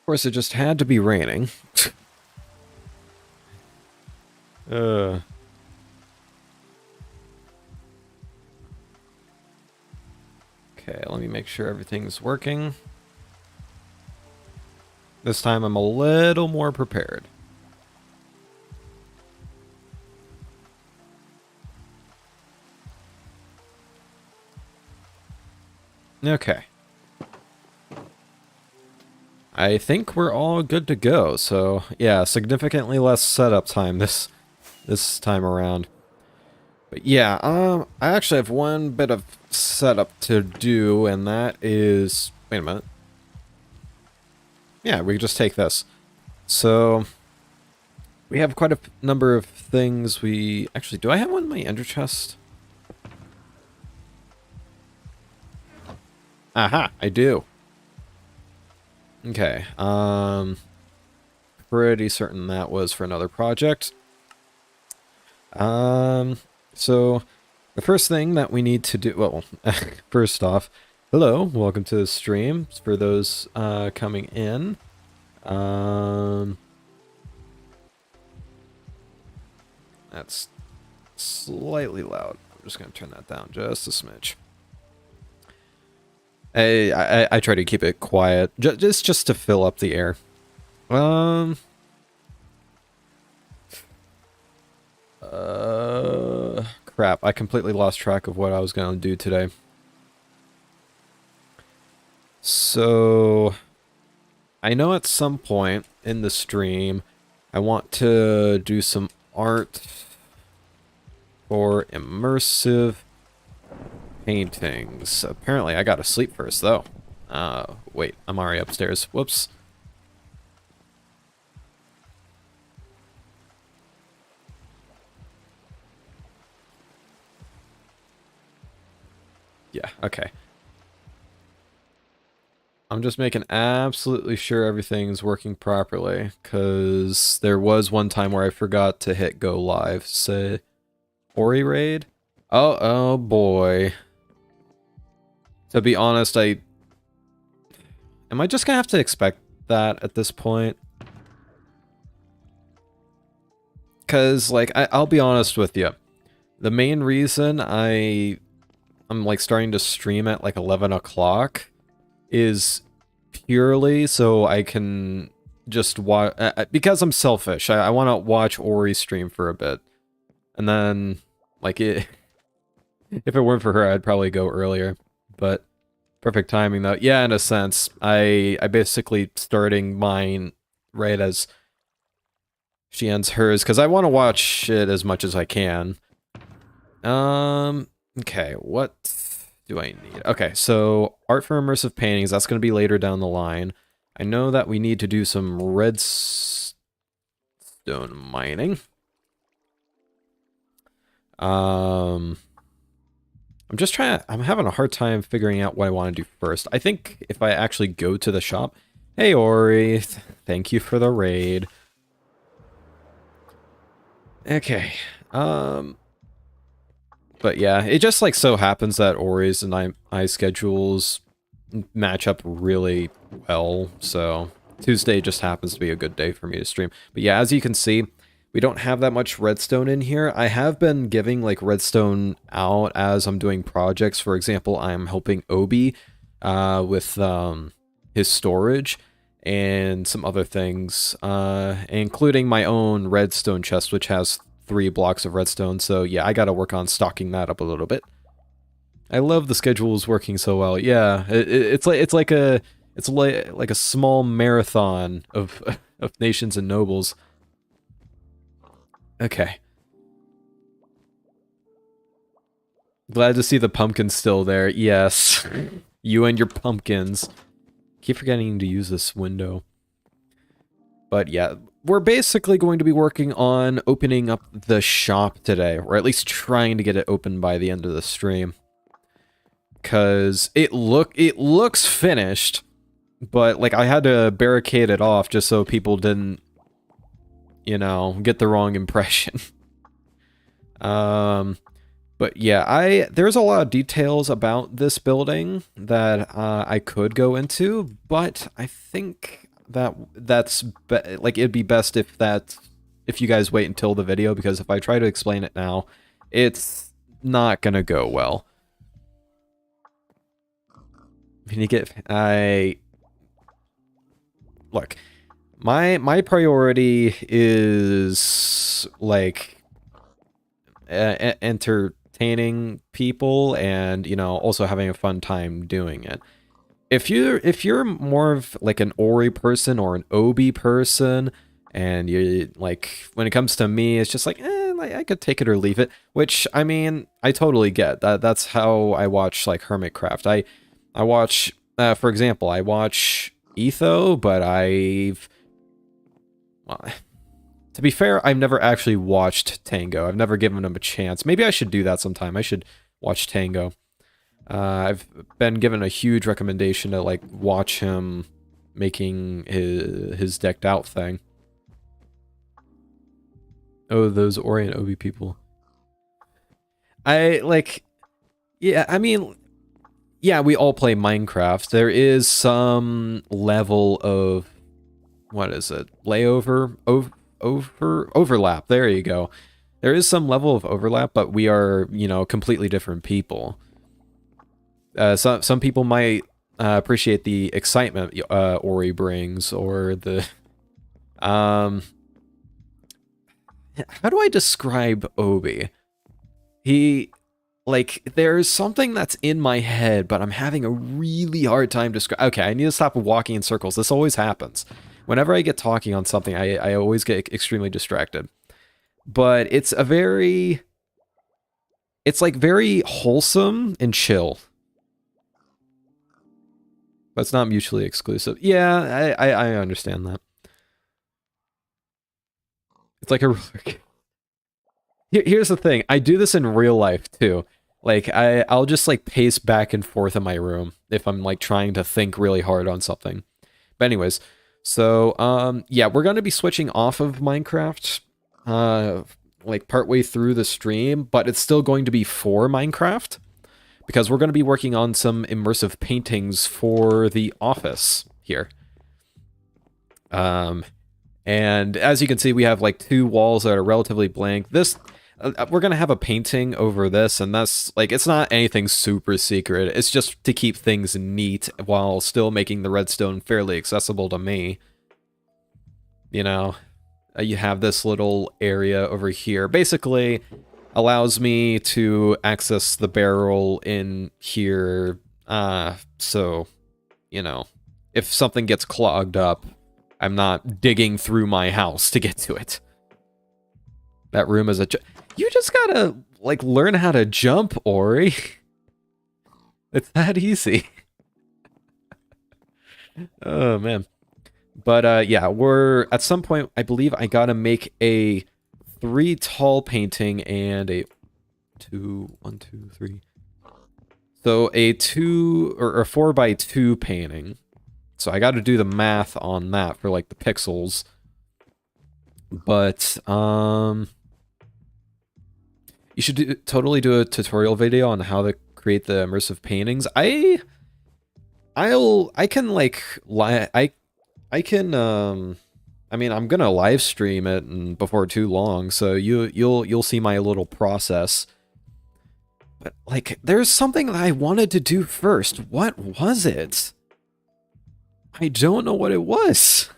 course, it just had to be raining. uh. Okay, let me make sure everything's working. This time I'm a little more prepared. Okay. I think we're all good to go. So, yeah, significantly less setup time this time around. But yeah, I actually have one bit of setup to do, and that is... Wait a minute. Yeah, we can just take this. So, we have quite a number of things we... Actually, do I have one in my ender chest? Aha, I do. Okay, pretty certain that was for another project. So the first thing that we need to do, well, first off, hello, welcome to the stream for those coming in. That's slightly loud. I'm just gonna turn that down just a smidge. I try to keep it quiet, just to fill up the air. Crap, I completely lost track of what I was gonna do today. So, I know at some point in the stream, I want to do some art for immersive paintings. Apparently, I gotta sleep first, though. Wait, I'm already upstairs. Whoops. Yeah, okay. I'm just making absolutely sure everything's working properly, because there was one time where I forgot to hit go live. Say, Ori raid? Oh boy. To be honest, am I just gonna have to expect that at this point? Because, like, I'll be honest with you. The main reason I'm, like, starting to stream at, like, 11 o'clock is purely so I can just watch... because I'm selfish. I want to watch Ori stream for a bit. And then, like, if it weren't for her, I'd probably go earlier. But perfect timing, though. Yeah, in a sense. I basically starting mine right as she ends hers, because I want to watch it as much as I can. Okay, what do I need? Okay, so art for immersive paintings, that's going to be later down the line. I know that we need to do some redstone mining. I'm just I'm having a hard time figuring out what I want to do first. I think if I actually go to the shop... Hey, Ori, thank you for the raid. Okay, but yeah, it just like so happens that Ori's and I schedules match up really well, so Tuesday just happens to be a good day for me to stream. But yeah, as you can see, we don't have that much redstone in here. I have been giving like redstone out as I'm doing projects. For example, I'm helping Obi with his storage and some other things, including my own redstone chest, which has 3 blocks of redstone. So yeah, I gotta work on stocking that up a little bit. I love the schedules working so well. Yeah, it's like a small marathon of of nations and nobles. Okay. Glad to see the pumpkins still there. Yes. You and your pumpkins. Keep forgetting to use this window. But yeah, we're basically going to be working on opening up the shop today, or at least trying to get it open by the end of the stream. Cause it looks finished, but like I had to barricade it off just so people didn't, you know, get the wrong impression. But yeah, there's a lot of details about this building that I could go into, but I think like, it'd be best if you guys wait until the video, because if I try to explain it now, it's not gonna go well. Can you get... Look, my priority is, like, entertaining people and, you know, also having a fun time doing it. If you're more of, like, an Ori person or an Obi person, and you, like, when it comes to me, it's just like, like, I could take it or leave it, which, I mean, I totally get. That's how I watch, like, Hermitcraft. I watch, for example, I watch Etho, but well, to be fair, I've never actually watched Tango. I've never given him a chance. Maybe I should do that sometime. I should watch Tango. I've been given a huge recommendation to, like, watch him making his decked out thing. Oh, those Ori and Obi people. Yeah, I mean, yeah, we all play Minecraft. There is some level of, what is it? Overlap. There you go. There is some level of overlap, but we are, you know, completely different people. Some people might appreciate the excitement Ori brings, or the how do I describe Obi? Like, there's something that's in my head, but I'm having a really hard time describing. Okay, I need to stop walking in circles. This always happens. Whenever I get talking on something, I always get extremely distracted. But it's like very wholesome and chill. But it's not mutually exclusive. Yeah, I understand that. It's like a... Here's the thing. I do this in real life, too. Like, I'll just, like, pace back and forth in my room if I'm, like, trying to think really hard on something. But anyways, so, yeah, we're going to be switching off of Minecraft, like, partway through the stream, but it's still going to be for Minecraft, because we're going to be working on some immersive paintings for the office here. And as you can see, we have, like, 2 walls that are relatively blank. We're going to have a painting over this, and that's, like, it's not anything super secret. It's just to keep things neat while still making the redstone fairly accessible to me. You know, you have this little area over here. Basically, allows me to access the barrel in here, so, you know, if something gets clogged up, I'm not digging through my house to get to it. That room is you just gotta, like, learn how to jump, Ori. It's that easy. Oh, man. But, yeah, at some point, I believe I gotta make a 3 tall painting and a 1, 2, 3. So a 2 or a 4x2 painting. So I got to do the math on that for, like, the pixels. But you should totally do a tutorial video on how to create the immersive paintings. I can, like, I mean, I'm gonna live stream it and before too long, so you'll see my little process. But, like, there's something that I wanted to do first. What was it? I don't know what it was.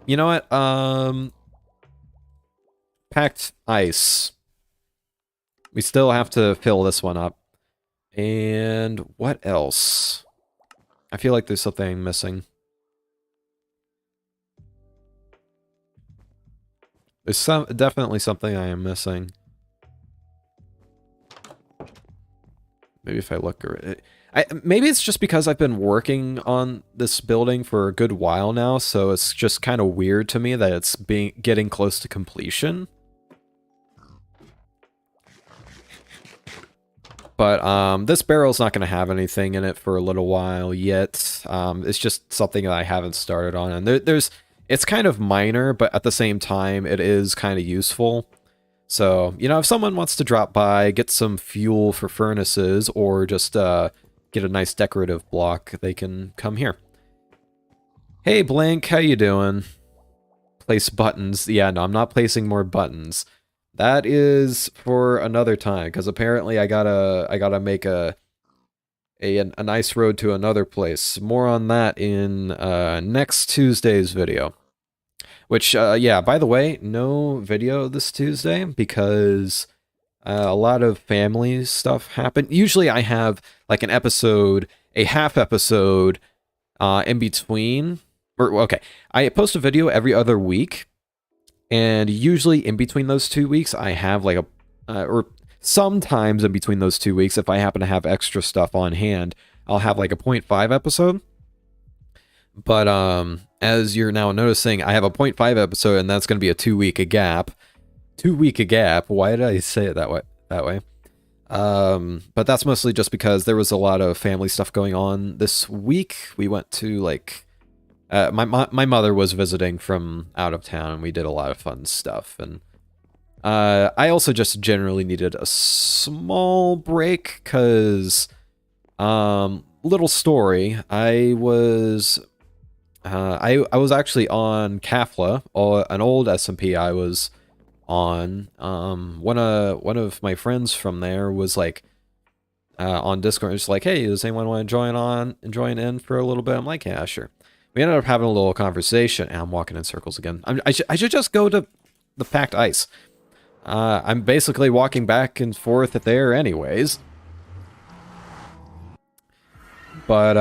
You know what? Packed ice. We still have to fill this one up. And what else? I feel like there's something missing. There's definitely something I am missing. Maybe if I look at it. Maybe it's just because I've been working on this building for a good while now, so it's just kind of weird to me that it's getting close to completion. But this barrel's not going to have anything in it for a little while yet. It's just something that I haven't started on, and it's kind of minor, but at the same time, it is kind of useful. So, you know, if someone wants to drop by, get some fuel for furnaces, or just get a nice decorative block, they can come here. Hey, Blink, how you doing? Place buttons. Yeah, no, I'm not placing more buttons. That is for another time, because apparently I gotta make a nice road to another place. More on that in next Tuesday's video. Which, yeah, by the way, no video this Tuesday because a lot of family stuff happened. Usually I have like an episode, a half episode in between. Or, okay, I post a video every other week, and usually in between those 2 weeks, I have like a, or sometimes in between those 2 weeks, if I happen to have extra stuff on hand, I'll have like a .5 episode. But as you're now noticing, I have a .5 episode, and that's going to be a 2 week gap. 2 week gap. Why did I say it that way? But that's mostly just because there was a lot of family stuff going on this week. We went to like my mother was visiting from out of town, and we did a lot of fun stuff. And I also just generally needed a small break because little story. I was actually on CAFLA, an old SMP I was on. One of my friends from there was like on Discord, just like, hey, does anyone want to join in for a little bit? I'm like, yeah, sure. We ended up having a little conversation, and I'm walking in circles again. I should just go to the packed ice. I'm basically walking back and forth there anyways. But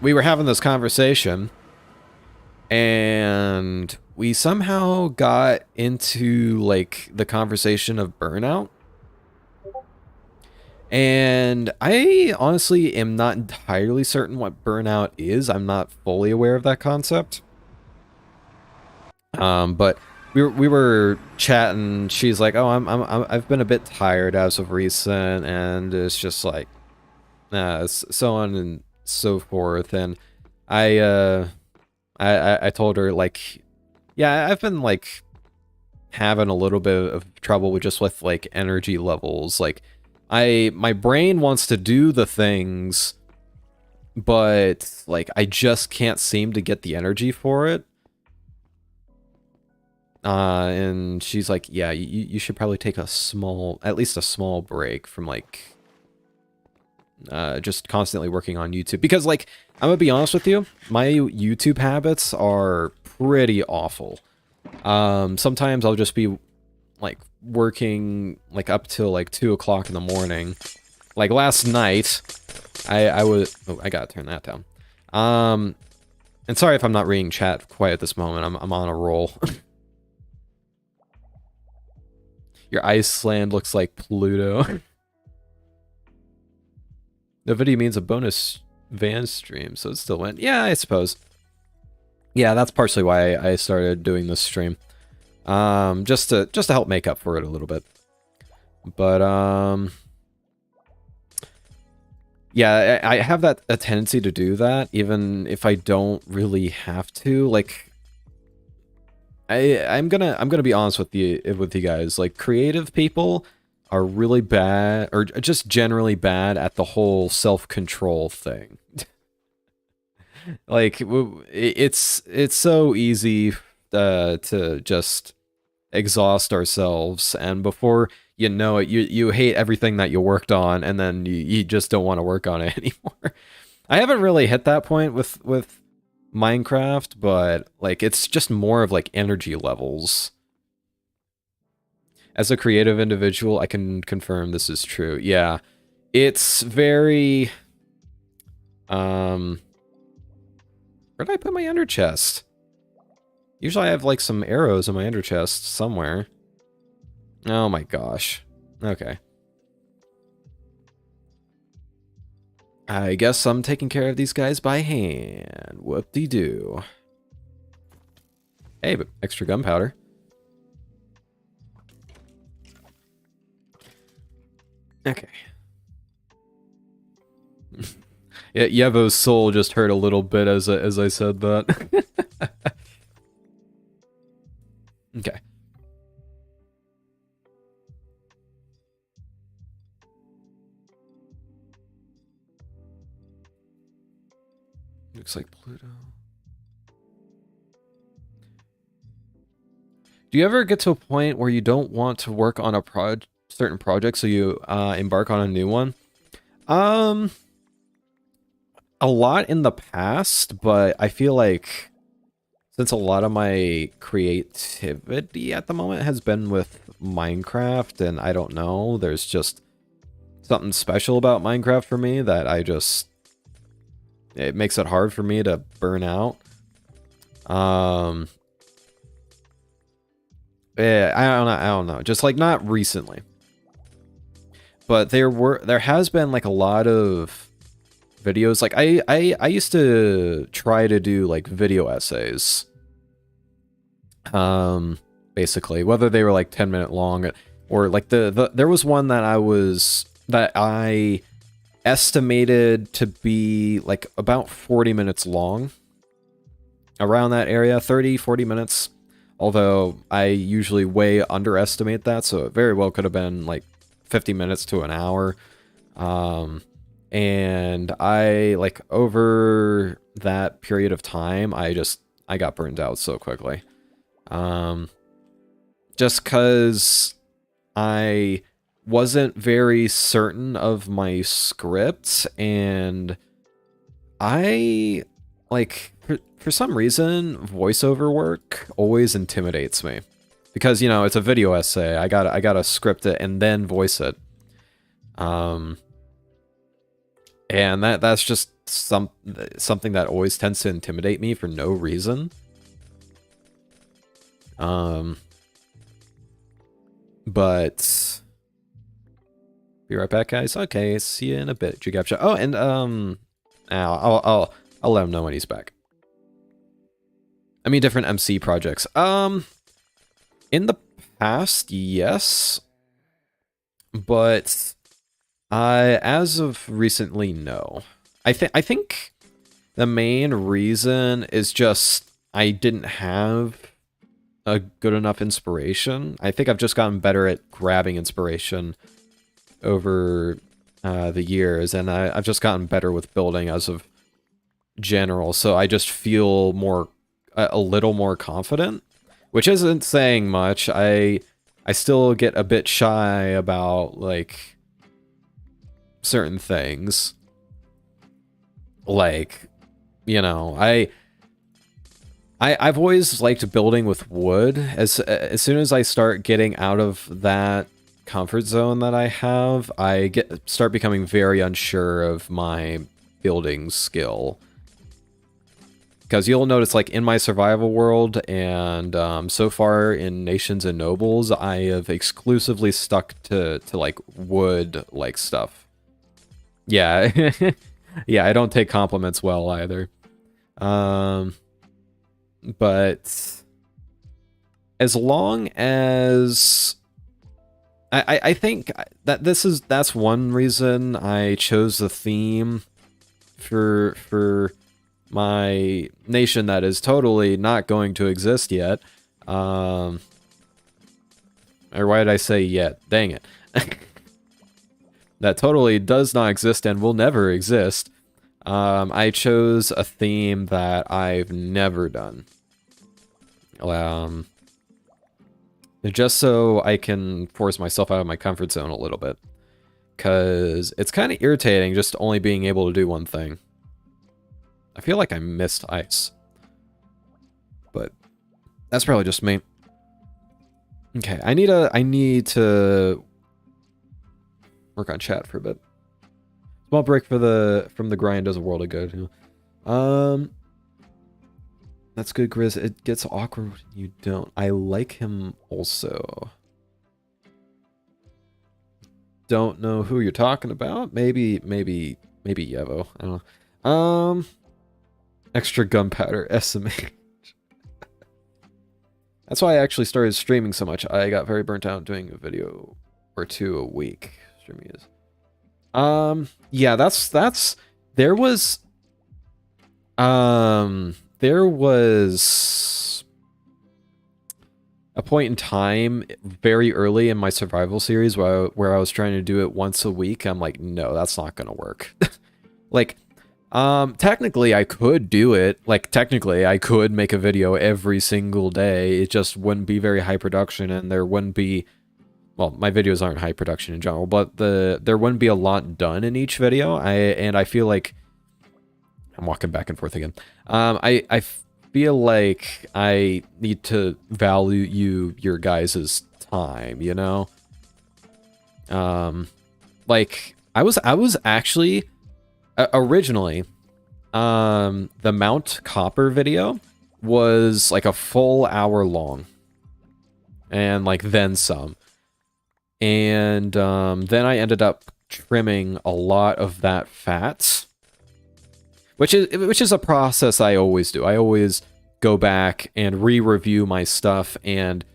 we were having this conversation, and we somehow got into like the conversation of burnout. And I honestly am not entirely certain what burnout is. I'm not fully aware of that concept. But we were chatting. She's like, "Oh, I've been a bit tired as of recent," and it's just like, so on and so forth. And I told her like, yeah, I've been like having a little bit of trouble with like energy levels. Like, my brain wants to do the things, but like I just can't seem to get the energy for it. And she's like, yeah, you should probably take at least a small break from like just constantly working on YouTube. Because like, I'm gonna be honest with you, my YouTube habits are pretty awful. Sometimes I'll just be like working like up till like 2 o'clock in the morning. Like last night, I was, oh, I gotta turn that down. And sorry if I'm not reading chat quite at this moment. I'm on a roll. Your Iceland looks like Pluto. The video means a bonus van stream, so it still went. Yeah, I suppose. Yeah, that's partially why I started doing this stream. Just to help make up for it a little bit. But yeah, I have a tendency to do that, even if I don't really have to. Like, I'm gonna be honest with you guys. Like, creative people are really bad, or just generally bad at the whole self-control thing. Like, it's so easy to just exhaust ourselves, and before you know it, you hate everything that you worked on, and then you just don't want to work on it anymore. I haven't really hit that point with Minecraft, but like it's just more of like energy levels. As a creative individual, I can confirm this is true. Yeah. It's very where did I put my ender chest? Usually I have like some arrows in my ender chest somewhere. Oh my gosh. Okay. I guess I'm taking care of these guys by hand. Whoop-de-doo. Hey, but extra gunpowder. Okay. Yeah, Yevo's soul just hurt a little bit as I said that. Okay. Looks like Pluto. Do you ever get to a point where you don't want to work on a certain project, so you embark on a new one? A lot in the past, but I feel like since a lot of my creativity at the moment has been with Minecraft, and I don't know, there's just something special about Minecraft for me that it makes it hard for me to burn out. Yeah, I don't know. Just like not recently. But there has been like a lot of videos. Like I used to try to do like video essays. Basically, whether they were like 10-minute long or like there was one that I estimated to be like about 40 minutes long. Around that area, 30-40 minutes. Although I usually way underestimate that, so it very well could have been like 50 minutes to an hour. And I, like, over that period of time, I got burned out so quickly. Just because I wasn't very certain of my script, and I, like, for some reason, voiceover work always intimidates me. Because, you know, it's a video essay. I gotta script it and then voice it. And that's just something that always tends to intimidate me for no reason. But be right back, guys. Okay, see you in a bit. Jigapsha. Oh, and I'll let him know when he's back. I mean, different MC projects. In the past, yes, but as of recently, no. I think the main reason is just I didn't have a good enough inspiration. I think I've just gotten better at grabbing inspiration over the years, and I've just gotten better with building as of general. So I just feel a little more confident, which isn't saying much. I still get a bit shy about like certain things. Like, you know, I've always liked building with wood. As soon as I start getting out of that comfort zone that I have, I start becoming very unsure of my building skill. Because you'll notice, like, in my survival world, and so far in Nations and Nobles, I have exclusively stuck to like, wood-like stuff. Yeah. Yeah, I don't take compliments well, either. But as long as... I think that that's one reason I chose the theme for my nation that is totally not going to exist yet. Or why did I say yet? Dang it. That totally does not exist and will never exist. I chose a theme that I've never done. Just so I can force myself out of my comfort zone a little bit. Because it's kind of irritating just only being able to do one thing. I feel like I missed ice. But that's probably just me. Okay, I need to work on chat for a bit. Small break from the grind does a world of good. That's good, Grizz. It gets awkward when you don't. I like him also. Don't know who you're talking about. Maybe Yevo. I don't know. Extra gunpowder SMH. That's why I actually started streaming so much. I got very burnt out doing a video or two a week. Streaming is. Yeah, there was a point in time very early in my survival series where I was trying to do it once a week. I'm like, no, that's not gonna work. Like, Technically I could do it. Like, technically I could make a video every single day. It just wouldn't be very high production, and there wouldn't be, well, my videos aren't high production in general, but there wouldn't be a lot done in each video. I feel like I'm walking back and forth again. I feel like I need to value your guys' time, you know? Like, I was actually originally, the Mount Copper video was like a full hour long, and like then some. And then I ended up trimming a lot of that fat, which is a process I always do. I always go back and re-review my stuff and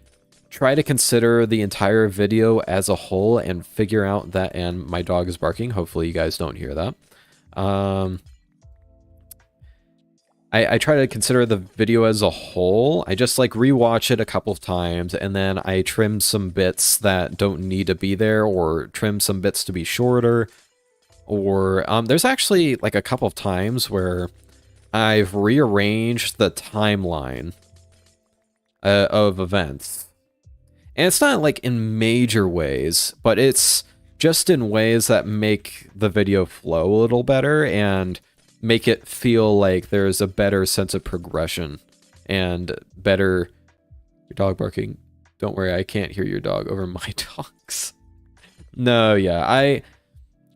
try to consider the entire video as a whole and figure out that. And my dog is barking. Hopefully you guys don't hear that. I try to consider the video as a whole. I just like rewatch it a couple of times, and then I trim some bits that don't need to be there, or trim some bits to be shorter. Or there's actually like a couple of times where I've rearranged the timeline of events. And it's not like in major ways, but it's just in ways that make the video flow a little better and make it feel like there's a better sense of progression and better... Your dog barking. Don't worry, I can't hear your dog over my dogs. No, yeah,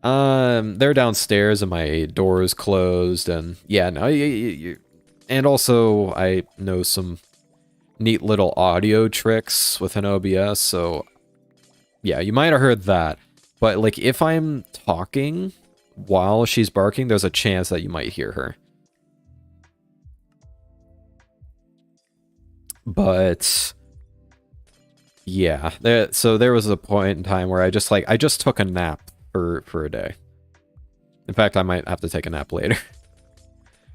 they're downstairs and my door is closed, and yeah, no, and also I know some neat little audio tricks with an OBS, so yeah, you might have heard that. But like, if I'm talking while she's barking, there's a chance that you might hear her. But yeah, so there was a point in time where I just took a nap for a day. In fact, I might have to take a nap later.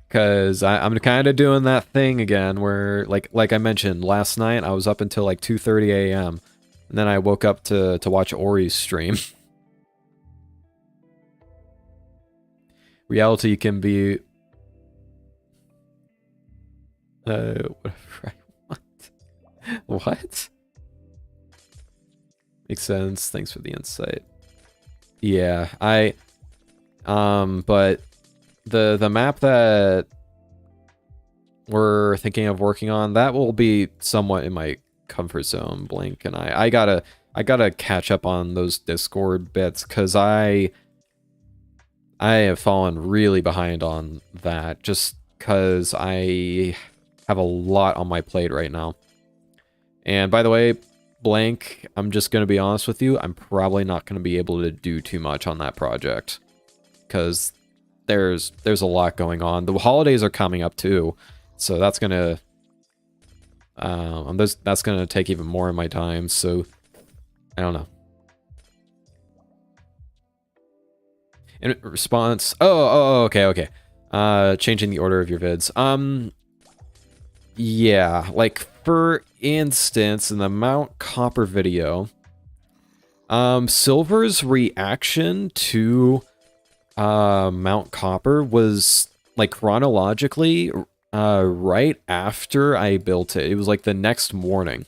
Because I'm kind of doing that thing again where, like I mentioned, last night I was up until like 2:30 a.m. And then I woke up to watch Ori's stream. Reality can be... whatever I want. What? Makes sense. Thanks for the insight. Yeah, but the map that we're thinking of working on, that will be somewhat in my comfort zone, Blink, and I gotta catch up on those Discord bits, because I have fallen really behind on that, just because I have a lot on my plate right now. And by the way, Blank, I'm just going to be honest with you, I'm probably not going to be able to do too much on that project, because there's a lot going on. The holidays are coming up too, so that's going to that's going to take even more of my time, so I don't know. In response, okay. Changing the order of your vids. Yeah, like for instance, in the Mount Copper video, Silver's reaction to Mount Copper was like chronologically right after I built it. It was like the next morning.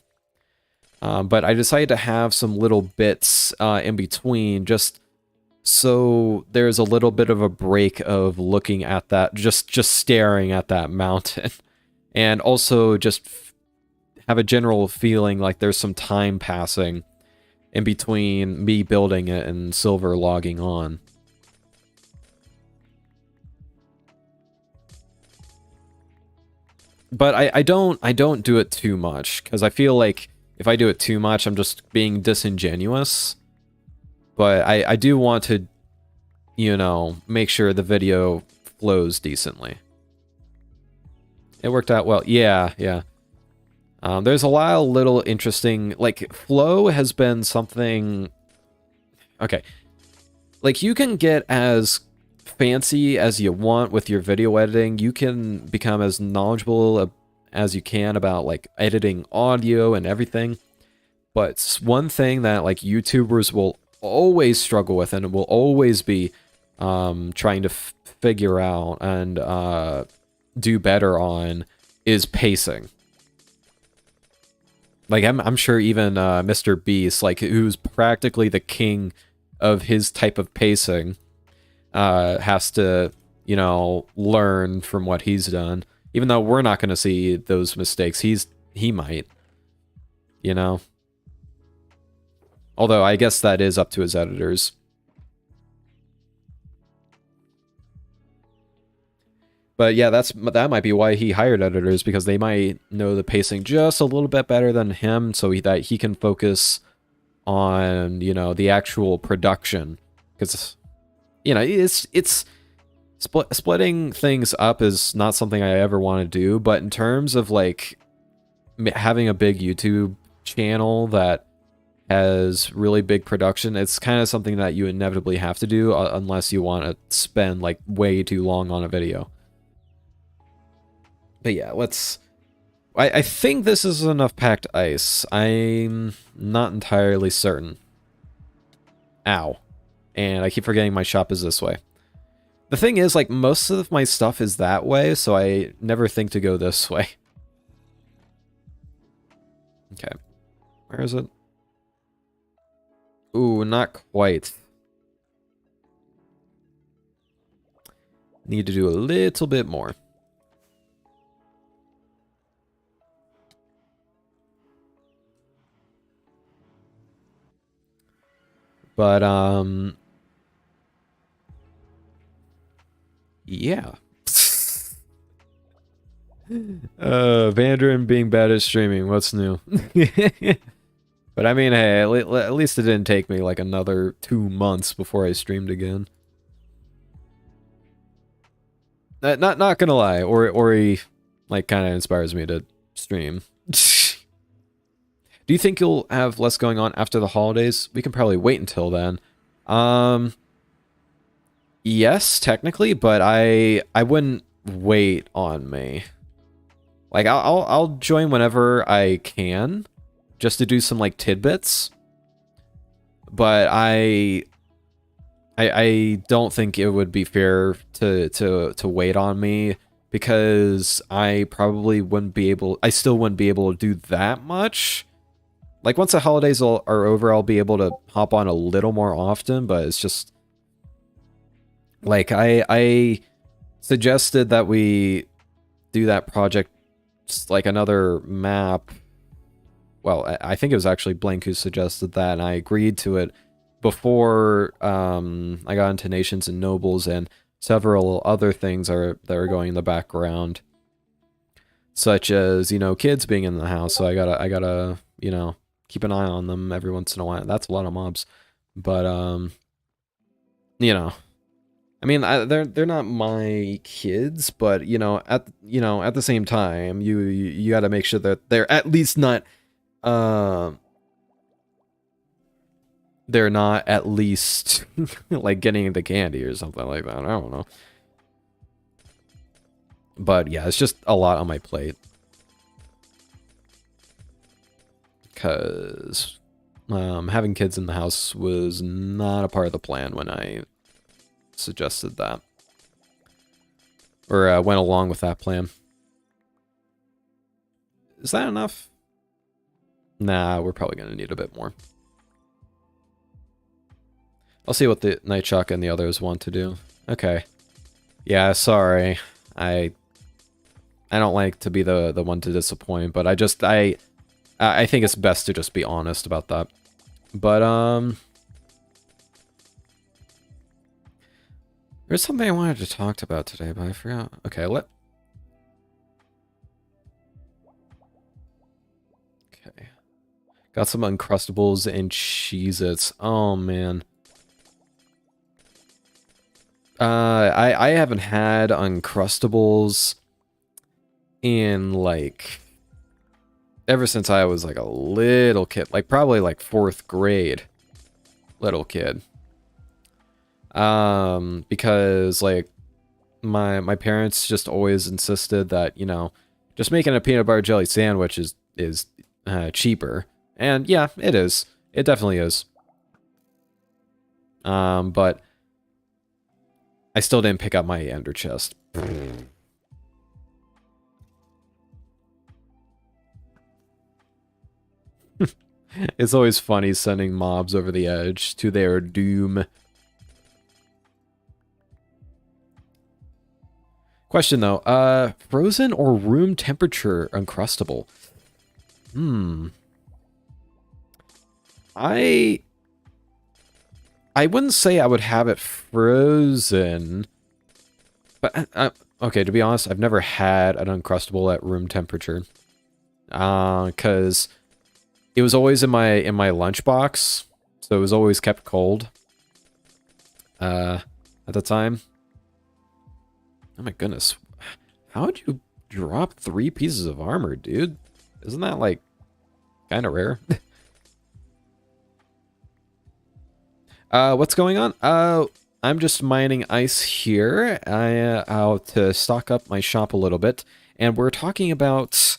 But I decided to have some little bits in between, just so there's a little bit of a break of looking at that, just staring at that mountain. And also just have a general feeling like there's some time passing in between me building it and Silver logging on. But I don't do it too much, because I feel like if I do it too much, I'm just being disingenuous. But I do want to, you know, make sure the video flows decently. It worked out well. Yeah. There's a lot of little interesting... Like, flow has been something... Okay. Like, you can get as fancy as you want with your video editing. You can become as knowledgeable as you can about, like, editing audio and everything. But one thing that, like, YouTubers will always struggle with, and it will always be trying to figure out and do better on is pacing. Like, I'm sure even Mr. Beast, like, who's practically the king of his type of pacing, has to, you know, learn from what he's done. Even though we're not going to see those mistakes, he might, you know? Although, I guess that is up to his editors. But yeah, that might be why he hired editors, because they might know the pacing just a little bit better than him, so that he can focus on, you know, the actual production. Because, you know, it's splitting things up is not something I ever want to do, but in terms of like having a big YouTube channel that has really big production, it's kind of something that you inevitably have to do unless you want to spend like way too long on a video. But yeah, I think this is enough packed ice. I'm not entirely certain. Ow. And I keep forgetting my shop is this way. The thing is, like, most of my stuff is that way, so I never think to go this way. Okay. Where is it? Ooh, not quite. Need to do a little bit more. But, yeah. Vandrin being bad at streaming, what's new? But I mean, hey, at least it didn't take me like another 2 months before I streamed again. Not gonna lie, Ori like kind of inspires me to stream. Do you think you'll have less going on after the holidays? We can probably wait until then. Yes, technically, but I wouldn't wait on me. Like I'll join whenever I can, just to do some like tidbits. But I don't think it would be fair to wait on me, because I probably wouldn't be able. I still wouldn't be able to do that much. Like, once the holidays are over, I'll be able to hop on a little more often, but it's just... Like, I suggested that we do that project, like, another map. Well, I think it was actually Blank who suggested that, and I agreed to it before I got into Nations and Nobles, and several other things that are going in the background. Such as, you know, kids being in the house, so I gotta, you know... keep an eye on them every once in a while. That's a lot of mobs. But, you know. I mean, they're not my kids, but, you know, at the same time, you gotta make sure that they're at least not, they're not at least, like, getting the candy or something like that. I don't know. But, yeah, it's just a lot on my plate. Because having kids in the house was not a part of the plan when I suggested that. Or went along with that plan. Is that enough? Nah, we're probably going to need a bit more. I'll see what the Night Shock and the others want to do. Okay. Yeah, sorry. I don't like to be the one to disappoint, but I think it's best to just be honest about that. But, there's something I wanted to talk about today, but I forgot. Okay, Okay. Got some Uncrustables and Cheez-Its. Oh, man. I haven't had Uncrustables in, like... ever since I was, like, a little kid. Like, probably, like, 4th grade. Little kid. Because, like, my parents just always insisted that, you know, just making a peanut butter jelly sandwich is cheaper. And, yeah, it is. It definitely is. But I still didn't pick up my ender chest. It's always funny sending mobs over the edge to their doom. Question though, frozen or room temperature Uncrustable? I wouldn't say I would have it frozen, but okay, to be honest, I've never had an Uncrustable at room temperature. Because it was always in my lunchbox, so it was always kept cold. At the time. Oh my goodness. How would you drop 3 pieces of armor, dude? Isn't that, like, kind of rare? What's going on? I'm just mining ice here. I'll to stock up my shop a little bit. And we're talking about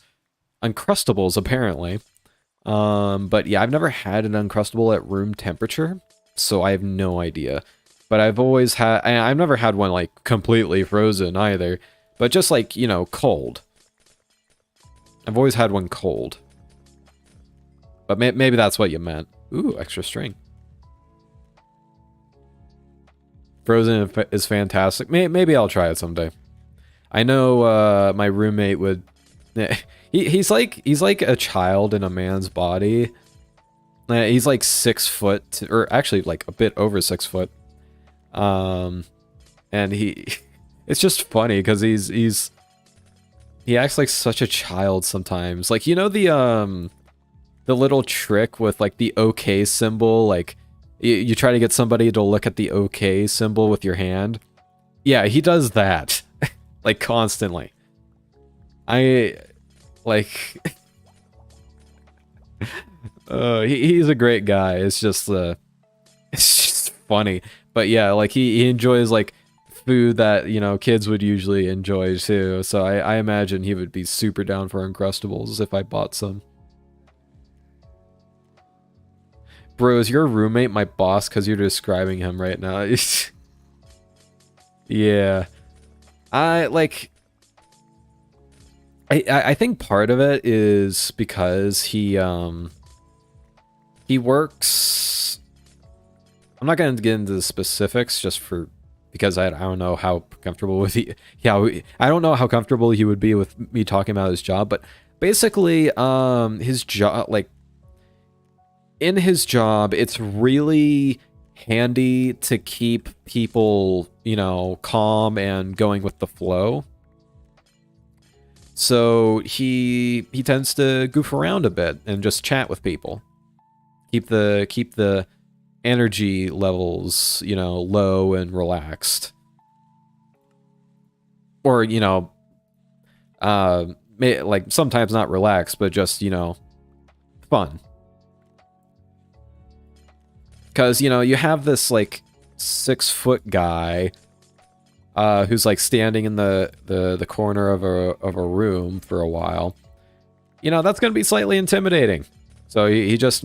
Uncrustables, apparently. But yeah, I've never had an Uncrustable at room temperature, so I have no idea. But I've always had, I've never had one, like, completely frozen either. But just, like, you know, cold. I've always had one cold. But maybe that's what you meant. Ooh, extra string. Frozen is fantastic. Maybe I'll try it someday. I know my roommate would... he's like a child in a man's body. He's like 6 foot, or actually like a bit over 6 foot. And it's just funny because he acts like such a child sometimes. Like, you know, the little trick with like the OK symbol, like you try to get somebody to look at the OK symbol with your hand. Yeah, he does that like constantly. He's a great guy. It's just funny. But yeah, like he enjoys like food that, you know, kids would usually enjoy too. So I imagine he would be super down for Uncrustables if I bought some. Bro, is your roommate my boss because you're describing him right now? Yeah. I think part of it is because he works... I'm not going to get into the specifics just because I don't know how comfortable with I don't know how comfortable he would be with me talking about his job, but basically his job, like, in his job, it's really handy to keep people, you know, calm and going with the flow. So he tends to goof around a bit and just chat with people. Keep the energy levels, you know, low and relaxed. Or, you know, like sometimes not relaxed, but just, you know, fun. Because, you know, you have this, like, 6 foot guy who's, like, standing in the corner of a room for a while. You know, that's going to be slightly intimidating. So he just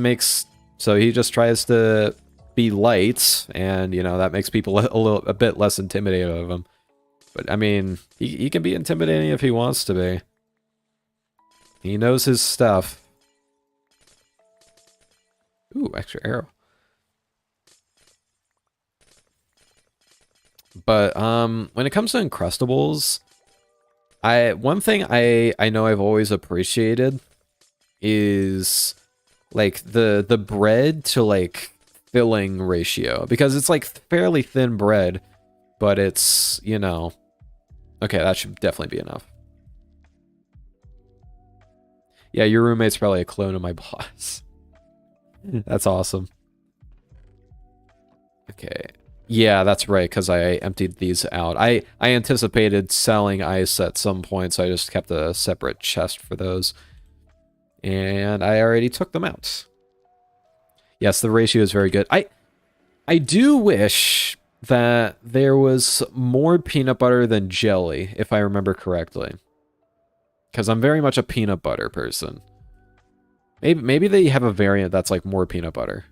tries to be light, and, you know, that makes people a bit less intimidated of him. But, I mean, he can be intimidating if he wants to be. He knows his stuff. Ooh, extra arrow. But when it comes to Uncrustables, one thing I know I've always appreciated is like the bread to like filling ratio, because it's like fairly thin bread, but it's, you know, okay, that should definitely be enough. Yeah, your roommate's probably a clone of my boss. That's awesome. Okay. Yeah, that's right, because I emptied these out. I anticipated selling ice at some point, so I just kept a separate chest for those. And I already took them out. Yes, the ratio is very good. I do wish that there was more peanut butter than jelly, if I remember correctly. Because I'm very much a peanut butter person. Maybe they have a variant that's like more peanut butter.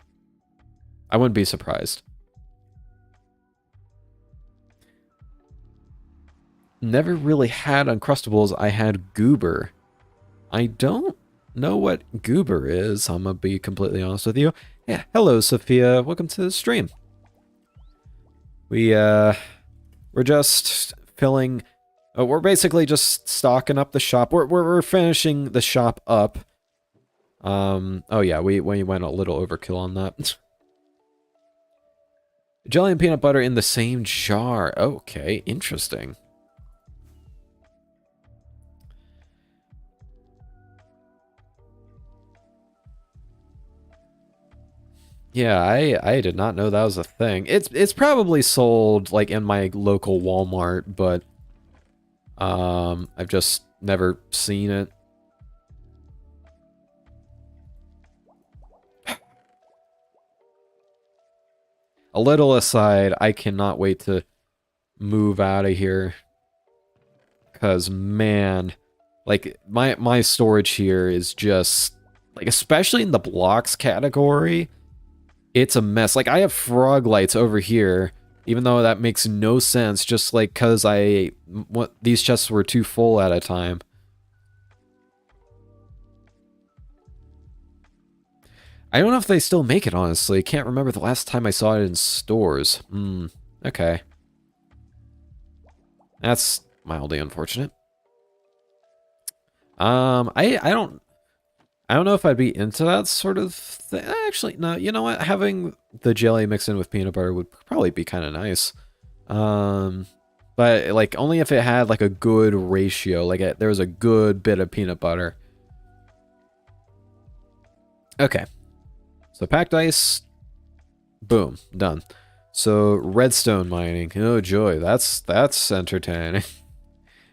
I wouldn't be surprised. never really had Uncrustables. I had Goober. I don't know what Goober is. I'm gonna be completely honest with you. Yeah, hello, Sophia. Welcome to the stream. We're just filling. We're basically just stocking up the shop. We're finishing the shop up. Oh yeah, we went a little overkill on that. Jelly and peanut butter in the same jar. Okay, interesting. Yeah, I did not know that was a thing. It's probably sold like in my local Walmart, but I've just never seen it. A little aside, I cannot wait to move out of here. Cause man, like my storage here is just like, especially in the blocks category, it's a mess. Like I have frog lights over here, even though that makes no sense, just like cause these chests were too full at a time. I don't know if they still make it, honestly. Can't remember the last time I saw it in stores. Okay. That's mildly unfortunate. I don't know if I'd be into that sort of thing. Actually, no, you know what? Having the jelly mixed in with peanut butter would probably be kind of nice. But like only if it had like a good ratio, like there was a good bit of peanut butter. Okay. So packed ice, boom, done. So redstone mining. Oh joy, that's entertaining.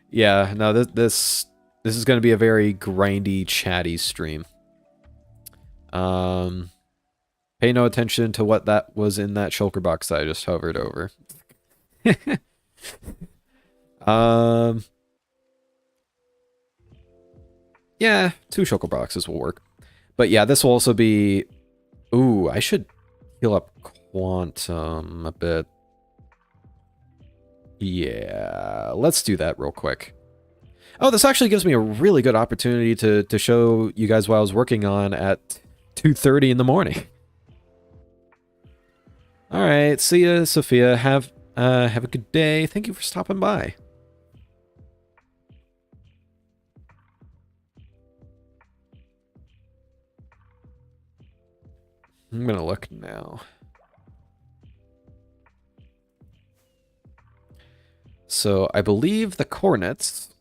Yeah, no, this is going to be a very grindy, chatty stream. Pay no attention to what that was in that shulker box that I just hovered over. Yeah, 2 shulker boxes will work. But yeah, this will also be... Ooh, I should heal up Quantum a bit. Yeah, let's do that real quick. Oh, this actually gives me a really good opportunity to show you guys what I was working on at 2:30 in the morning. All right, see ya, Sophia. Have a good day. Thank you for stopping by. I'm gonna look now. So I believe the coordinates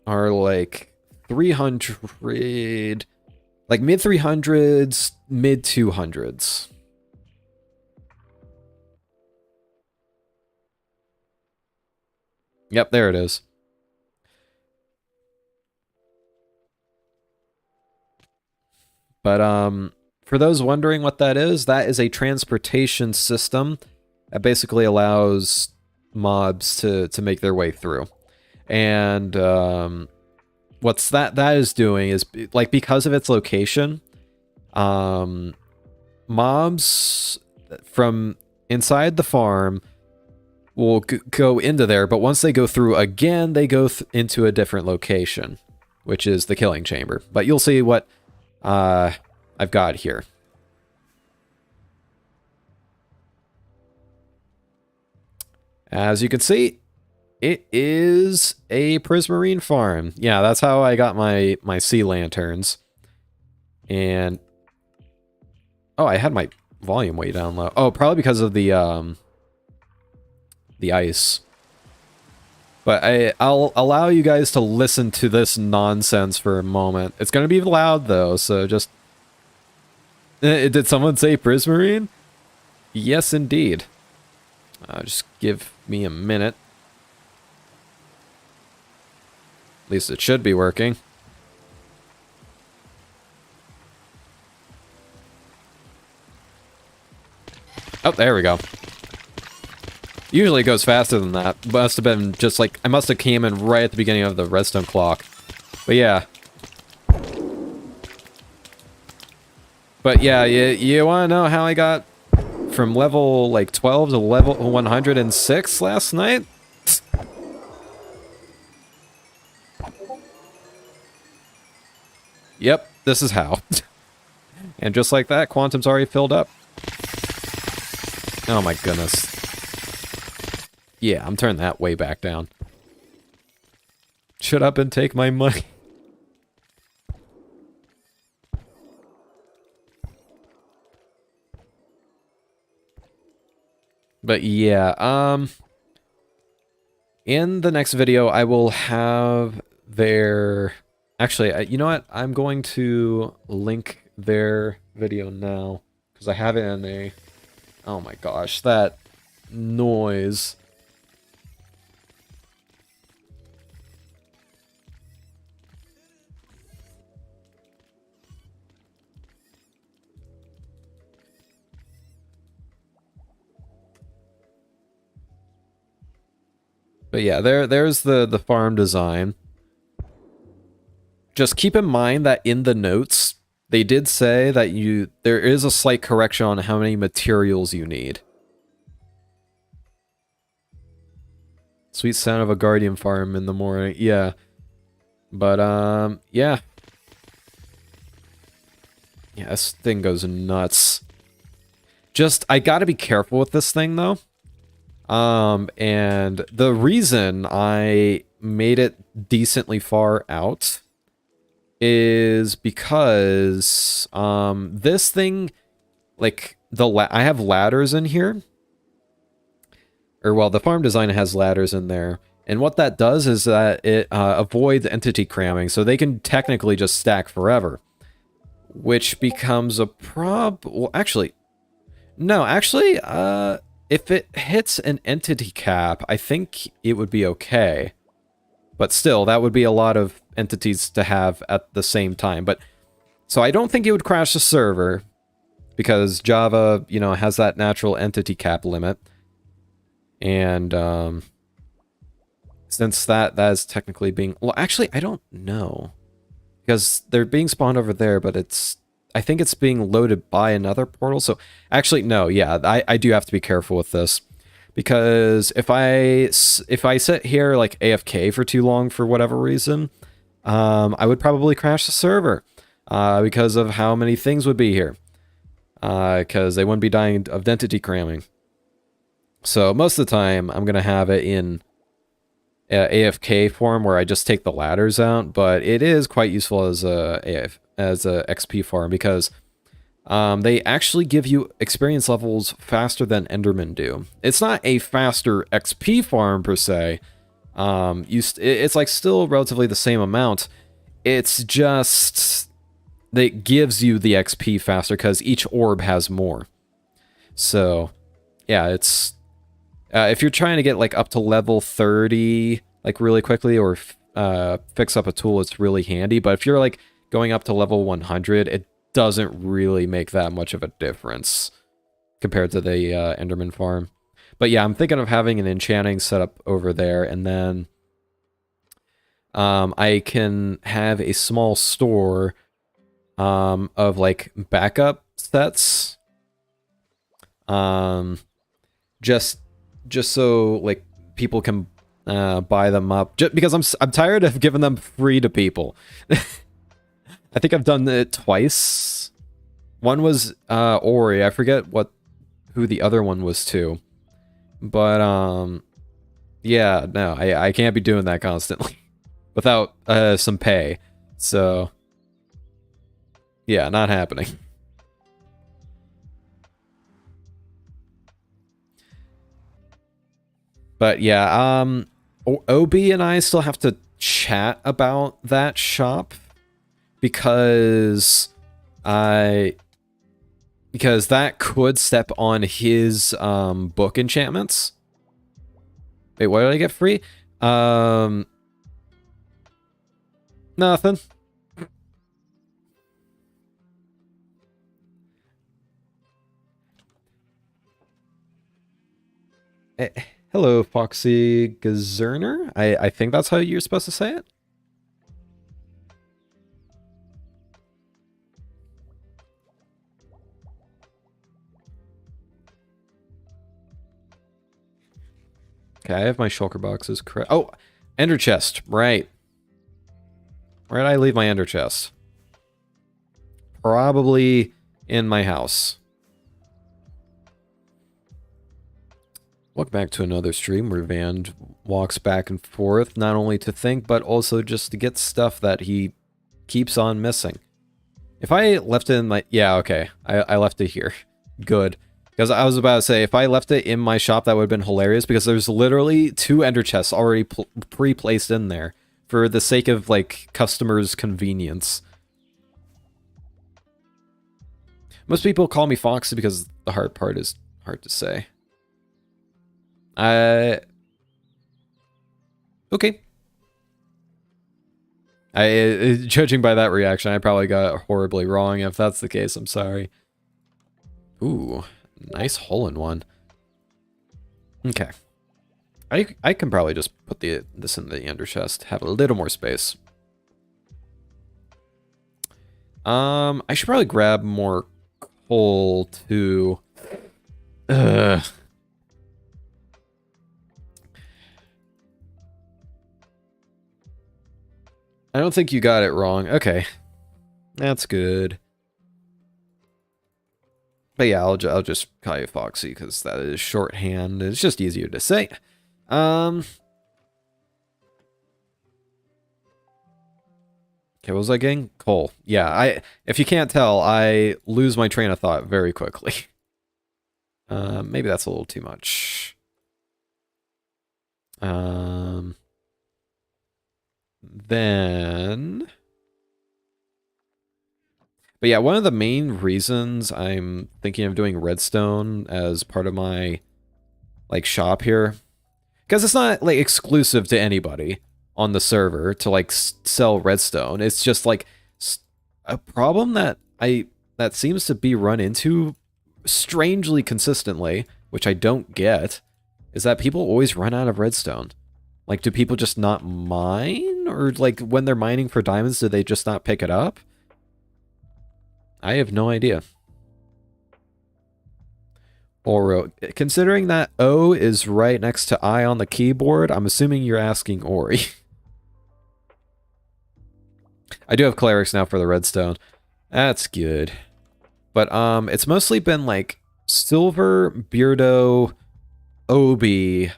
are like 300, like mid 300s, mid 200s. Yep, there it is. But for those wondering what that is a transportation system that basically allows mobs to make their way through. And what's that is doing is, like, because of its location, mobs from inside the farm will go into there, but once they go through again, they go into a different location, which is the killing chamber. But you'll see what I've got here. As you can see, it is a prismarine farm. Yeah, that's how I got my sea lanterns. And oh, I had my volume way down low. Oh, probably because of the ice. But I'll allow you guys to listen to this nonsense for a moment. It's going to be loud though, so just... Did someone say prismarine? Yes, indeed. Just give me a minute. At least it should be working. Oh, there we go. Usually it goes faster than that. Must have been just like... I must have came in right at the beginning of the redstone clock. But yeah. But yeah, you want to know how I got from level like 12 to level 106 last night? Yep, this is how. And just like that, Quantum's already filled up. Oh my goodness. Yeah, I'm turning that way back down. Shut up and take my money. But yeah, in the next video, I will have their... Actually, you know what? I'm going to link their video now, because I have it in a... Oh my gosh, that noise. But yeah, there's the farm design. Just keep in mind that in the notes, they did say that there is a slight correction on how many materials you need. Sweet sound of a guardian farm in the morning. Yeah. But, yeah. Yeah, this thing goes nuts. Just, I gotta be careful with this thing, though. And the reason I made it decently far out is because, this thing, like, I have ladders in here. Or, well, the farm design has ladders in there. And what that does is that it avoids entity cramming, so they can technically just stack forever. Which becomes a well, actually... No, actually, if it hits an entity cap, I think it would be okay. But still, that would be a lot of entities to have at the same time. But so I don't think it would crash the server, because Java, you know, has that natural entity cap limit. And since that is technically being... Well, actually, I don't know. Because they're being spawned over there, but it's... I think it's being loaded by another portal. So actually, no, yeah, I do have to be careful with this, because if I sit here like AFK for too long for whatever reason, I would probably crash the server because of how many things would be here, because they wouldn't be dying of density cramming. So most of the time, I'm gonna have it in AFK form where I just take the ladders out, but it is quite useful as a XP farm, because they actually give you experience levels faster than Endermen do. It's not a faster XP farm per se. It's like still relatively the same amount. It's just that it gives you the XP faster because each orb has more. So yeah, it's if you're trying to get like up to level 30 like really quickly, or fix up a tool, it's really handy. But if you're like going up to level 100, it doesn't really make that much of a difference compared to the Enderman farm. But yeah, I'm thinking of having an enchanting setup over there, and then I can have a small store of like backup sets. Just so like people can buy them up. Just because I'm tired of giving them free to people. I think I've done it twice. One was Ori. I forget who the other one was too. But yeah, no, I can't be doing that constantly without some pay. So yeah, not happening. But yeah, OB and I still have to chat about that shop, because that could step on his book enchantments. Wait, what did I get free? Nothing. Hello, Foxy Gazerner. I think that's how you're supposed to say it. Okay, I have my shulker boxes correct. Oh, ender chest, right. Where did I leave my ender chest? probably in my house. Welcome back to another stream where Van walks back and forth, not only to think, but also just to get stuff that he keeps on missing. If I left it in my... Yeah, okay. I left it here. Good. Because I was about to say, if I left it in my shop, that would have been hilarious, because there's literally 2 ender chests already pre-placed in there for the sake of, like, customers' convenience. Most people call me Foxy because the hard part is hard to say. Okay. Judging by that reaction, I probably got it horribly wrong. If that's the case, I'm sorry. Ooh, nice hole-in-one. Okay. I can probably just put this in the ender chest, have a little more space. I should probably grab more coal too. Ugh. I don't think you got it wrong. Okay. That's good. But yeah, I'll just call you Foxy because that is shorthand. It's just easier to say. Okay, what was I getting? Coal. Yeah, if you can't tell, I lose my train of thought very quickly. Maybe that's a little too much. Then... But yeah, one of the main reasons I'm thinking of doing redstone as part of my, like, shop here, because it's not, like, exclusive to anybody on the server to, like, sell redstone. It's just, like, a problem that seems to be run into strangely consistently, which I don't get, is that people always run out of redstone. Like, do people just not mine? Or, like, when they're mining for diamonds, do they just not pick it up? I have no idea. Oro. Considering that O is right next to I on the keyboard, I'm assuming you're asking Ori. I do have clerics now for the redstone. That's good. But, it's mostly been, like, Silver, Beardo, Obi.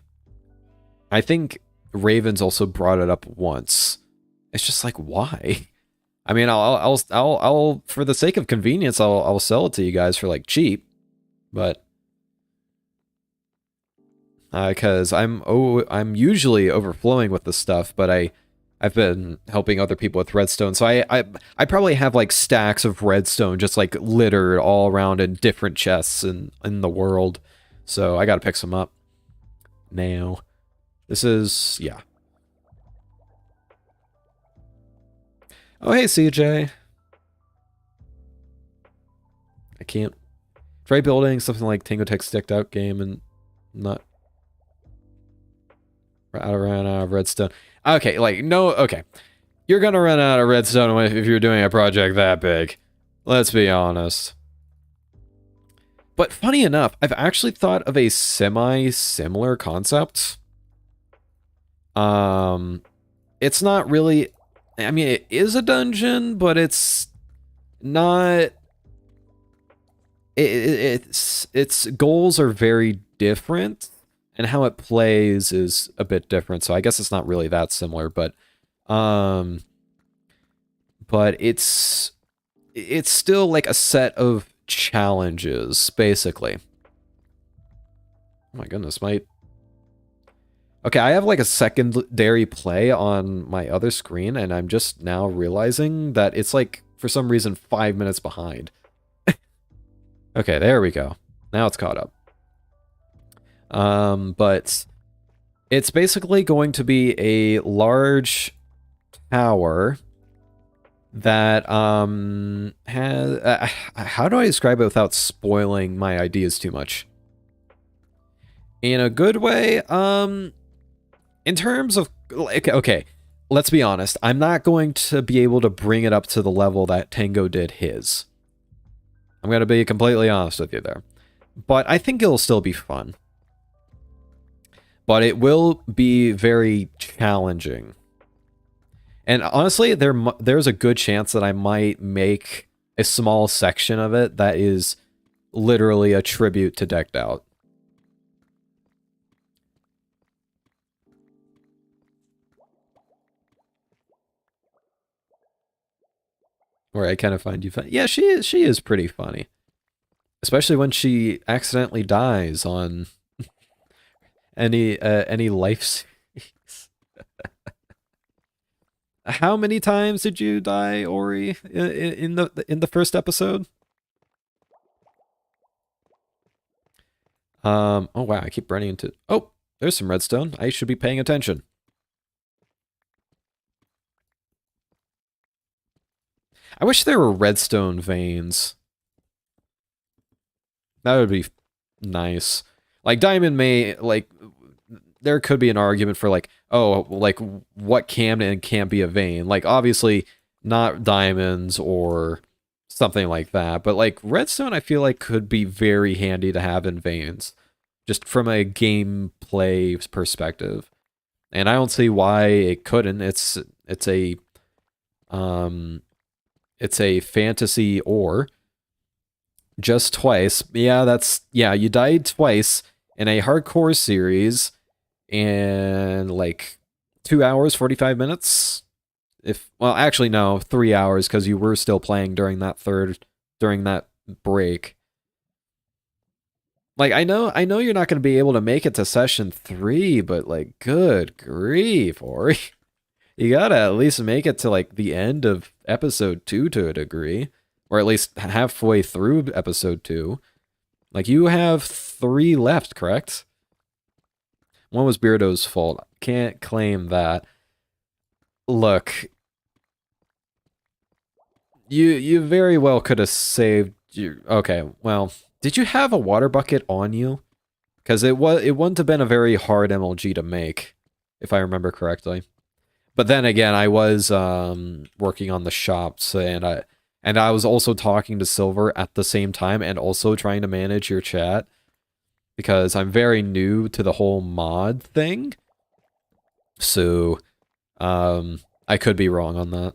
I think Raven's also brought it up once. It's just like, why? I mean, I'll for the sake of convenience, I'll sell it to you guys for, like, cheap, but because I'm usually overflowing with this stuff, but I've been helping other people with redstone, so I probably have, like, stacks of redstone just, like, littered all around in different chests in the world, so I gotta pick some up now. This is, yeah. Oh, hey, CJ. I can't try building something like Tango Tech Sticked Out game and not run out of redstone. Okay, like, no, okay. You're gonna run out of redstone if you're doing a project that big. Let's be honest. But funny enough, I've actually thought of a semi-similar concept. It's not really... I mean, it is a dungeon, but it's not... Its goals are very different, and how it plays is a bit different, so I guess it's not really that similar, but it's still like a set of challenges, basically. Oh my goodness, okay, I have like a secondary play on my other screen, and I'm just now realizing that it's like, for some reason, 5 minutes behind. Okay, there we go. Now it's caught up. But it's basically going to be a large tower that has... how do I describe it without spoiling my ideas too much? In a good way, in terms of, like, okay, let's be honest. I'm not going to be able to bring it up to the level that Tango did his. I'm going to be completely honest with you there. But I think it'll still be fun. But it will be very challenging. And honestly, there's a good chance that I might make a small section of it that is literally a tribute to Decked Out. Where I kind of find you funny. Yeah, she is pretty funny. Especially when she accidentally dies on any life series. How many times did you die, Ori, in the first episode? Oh wow, I keep running into... Oh, there's some redstone. I should be paying attention. I wish there were redstone veins. That would be nice. Like, diamond may, like, there could be an argument for, like, oh, like, what can and can't be a vein. Like, obviously, not diamonds or something like that. But, like, redstone, I feel like, could be very handy to have in veins. Just from a gameplay perspective. And I don't see why it couldn't. It's a fantasy ore. Just twice. Yeah, you died twice in a hardcore series in like 2 hours, 45 minutes. Well, actually no, 3 hours because you were still playing during that break. Like I know you're not going to be able to make it to session 3, but like good grief, Ori. You got to at least make it to like the end of episode 2 to a degree. Or at least halfway through episode 2. Like, you have 3 left, correct? One was Beardo's fault. Can't claim that. Look. You very well could have saved your... Okay, well, did you have a water bucket on you? Because it wouldn't have been a very hard MLG to make, if I remember correctly. But then again, I was working on the shops, and I was also talking to Silver at the same time and also trying to manage your chat because I'm very new to the whole mod thing. So, I could be wrong on that.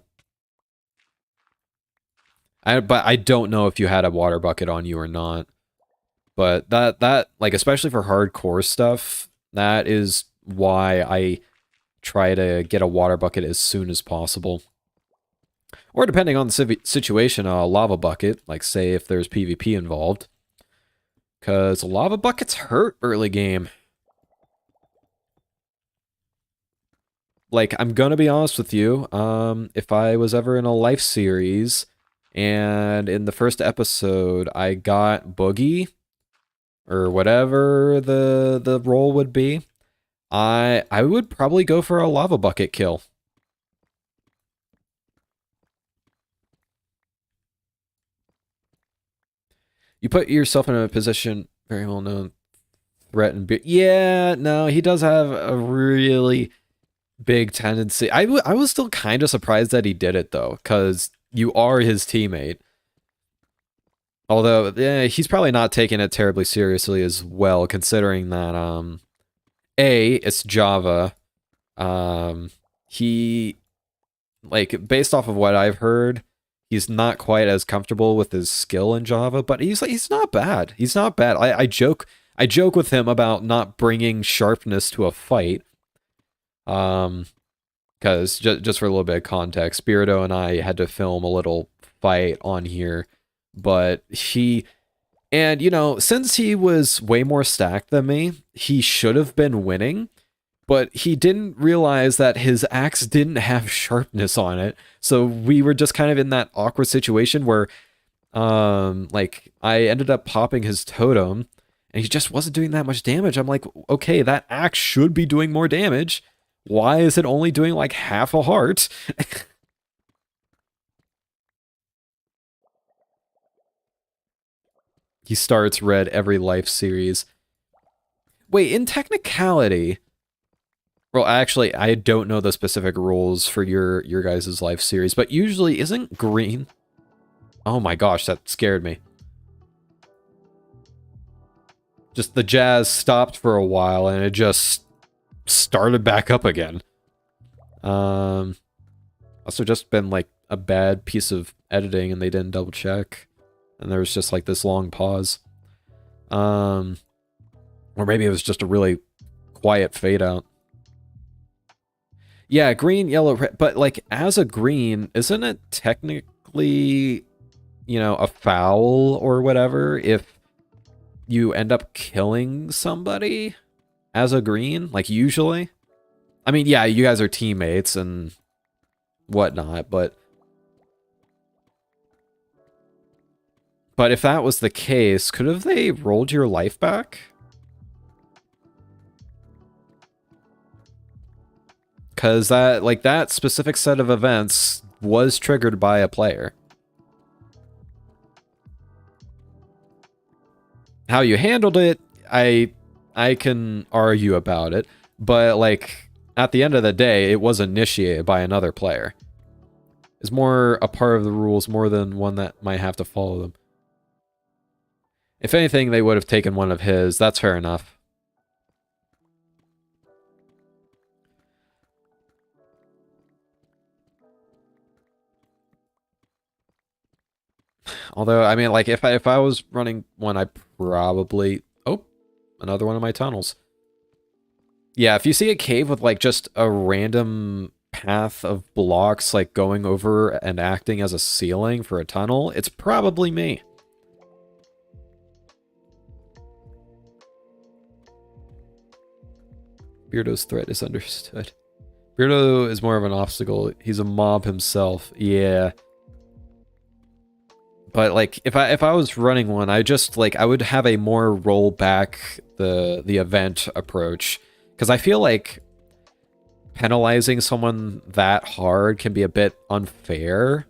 But I don't know if you had a water bucket on you or not. But that like, especially for hardcore stuff, that is why I try to get a water bucket as soon as possible. Or depending on the situation, a lava bucket, like say if there's PvP involved. Because lava buckets hurt early game. Like, I'm gonna be honest with you, if I was ever in a life series, and in the first episode I got Boogie, or whatever the role would be, I would probably go for a lava bucket kill. You put yourself in a position, very well known threat and yeah, no, he does have a really big tendency. I was still kind of surprised that he did it though, because you are his teammate. Although, yeah, he's probably not taking it terribly seriously as well, considering that it's Java. He, like, based off of what I've heard, he's not quite as comfortable with his skill in Java, but he's not bad. He's not bad. I joke with him about not bringing sharpness to a fight. Because just for a little bit of context, Spirito and I had to film a little fight on here, but and you know, since he was way more stacked than me, he should have been winning, but he didn't realize that his axe didn't have sharpness on it, so we were just kind of in that awkward situation where, like, I ended up popping his totem, and he just wasn't doing that much damage. I'm like, okay, that axe should be doing more damage. Why is it only doing like half a heart? He starts red every life series. Wait, in technicality... Well, actually, I don't know the specific rules for your guys' life series, but usually isn't green... Oh my gosh, that scared me. Just the jazz stopped for a while and it just started back up again. Also just been like a bad piece of editing and they didn't double check, and there was just like this long pause. Or maybe it was just a really quiet fade out. Yeah, green, yellow, red, but like as a green, isn't it technically, you know, a foul or whatever if you end up killing somebody as a green? Like usually? I mean, yeah, you guys are teammates and whatnot, but if that was the case, could have they rolled your life back? Because that, like, that specific set of events was triggered by a player. How you handled it, I can argue about it, but like at the end of the day, it was initiated by another player. It's more a part of the rules more than one that might have to follow them. If anything, they would have taken one of his. That's fair enough. Although, I mean, like, if I was running one, I probably... Oh, another one of my tunnels. Yeah, if you see a cave with, like, just a random path of blocks, like, going over and acting as a ceiling for a tunnel, it's probably me. Beardo's threat is understood. Beardo is more of an obstacle. He's a mob himself. Yeah. But like if I was running one, I just like I would have a more roll back the event approach, because I feel like penalizing someone that hard can be a bit unfair.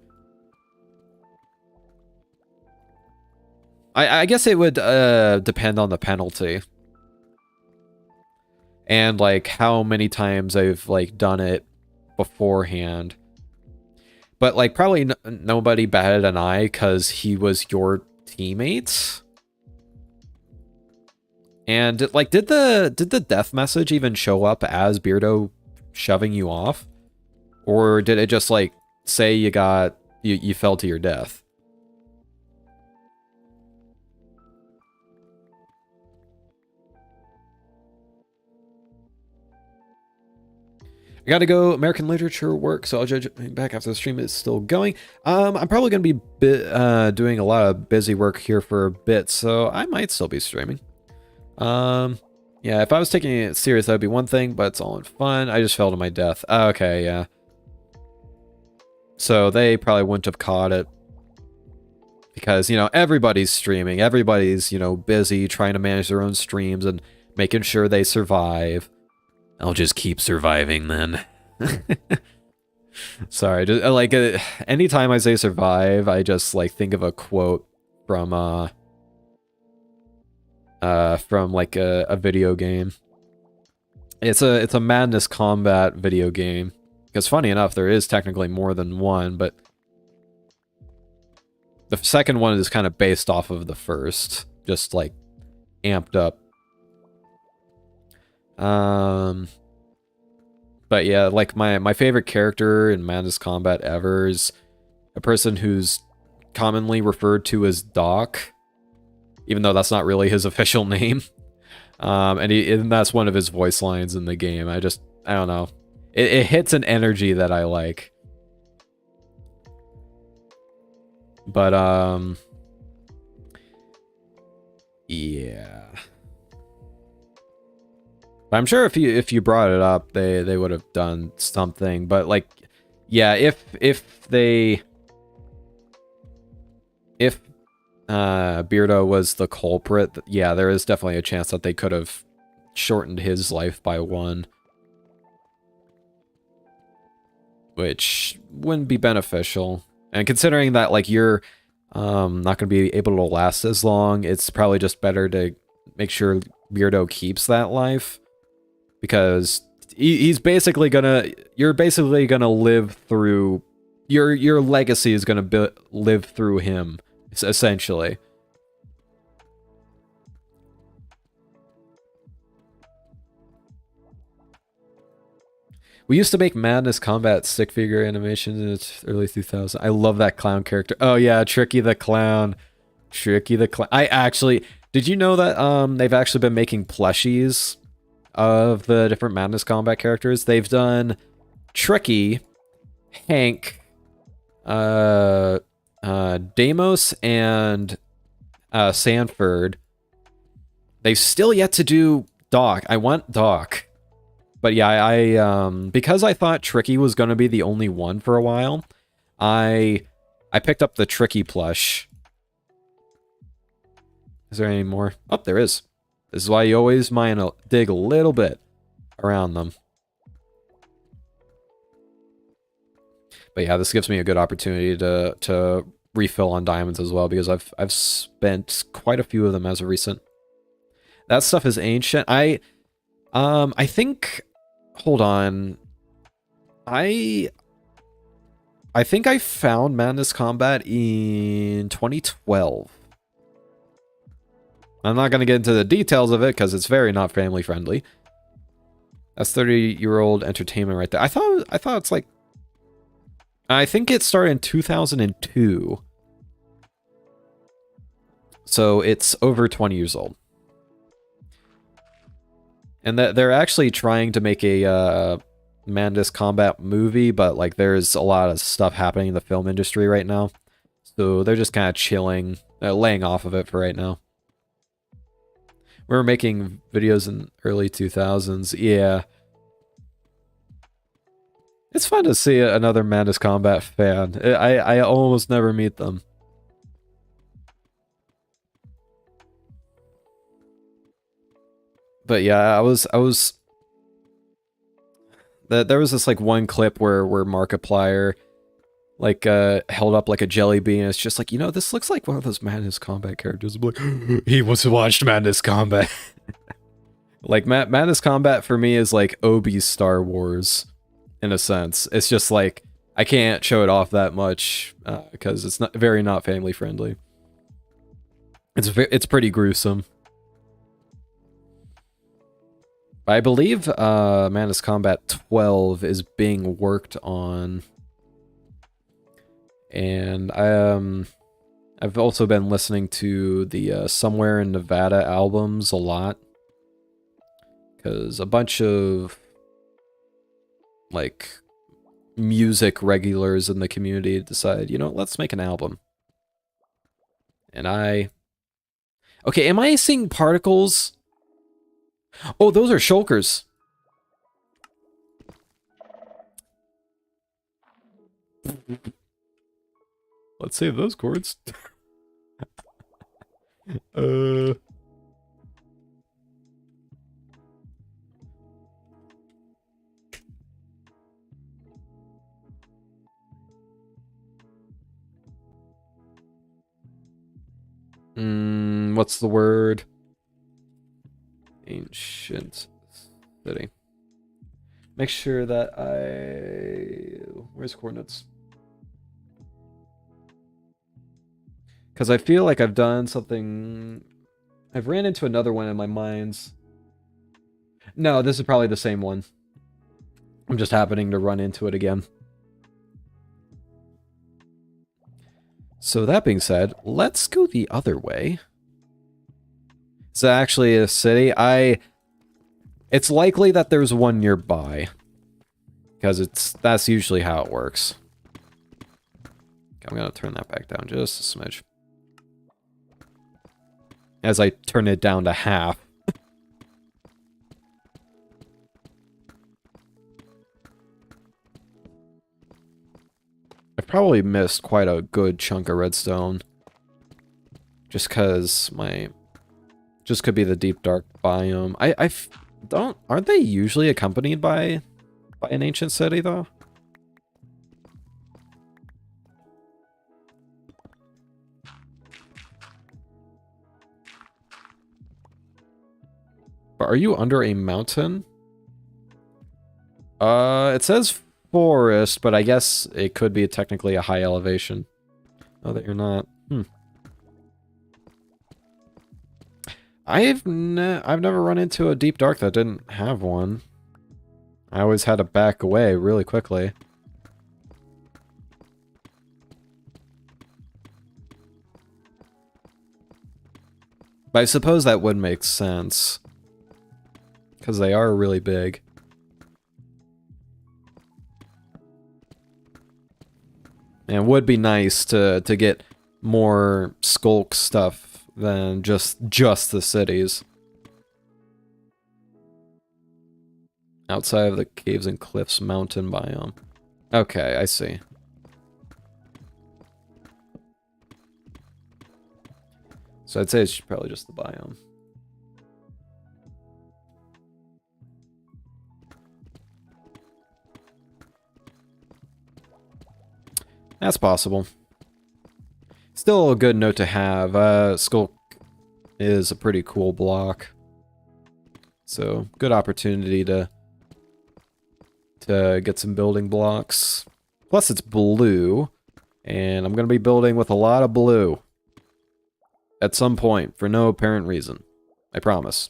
I guess it would depend on the penalty. And like how many times I've like done it beforehand. But like probably nobody batted an eye because he was your teammate. And like did the death message even show up as Beardo shoving you off? Or did it just like say you fell to your death? I gotta go. American literature work, so I'll judge back after the stream is still going. I'm probably gonna be doing a lot of busy work here for a bit, so I might still be streaming. Yeah, if I was taking it serious, that would be one thing, but it's all in fun. I just fell to my death. Okay, yeah. So they probably wouldn't have caught it. Because, you know, everybody's streaming. Everybody's, you know, busy trying to manage their own streams and making sure they survive. I'll just keep surviving then. Sorry, just, like anytime I say survive, I just like think of a quote from like a video game. It's a Madness Combat video game. Because funny enough, there is technically more than one, but the second one is kind of based off of the first, just like amped up. But yeah, like my favorite character in Madness Combat ever is a person who's commonly referred to as Doc, even though that's not really his official name. And that's one of his voice lines in the game. I don't know. It hits an energy that I like. But yeah. I'm sure if you brought it up, they would have done something. But like, yeah, if Beardo was the culprit, yeah, there is definitely a chance that they could have shortened his life by one, which wouldn't be beneficial. And considering that like you're not going to be able to last as long, it's probably just better to make sure Beardo keeps that life. Because he's basically you're basically gonna live through, your legacy is gonna live through him, essentially. We used to make Madness Combat stick figure animations in its early 2000s. I love that clown character. Oh yeah, Tricky the Clown. Tricky the Clown. Did you know that they've actually been making plushies of the different Madness Combat characters? They've done Tricky, Hank, Deimos, and Sanford. They've still yet to do Doc. I want Doc. But yeah, I because I thought Tricky was going to be the only one for a while, I picked up the Tricky plush. Is there any more? Oh, there is. This is why you always dig a little bit around them. But yeah, this gives me a good opportunity to refill on diamonds as well, because I've spent quite a few of them as of recent. That stuff is ancient. I think, hold on. I think I found Madness Combat in 2012. I'm not going to get into the details of it because it's very not family friendly. That's 30-year-old entertainment right there. I thought it's like, I think it started in 2002. So it's over 20 years old. And they're actually trying to make a Madness Combat movie, but like there's a lot of stuff happening in the film industry right now. So they're just kind of chilling, laying off of it for right now. We were making videos in early 2000s. Yeah. It's fun to see another Madness Combat fan. I almost never meet them. But yeah, there was this like one clip where Markiplier like held up like a jelly bean. It's just like, you know, this looks like one of those Madness Combat characters. I'm like, he was watched Madness Combat. Like Madness Combat for me is like Obi's Star Wars, in a sense. It's just like I can't show it off that much because it's not family friendly. It's pretty gruesome. I believe Madness Combat 12 is being worked on. And I've also been listening to the Somewhere in Nevada albums a lot, because a bunch of like music regulars in the community decided, you know, let's make an album. And okay, am I seeing particles? Oh, those are shulkers. Let's save those chords. What's the word? Ancient city. Make sure that where's coordinates? Because I feel like I've done something. I've ran into another one in my minds. No, this is probably the same one. I'm just happening to run into it again. So that being said, let's go the other way. It's actually a city. It's likely that there's one nearby, because that's usually how it works. I'm gonna turn that back down just a smidge. As I turn it down to half. I've probably missed quite a good chunk of redstone. Just because just could be the deep dark biome. Aren't they usually accompanied by an ancient city though? Are you under a mountain? It says forest, but I guess it could be technically a high elevation. Oh, that you're not. I've never run into a deep dark that didn't have one. I always had to back away really quickly. But I suppose that would make sense. Because they are really big. And it would be nice to get more skulk stuff than just the cities. Outside of the Caves and Cliffs mountain biome. Okay, I see. So I'd say it's probably just the biome. That's possible. Still a good note to have. Skulk is a pretty cool block. So, good opportunity to get some building blocks. Plus it's blue, and I'm going to be building with a lot of blue. At some point, for no apparent reason. I promise.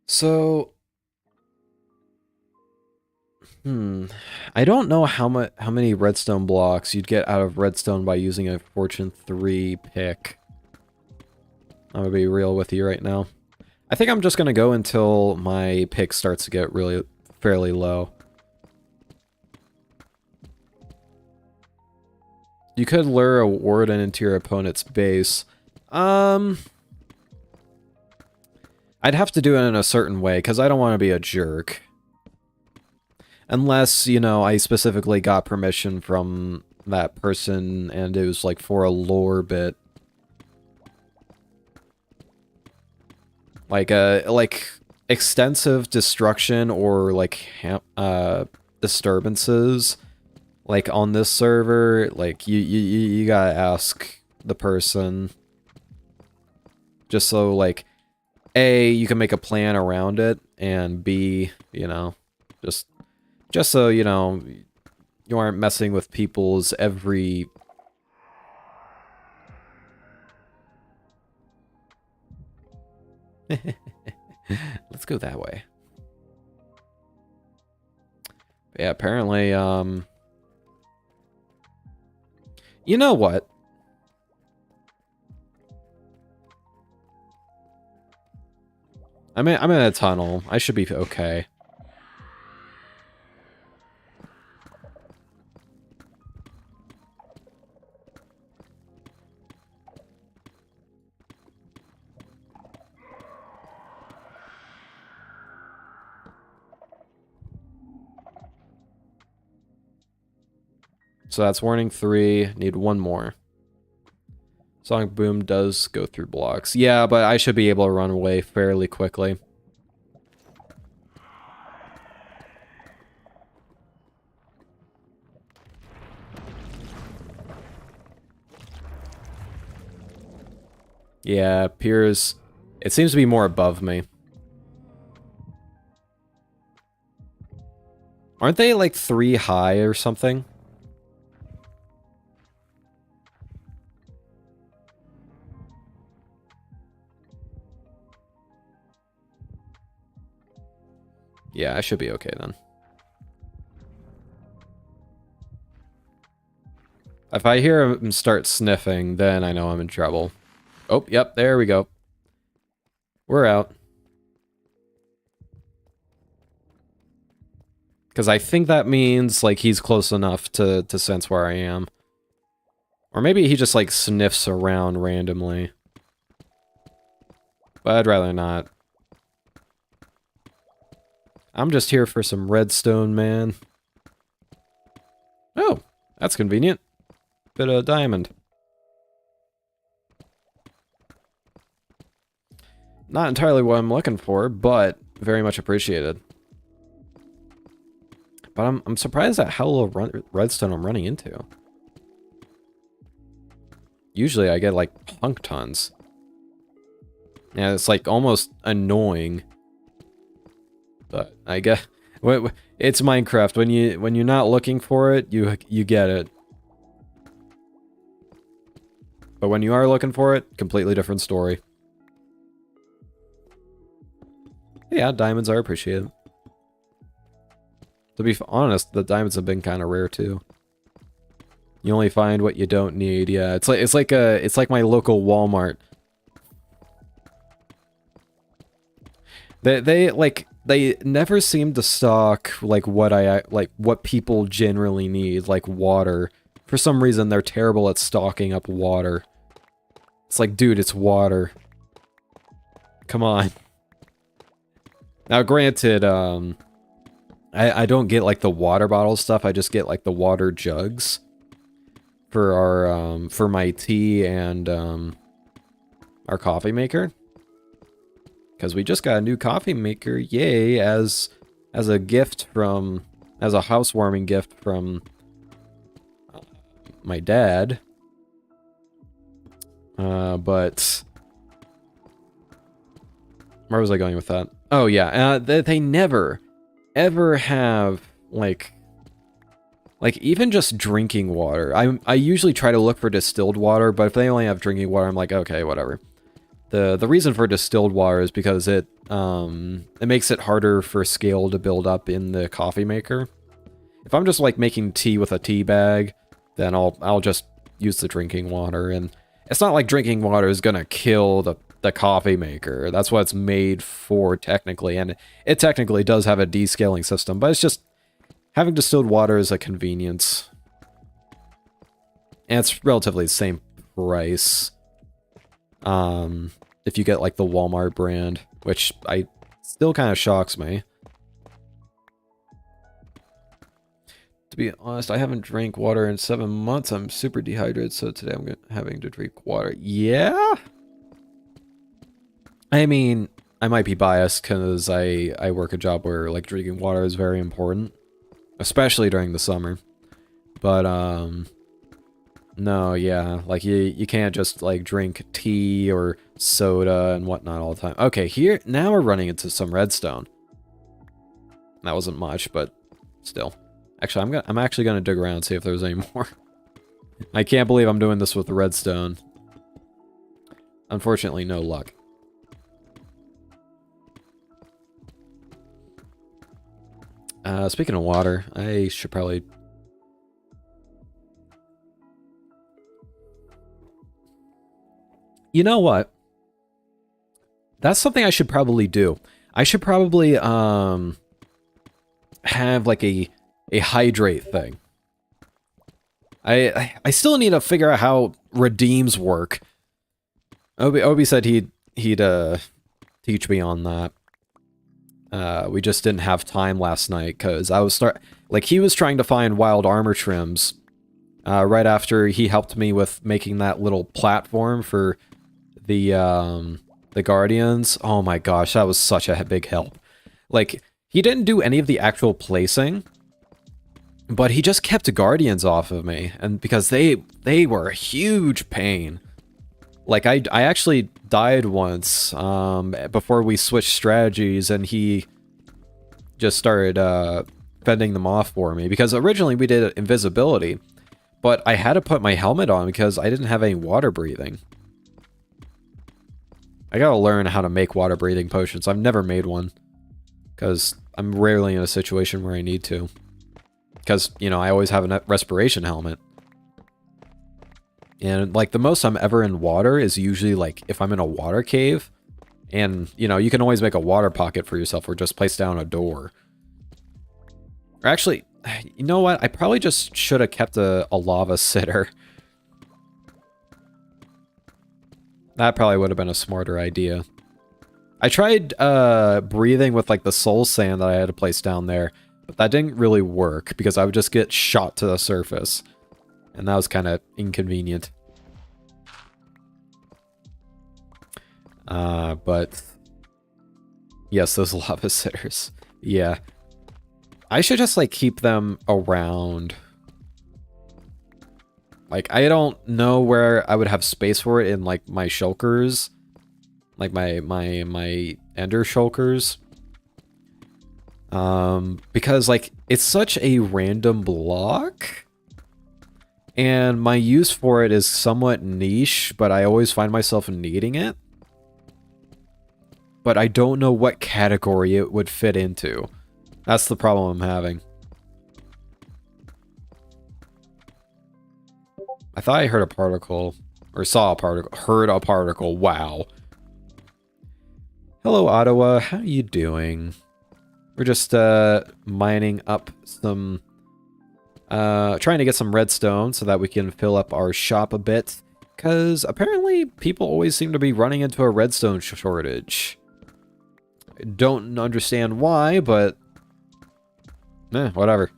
So, I don't know how many redstone blocks you'd get out of redstone by using a Fortune 3 pick. I'm gonna be real with you right now. I think I'm just gonna go until my pick starts to get really fairly low. You could lure a warden into your opponent's base. I'd have to do it in a certain way, because I don't want to be a jerk. Unless, you know, I specifically got permission from that person, and it was, like, for a lore bit. Like extensive destruction or, like, disturbances, like, on this server, like, you gotta ask the person. Just so, like, A, you can make a plan around it, and B, you know, just so, you know, you aren't messing with people's every... Let's go that way. But yeah, apparently, you know what? I'm in a tunnel. I should be okay. So that's warning 3. Need one more. Sonic Boom does go through blocks. Yeah, but I should be able to run away fairly quickly. Yeah, Piers... It seems to be more above me. Aren't they like 3 high or something? Yeah, I should be okay then. If I hear him start sniffing, then I know I'm in trouble. Oh, yep, there we go. We're out. Because I think that means, like, he's close enough to sense where I am. Or maybe he just, like, sniffs around randomly. But I'd rather not. I'm just here for some redstone, man. Oh, that's convenient. Bit of diamond. Not entirely what I'm looking for, but very much appreciated. But I'm surprised at how little redstone I'm running into. Usually I get like punk tons. Yeah, it's like almost annoying. But I guess It's Minecraft. When you're not looking for it, you get it. But when you are looking for it, completely different story. Yeah, diamonds are appreciated. To be honest, the diamonds have been kind of rare too. You only find what you don't need. Yeah, it's like my local Walmart. They never seem to stock like what people generally need, like water. For some reason, they're terrible at stocking up water. It's like, dude, it's water. Come on. Now, granted, I don't get like the water bottle stuff. I just get like the water jugs for our for my tea and our coffee maker. Because we just got a new coffee maker, yay, as a gift from, as a housewarming gift from my dad. But where was I going with that? Oh yeah, they never, ever have, like even just drinking water. I usually try to look for distilled water, but if they only have drinking water, I'm like, okay, whatever. The reason for distilled water is because it makes it harder for scale to build up in the coffee maker. If I'm just like making tea with a tea bag, then I'll just use the drinking water, and it's not like drinking water is gonna kill the coffee maker. That's what it's made for technically, and it technically does have a descaling system, but it's just having distilled water is a convenience. And it's relatively the same price. If you get like the Walmart brand, which still kind of shocks me. To be honest, I haven't drank water in 7 months. I'm super dehydrated, so today I'm having to drink water. Yeah? I mean, I might be biased because I work a job where like drinking water is very important, especially during the summer. But no, yeah, like you can't just like drink tea or soda and whatnot all the time. Okay, here now we're running into some redstone. That wasn't much, but still. Actually, I'm actually gonna dig around and see if there's any more. I can't believe I'm doing this with the redstone. Unfortunately, no luck. Speaking of water, I should probably... You know what? That's something I should probably do. I should probably, have like a hydrate thing. I still need to figure out how redeems work. Obi said he'd teach me on that. We just didn't have time last night because I was he was trying to find wild armor trims right after he helped me with making that little platform for the Guardians. Oh my gosh, that was such a big help. Like, he didn't do any of the actual placing, but he just kept Guardians off of me, and because they were a huge pain. Like, I actually died once before we switched strategies, and he just started fending them off for me. Because originally we did invisibility, but I had to put my helmet on because I didn't have any water breathing. I gotta learn how to make water breathing potions. I've never made one, because I'm rarely in a situation where I need to. Because, you know, I always have a respiration helmet. And, like, the most I'm ever in water is usually, like, if I'm in a water cave. And, you know, you can always make a water pocket for yourself or just place down a door. Or actually, you know what? I probably just should have kept a lava sitter. That probably would have been a smarter idea. I tried breathing with, like, the soul sand that I had to place down there. But that didn't really work because I would just get shot to the surface. And that was kind of inconvenient. But yes, those lava sitters. Yeah. I should just, like, keep them around. Like, I don't know where I would have space for it in, like, my shulkers. Like, my ender shulkers. Because, like, it's such a random block, and my use for it is somewhat niche, but I always find myself needing it. But I don't know what category it would fit into. That's the problem I'm having. I thought I heard a particle, or saw a particle, heard a particle, wow. Hello, Ottawa, how are you doing? We're just, mining up some, trying to get some redstone so that we can fill up our shop a bit. Because apparently people always seem to be running into a redstone shortage. I don't understand why, but whatever.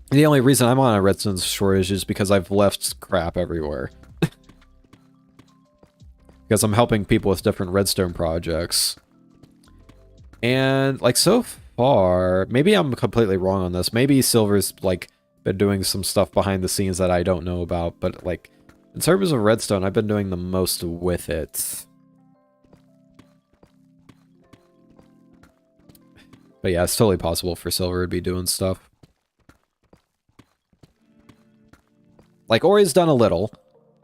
The only reason I'm on a redstone shortage is because I've left crap everywhere. Because I'm helping people with different redstone projects. And, like, so far, maybe I'm completely wrong on this. Maybe Silver's, like, been doing some stuff behind the scenes that I don't know about. But, like, in terms of redstone, I've been doing the most with it. But yeah, it's totally possible for Silver to be doing stuff. Like, Ori's done a little.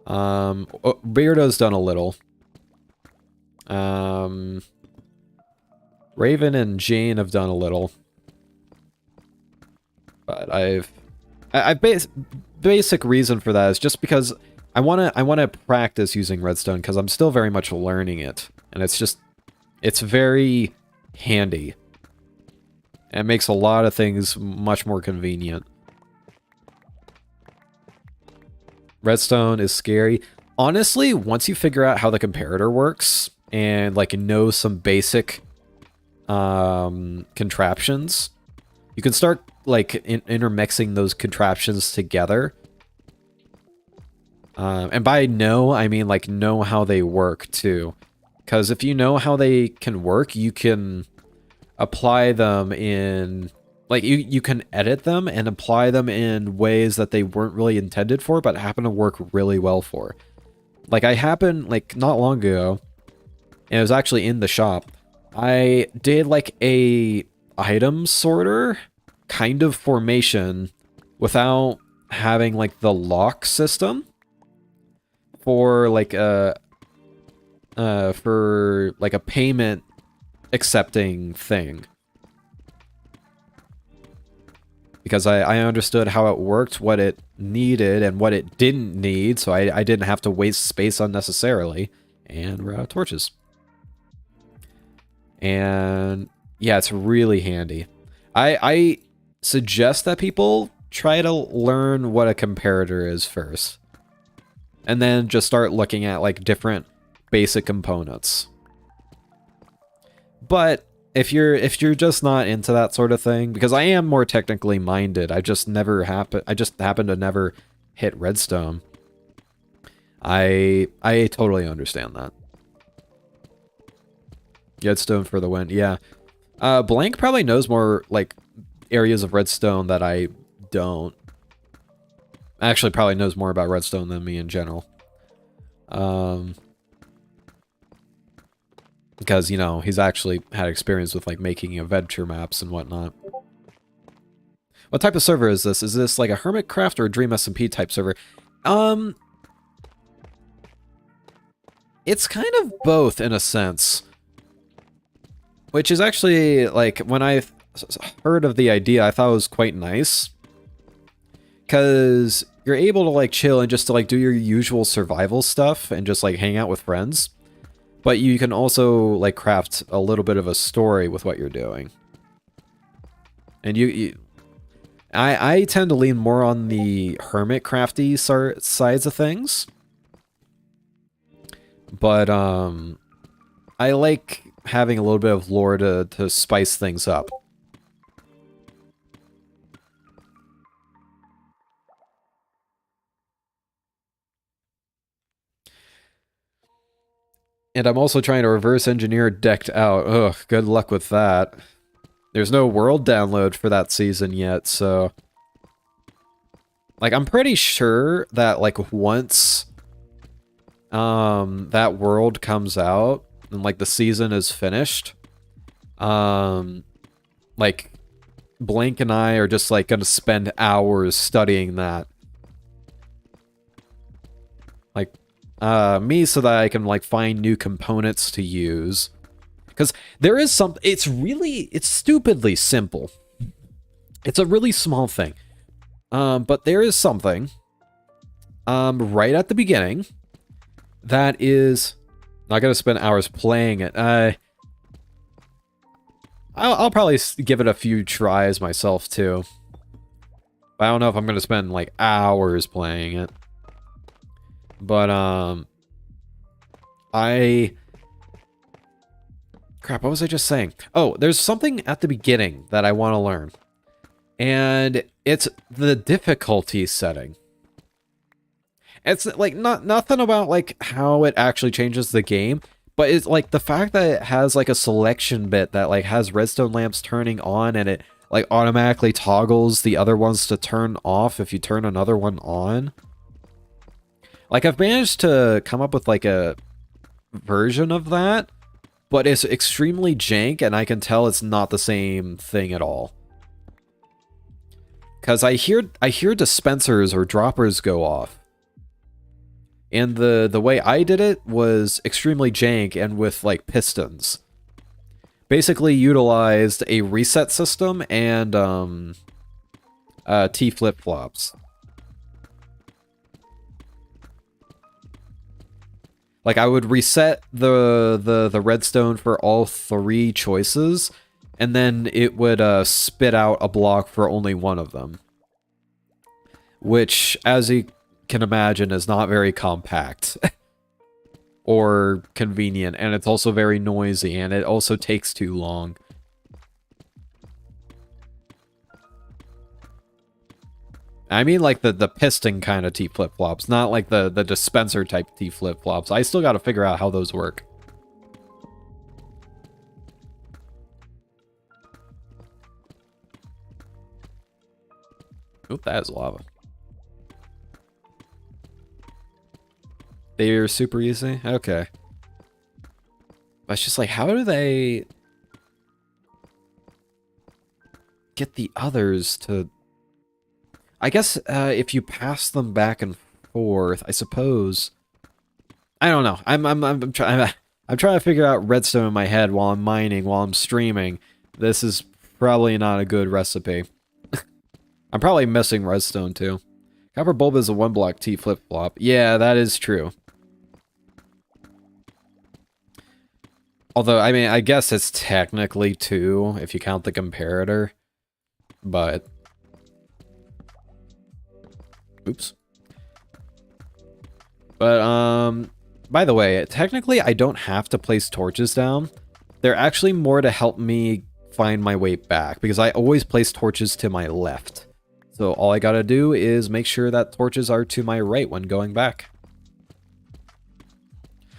Beardo's done a little. Raven and Jane have done a little. But basic reason for that is just because I wanna practice using redstone because I'm still very much learning it. And it's very handy. It makes a lot of things much more convenient. Redstone is scary. Honestly, once you figure out how the comparator works and like know some basic contraptions, you can start like intermixing those contraptions together. And by know, I mean like know how they work too. Because if you know how they can work, you can apply them in, like, you can edit them and apply them in ways that they weren't really intended for, but happen to work really well for. Like, I happened, like, not long ago, and it was actually in the shop, I did, like, a item sorter kind of formation without having, like, the lock system for, like, a payment accepting thing. Because I understood how it worked, what it needed, and what it didn't need, so I didn't have to waste space unnecessarily. And we're out of torches. And yeah, it's really handy. I suggest that people try to learn what a comparator is first. And then just start looking at like different basic components. But if you're just not into that sort of thing, because I am more technically minded, I just happen to never hit redstone. I totally understand that. Redstone for the win, yeah. Blank probably knows more like areas of redstone that I don't. Actually, probably knows more about redstone than me in general. Because, you know, he's actually had experience with, like, making adventure maps and whatnot. What type of server is this? Is this, like, a Hermitcraft or a Dream SMP type server? It's kind of both, in a sense. Which is actually, like, when I heard of the idea, I thought it was quite nice. Because you're able to, like, chill and just to, like, do your usual survival stuff and just, like, hang out with friends. But you can also, like, craft a little bit of a story with what you're doing. And I tend to lean more on the hermit crafty sides of things. But, I like having a little bit of lore to spice things up. And I'm also trying to reverse engineer Decked Out. Ugh, good luck with that. There's no world download for that season yet, so... Like, I'm pretty sure that, like, once... that world comes out, and, like, the season is finished... Like, Blink and I are just, like, gonna spend hours studying that. Like, me so that I can, like, find new components to use. Because there is some... It's stupidly simple. It's a really small thing. But there is something, right at the beginning that is... Not gonna spend hours playing it. I'll probably give it a few tries myself, too. But I don't know if I'm gonna spend, like, hours playing it. But, Crap, what was I just saying? Oh, there's something at the beginning that I want to learn. And it's the difficulty setting. It's, like, nothing about, like, how it actually changes the game. But it's, like, the fact that it has, like, a selection bit that, like, has redstone lamps turning on and it, like, automatically toggles the other ones to turn off if you turn another one on. Like, I've managed to come up with, like, a version of that, but it's extremely jank, and I can tell it's not the same thing at all. Because I hear dispensers or droppers go off. And the way I did it was extremely jank and with, like, pistons. Basically utilized a reset system and, T flip-flops. Like, I would reset the redstone for all 3 choices, and then it would, spit out a block for only one of them. Which, as you can imagine, is not very compact or convenient, and it's also very noisy, and it also takes too long. I mean, like, the piston kind of T flip-flops, not like the dispenser type T flip-flops. I still gotta figure out how those work. Oop, that is lava. They're super easy? Okay. But it's just like, how do they get the others to... I guess if you pass them back and forth, I suppose... I don't know. I'm trying to figure out redstone in my head while I'm mining, while I'm streaming. This is probably not a good recipe. I'm probably missing redstone too. Copper bulb is a 1-block T flip-flop. Yeah, that is true. Although, I mean, I guess it's technically 2 if you count the comparator. But... Oops. But, by the way, technically I don't have to place torches down. They're actually more to help me find my way back, because I always place torches to my left. So all I gotta do is make sure that torches are to my right when going back.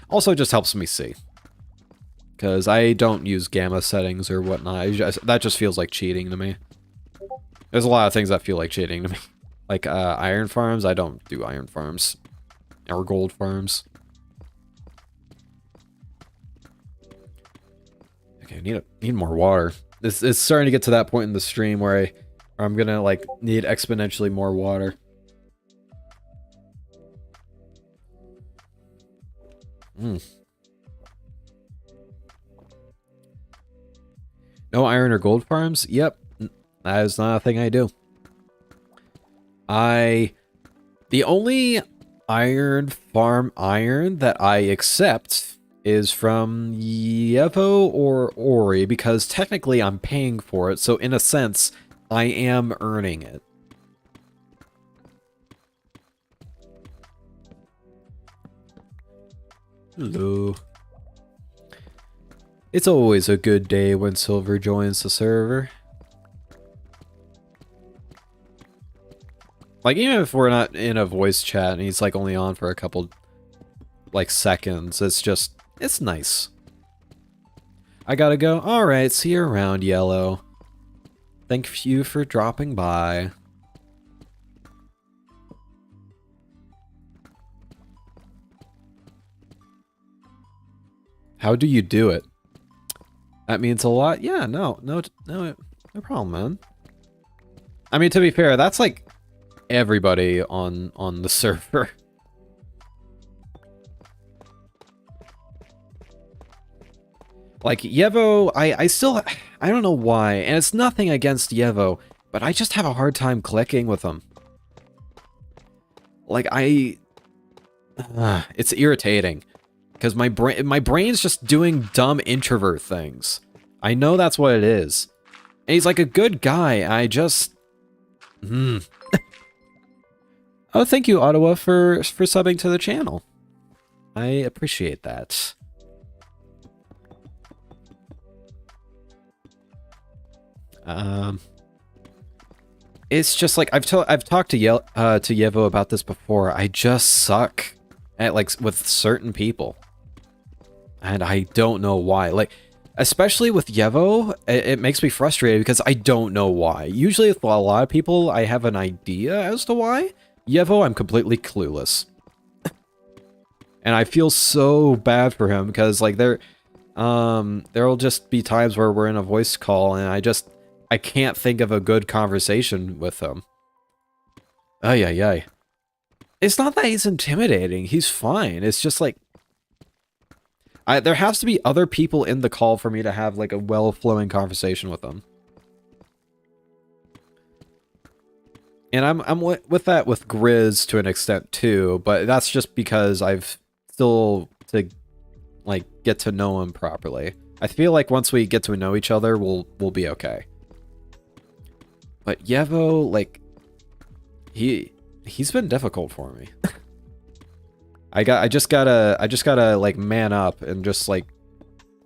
Also, it just helps me see. Because I don't use gamma settings or whatnot. That just feels like cheating to me. There's a lot of things that feel like cheating to me. Like, iron farms, I don't do iron farms. Or gold farms. Okay, I need more water. It's starting to get to that point in the stream where I'm gonna, like, need exponentially more water. No iron or gold farms? Yep. That is not a thing I do. The only iron farm iron that I accept is from Yevo or Ori, because technically I'm paying for it, so in a sense, I am earning it. Hello. It's always a good day when Silver joins the server. Like, even if we're not in a voice chat and he's, like, only on for a couple, like, seconds, it's nice. I gotta go. Alright, see you around, Yellow. Thank you for dropping by. How do you do it? That means a lot? Yeah, no. No problem, man. I mean, to be fair, that's like everybody on the server. Like, Yevo, I still, I don't know why, and it's nothing against Yevo, but I just have a hard time clicking with him. Like, it's irritating. Because my brain's just doing dumb introvert things. I know that's what it is. And he's like a good guy, I just... Oh, thank you, Ottawa, for subbing to the channel. I appreciate that. It's just like I've talked to Yevo about this before. I just suck at like with certain people, and I don't know why. Like, especially with Yevo, it makes me frustrated because I don't know why. Usually with a lot of people, I have an idea as to why. Yevo, I'm completely clueless, and I feel so bad for him because like there'll just be times where we're in a voice call and I can't think of a good conversation with him. Ay, ay, ay. It's not that he's intimidating. He's fine. It's just like... there has to be other people in the call for me to have like a well-flowing conversation with them. And I'm with that with Grizz to an extent too, but that's just because I've still to like get to know him properly. I feel like once we get to know each other, we'll be okay. But Yevo, like, he's been difficult for me. I just gotta like man up and just like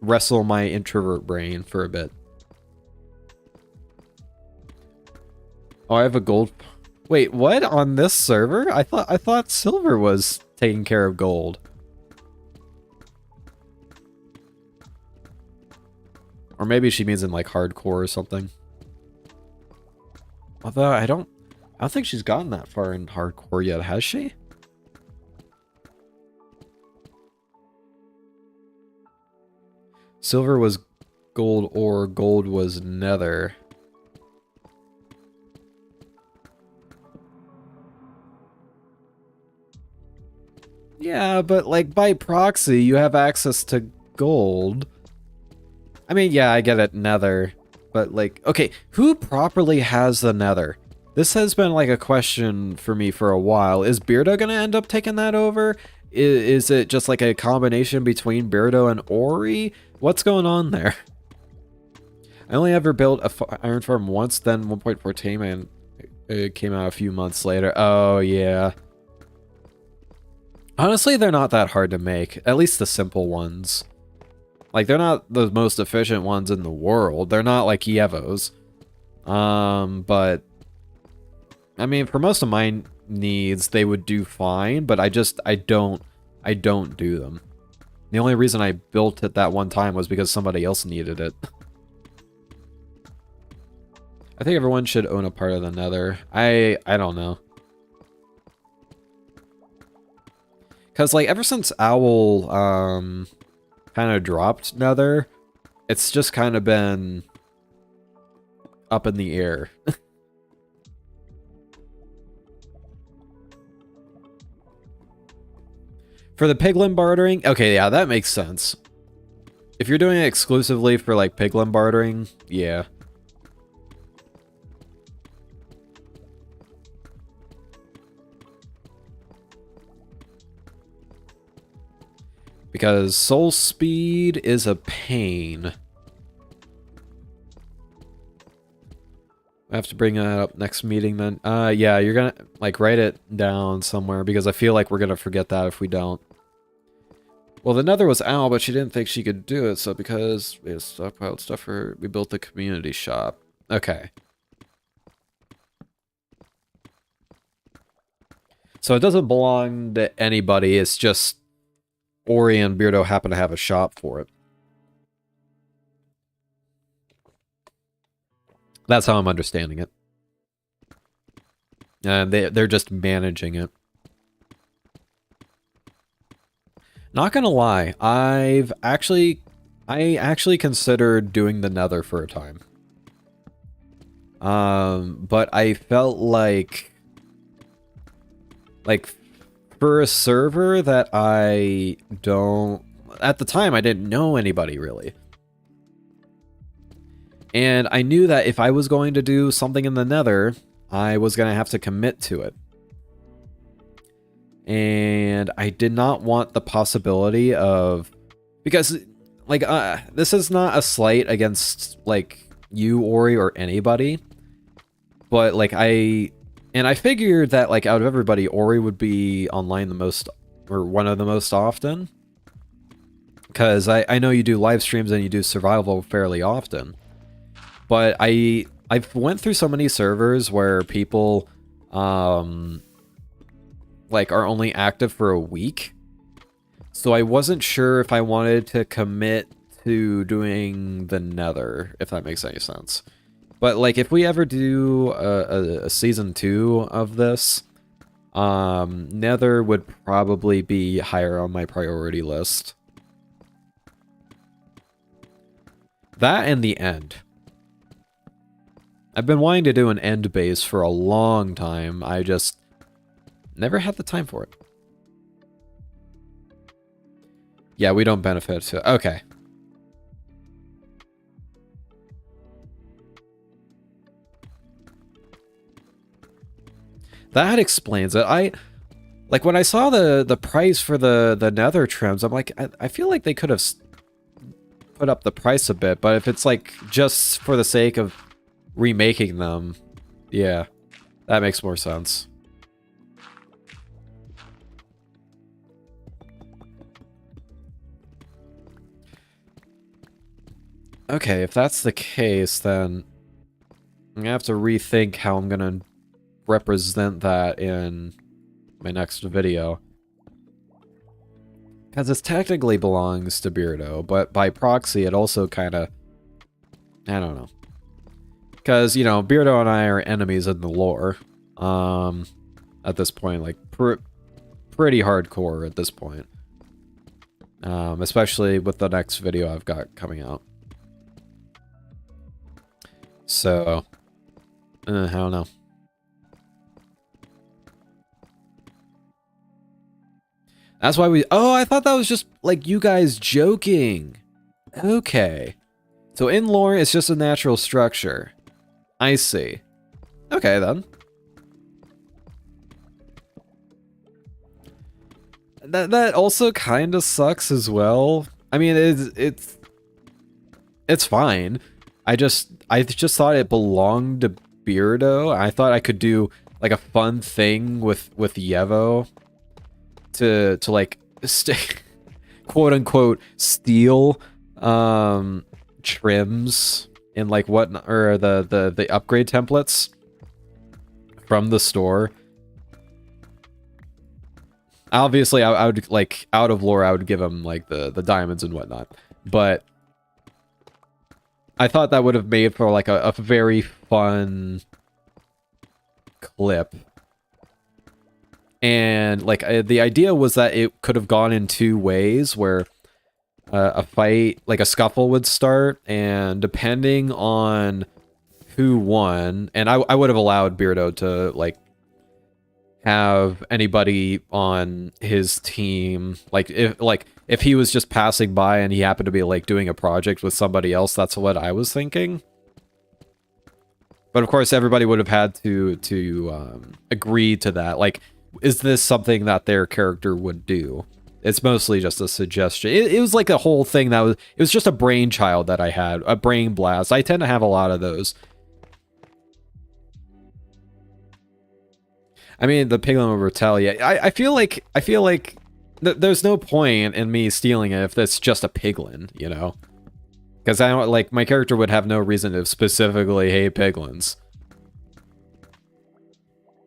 wrestle my introvert brain for a bit. Oh, I have a gold. Wait, what? On this server? I thought silver was taking care of gold. Or maybe she means in like hardcore or something. Although I don't think she's gotten that far in hardcore yet, has she? Silver was gold ore, gold was nether. Yeah, but like by proxy, you have access to gold. I mean, yeah, I get it, nether. But like, okay, who properly has the nether? This has been like a question for me for a while. Is Beardo gonna end up taking that over? Is it just like a combination between Beardo and Ori? What's going on there? I only ever built a iron farm once, then 1.4 tame, and it came out a few months later. Oh, yeah. Honestly, they're not that hard to make. At least the simple ones. Like, they're not the most efficient ones in the world. They're not like Yevos. But... I mean, for most of my needs, they would do fine, but I don't do them. The only reason I built it that one time was because somebody else needed it. I think everyone should own a part of the nether. I don't know. Because, like, ever since Owl, kind of dropped nether, it's just kind of been up in the air. For the piglin bartering, okay, yeah, that makes sense. If you're doing it exclusively for, like, piglin bartering, yeah. Because soul speed is a pain. I have to bring that up next meeting then. Yeah, you're gonna, like, write it down somewhere, because I feel like we're gonna forget that if we don't. Well, the nether was Owl, but she didn't think she could do it, so because we had stockpiled stuff for, we built the community shop. Okay. So it doesn't belong to anybody, it's just Ori and Beardo happen to have a shop for it. That's how I'm understanding it. And they're just managing it. Not gonna lie, I actually considered doing the nether for a time. But I felt like for a server that I don't, at the time I didn't know anybody really. And I knew that if I was going to do something in the Nether, I was going to have to commit to it. And I did not want the possibility of, because like this is not a slight against like you, Ori, or anybody, but like I figured that like out of everybody, Ori would be online the most, or one of the most often, because I know you do live streams and you do survival fairly often. But I've went through so many servers where people like are only active for a week. So I wasn't sure if I wanted to commit to doing the Nether, if that makes any sense. But like if we ever do a season 2 of this, Nether would probably be higher on my priority list. That and the end. I've been wanting to do an end base for a long time. I just never had the time for it. Yeah, we don't benefit to... Okay. That explains it. Like, when I saw the price for the nether trims, I'm like, I feel like they could have put up the price a bit, but if it's, like, just for the sake of remaking them, yeah, that makes more sense. Okay, if that's the case, then I'm gonna have to rethink how I'm gonna represent that in my next video. Because it technically belongs to Beardo, but by proxy it also kind of... I don't know. Because, you know, Beardo and I are enemies in the lore. At this point, like, pretty hardcore at this point. Especially with the next video I've got coming out. So, I don't know. That's why we... Oh, I thought that was just, like, you guys joking. Okay. So in lore, it's just a natural structure. I see. Okay, then. That also kind of sucks as well. I mean, it's fine. I just thought it belonged to Beardo. I thought I could do like a fun thing with Yevo to like quote unquote steal trims and like what, or the upgrade templates from the store. Obviously, I would, like, out of lore, I would give him, like, the diamonds and whatnot. But I thought that would have made for, like, a very fun clip. And, like, the idea was that it could have gone in two ways, where a fight, like, a scuffle would start, and depending on who won, and I would have allowed Beardo to, like, have anybody on his team, like if he was just passing by and he happened to be like doing a project with somebody else, that's what I was thinking. But of course everybody would have had to agree to that. Like, is this something that their character would do? It's mostly just a suggestion. It was like a whole thing it was just a brainchild that I had, a brain blast. I tend to have a lot of those. I mean, the piglin will retaliate. I feel like there's no point in me stealing it if it's just a piglin, you know? Because I don't, like, my character would have no reason to specifically hate piglins.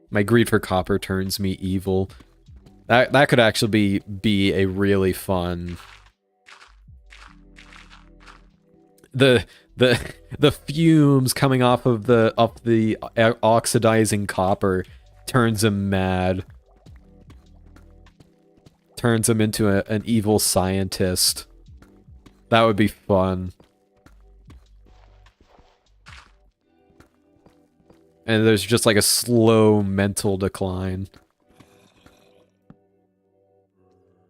My greed for copper turns me evil. That could actually be a really fun... The fumes coming off of the oxidizing copper turns him mad. Turns him into an evil scientist. That would be fun. And there's just like a slow mental decline.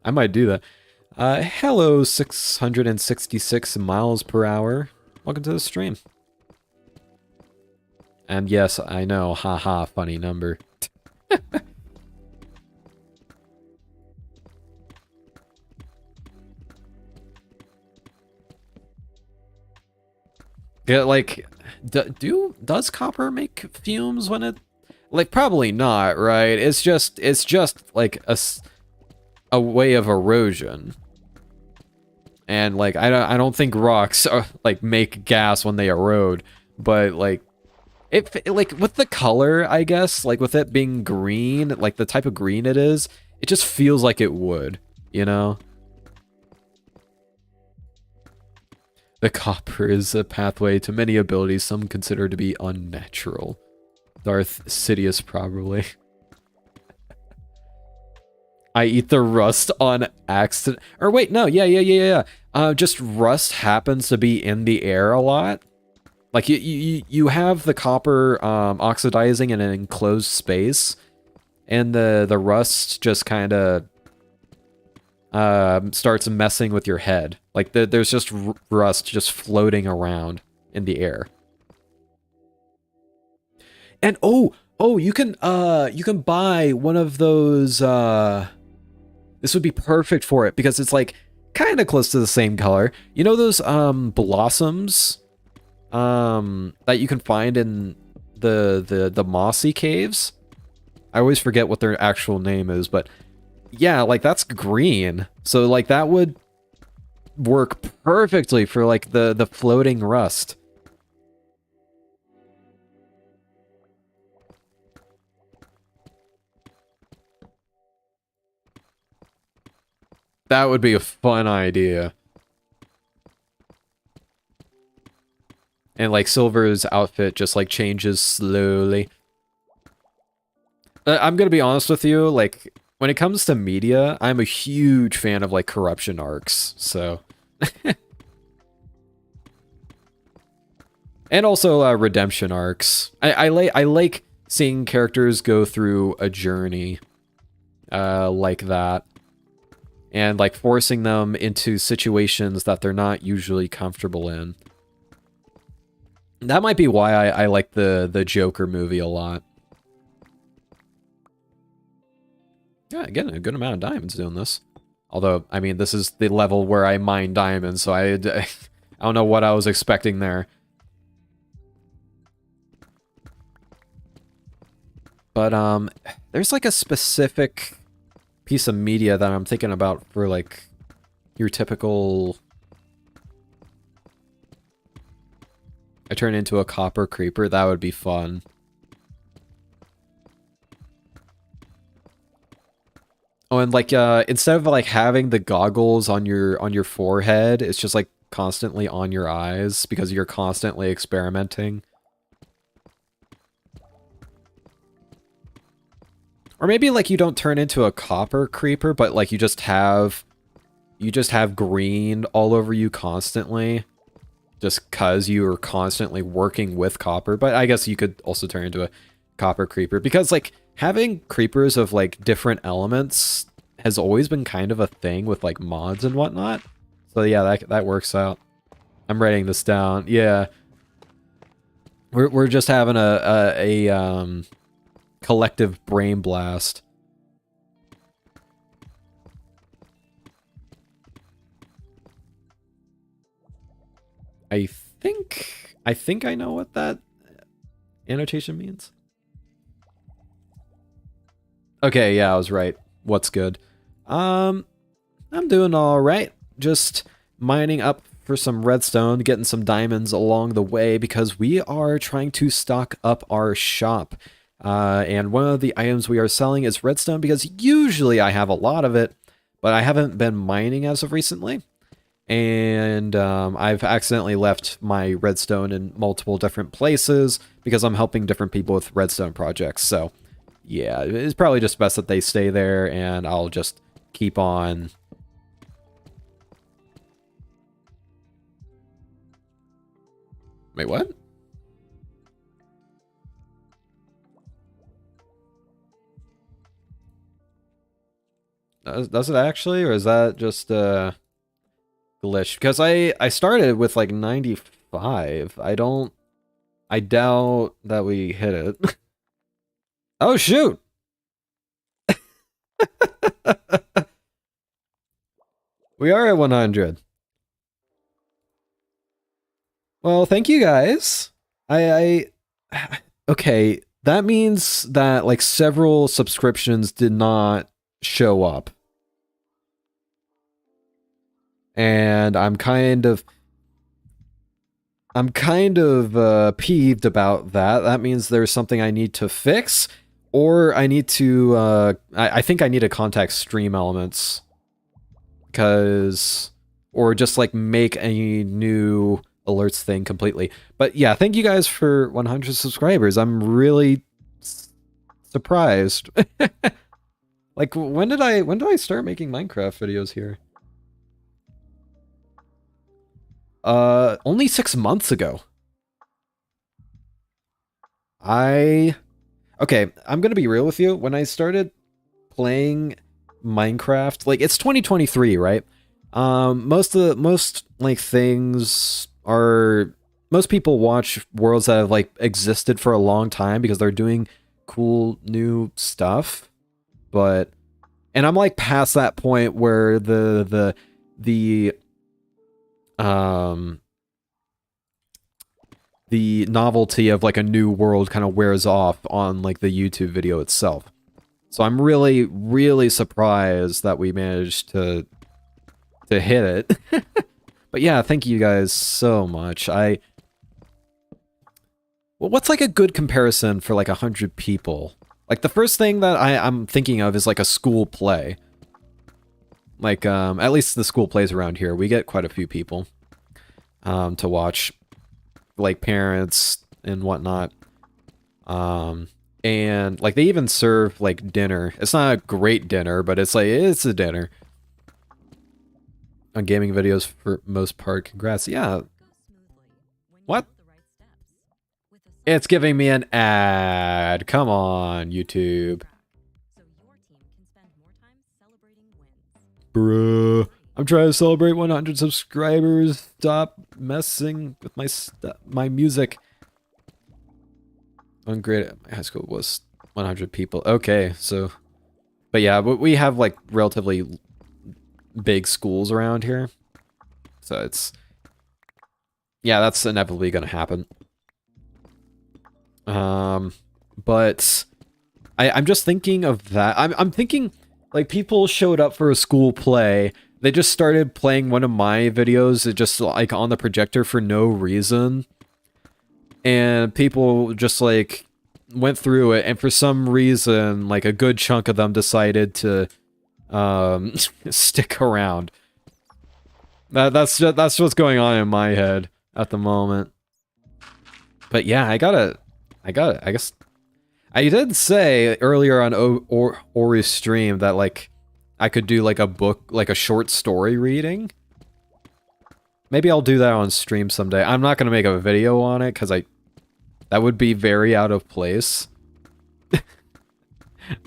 I might do that. Hello, 666 miles per hour. Welcome to the stream. And yes, I know, haha, funny number. Yeah, like, does copper make fumes when it, like, probably not, right? It's just like a way of erosion. And like, I don't think rocks are, like, make gas when they erode, but like, like with the color, I guess, like with it being green, like the type of green it is, it just feels like it would, you know? The copper is a pathway to many abilities some consider to be unnatural. Darth Sidious, probably. I eat the rust on accident. Or wait, no, yeah. Just rust happens to be in the air a lot. Like, you have the copper oxidizing in an enclosed space, and the rust just kind of starts messing with your head. Like, there's just rust just floating around in the air. And oh, you can buy one of those, this would be perfect for it because it's like kind of close to the same color. You know those blossoms that you can find in the mossy caves? I always forget what their actual name is, but yeah, like that's green. So like that would work perfectly for like the floating rust. That would be a fun idea. And like Silver's outfit just like changes slowly. I'm gonna be honest with you, like when it comes to media, I'm a huge fan of like corruption arcs, so. And also redemption arcs. I like seeing characters go through a journey like that. And like forcing them into situations that they're not usually comfortable in. That might be why I like the Joker movie a lot. Yeah, getting a good amount of diamonds doing this. Although, I mean, this is the level where I mine diamonds, so I don't know what I was expecting there. But, there's like a specific piece of media that I'm thinking about for like your typical... I turn into a copper creeper, that would be fun. Oh, and like instead of like having the goggles on your forehead, it's just like constantly on your eyes because you're constantly experimenting. Or maybe like you don't turn into a copper creeper, but like you just have green all over you constantly. Just cause you are constantly working with copper. But I guess you could also turn into a copper creeper because like having creepers of like different elements has always been kind of a thing with like mods and whatnot. So yeah, that works out. I'm writing this down. Yeah. We're just having a collective brain blast. I think I know what that annotation means. Okay, yeah, I was right. What's good? I'm doing all right. Just mining up for some redstone, getting some diamonds along the way because we are trying to stock up our shop. And one of the items we are selling is redstone because usually I have a lot of it, but I haven't been mining as of recently. And I've accidentally left my redstone in multiple different places because I'm helping different people with redstone projects. So yeah, it's probably just best that they stay there and I'll just keep on. Wait, what? Does it actually, or is that just glitch? Because I started with like 95. I doubt that we hit it. Oh shoot! We are at 100. Well, thank you guys. I okay, that means that like several subscriptions did not show up. And I'm kind of peeved about that. That means there's something I need to fix, or I need to I think I need to contact Stream Elements, because, or just like make a new alerts thing completely. But yeah, thank you guys for 100 subscribers. I'm really surprised. Like, when did I start making Minecraft videos here? Only 6 months ago. Okay, I'm gonna be real with you. When I started playing Minecraft, like, it's 2023, right? Most like things are, most people watch worlds that have like existed for a long time because they're doing cool new stuff. But, and I'm like past that point where um the novelty of like a new world kind of wears off on like the YouTube video itself. So I'm really, really surprised that we managed to hit it. But yeah, thank you guys so much. Well, what's like a good comparison for like 100 people? Like the first thing that I'm thinking of is like a school play. Like, at least the school plays around here. We get quite a few people to watch, like parents and whatnot. And like they even serve like dinner. It's not a great dinner, but it's like, it's a dinner. On gaming videos for most part. Congrats. Yeah. What? It's giving me an ad. Come on, YouTube. Bruh. I'm trying to celebrate 100 subscribers. Stop messing with my music. One grade at my high school was 100 people. Okay, so... But yeah, we have like relatively big schools around here. So it's... Yeah, that's inevitably gonna happen. But... I'm just thinking of that. I'm thinking... Like, people showed up for a school play. They just started playing one of my videos, just like on the projector for no reason. And people just like went through it, and for some reason, like a good chunk of them decided to stick around. That's what's going on in my head at the moment. But yeah, I guess I did say earlier on Ori's stream that, like, I could do, like, a book, like, a short story reading. Maybe I'll do that on stream someday. I'm not gonna make a video on it, because that would be very out of place.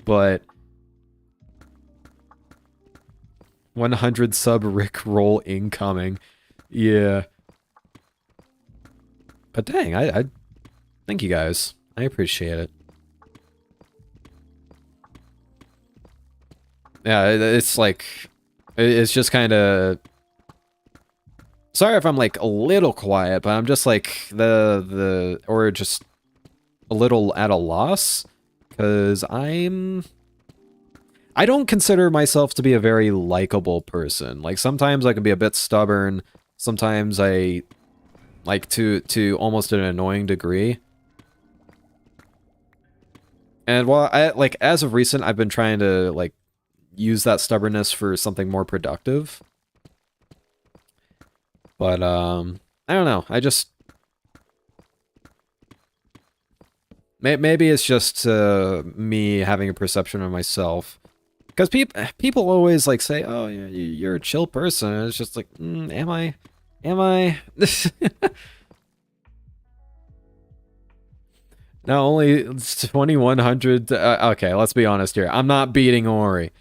But... 100 sub Rick roll incoming. Yeah. But dang, I thank you guys. I appreciate it. Yeah, it's like, it's just kind of... Sorry if I'm like a little quiet, but I'm just like or just a little at a loss, because I don't consider myself to be a very likable person. Like, sometimes I can be a bit stubborn, sometimes I, like, to almost an annoying degree. And while like, as of recent, I've been trying to, like, use that stubbornness for something more productive. But, I don't know, I just... Maybe it's just me having a perception of myself. Because people always, like, say, oh, you're a chill person. And it's just like, am I? Am I? Not only 2100... okay, let's be honest here. I'm not beating Ori.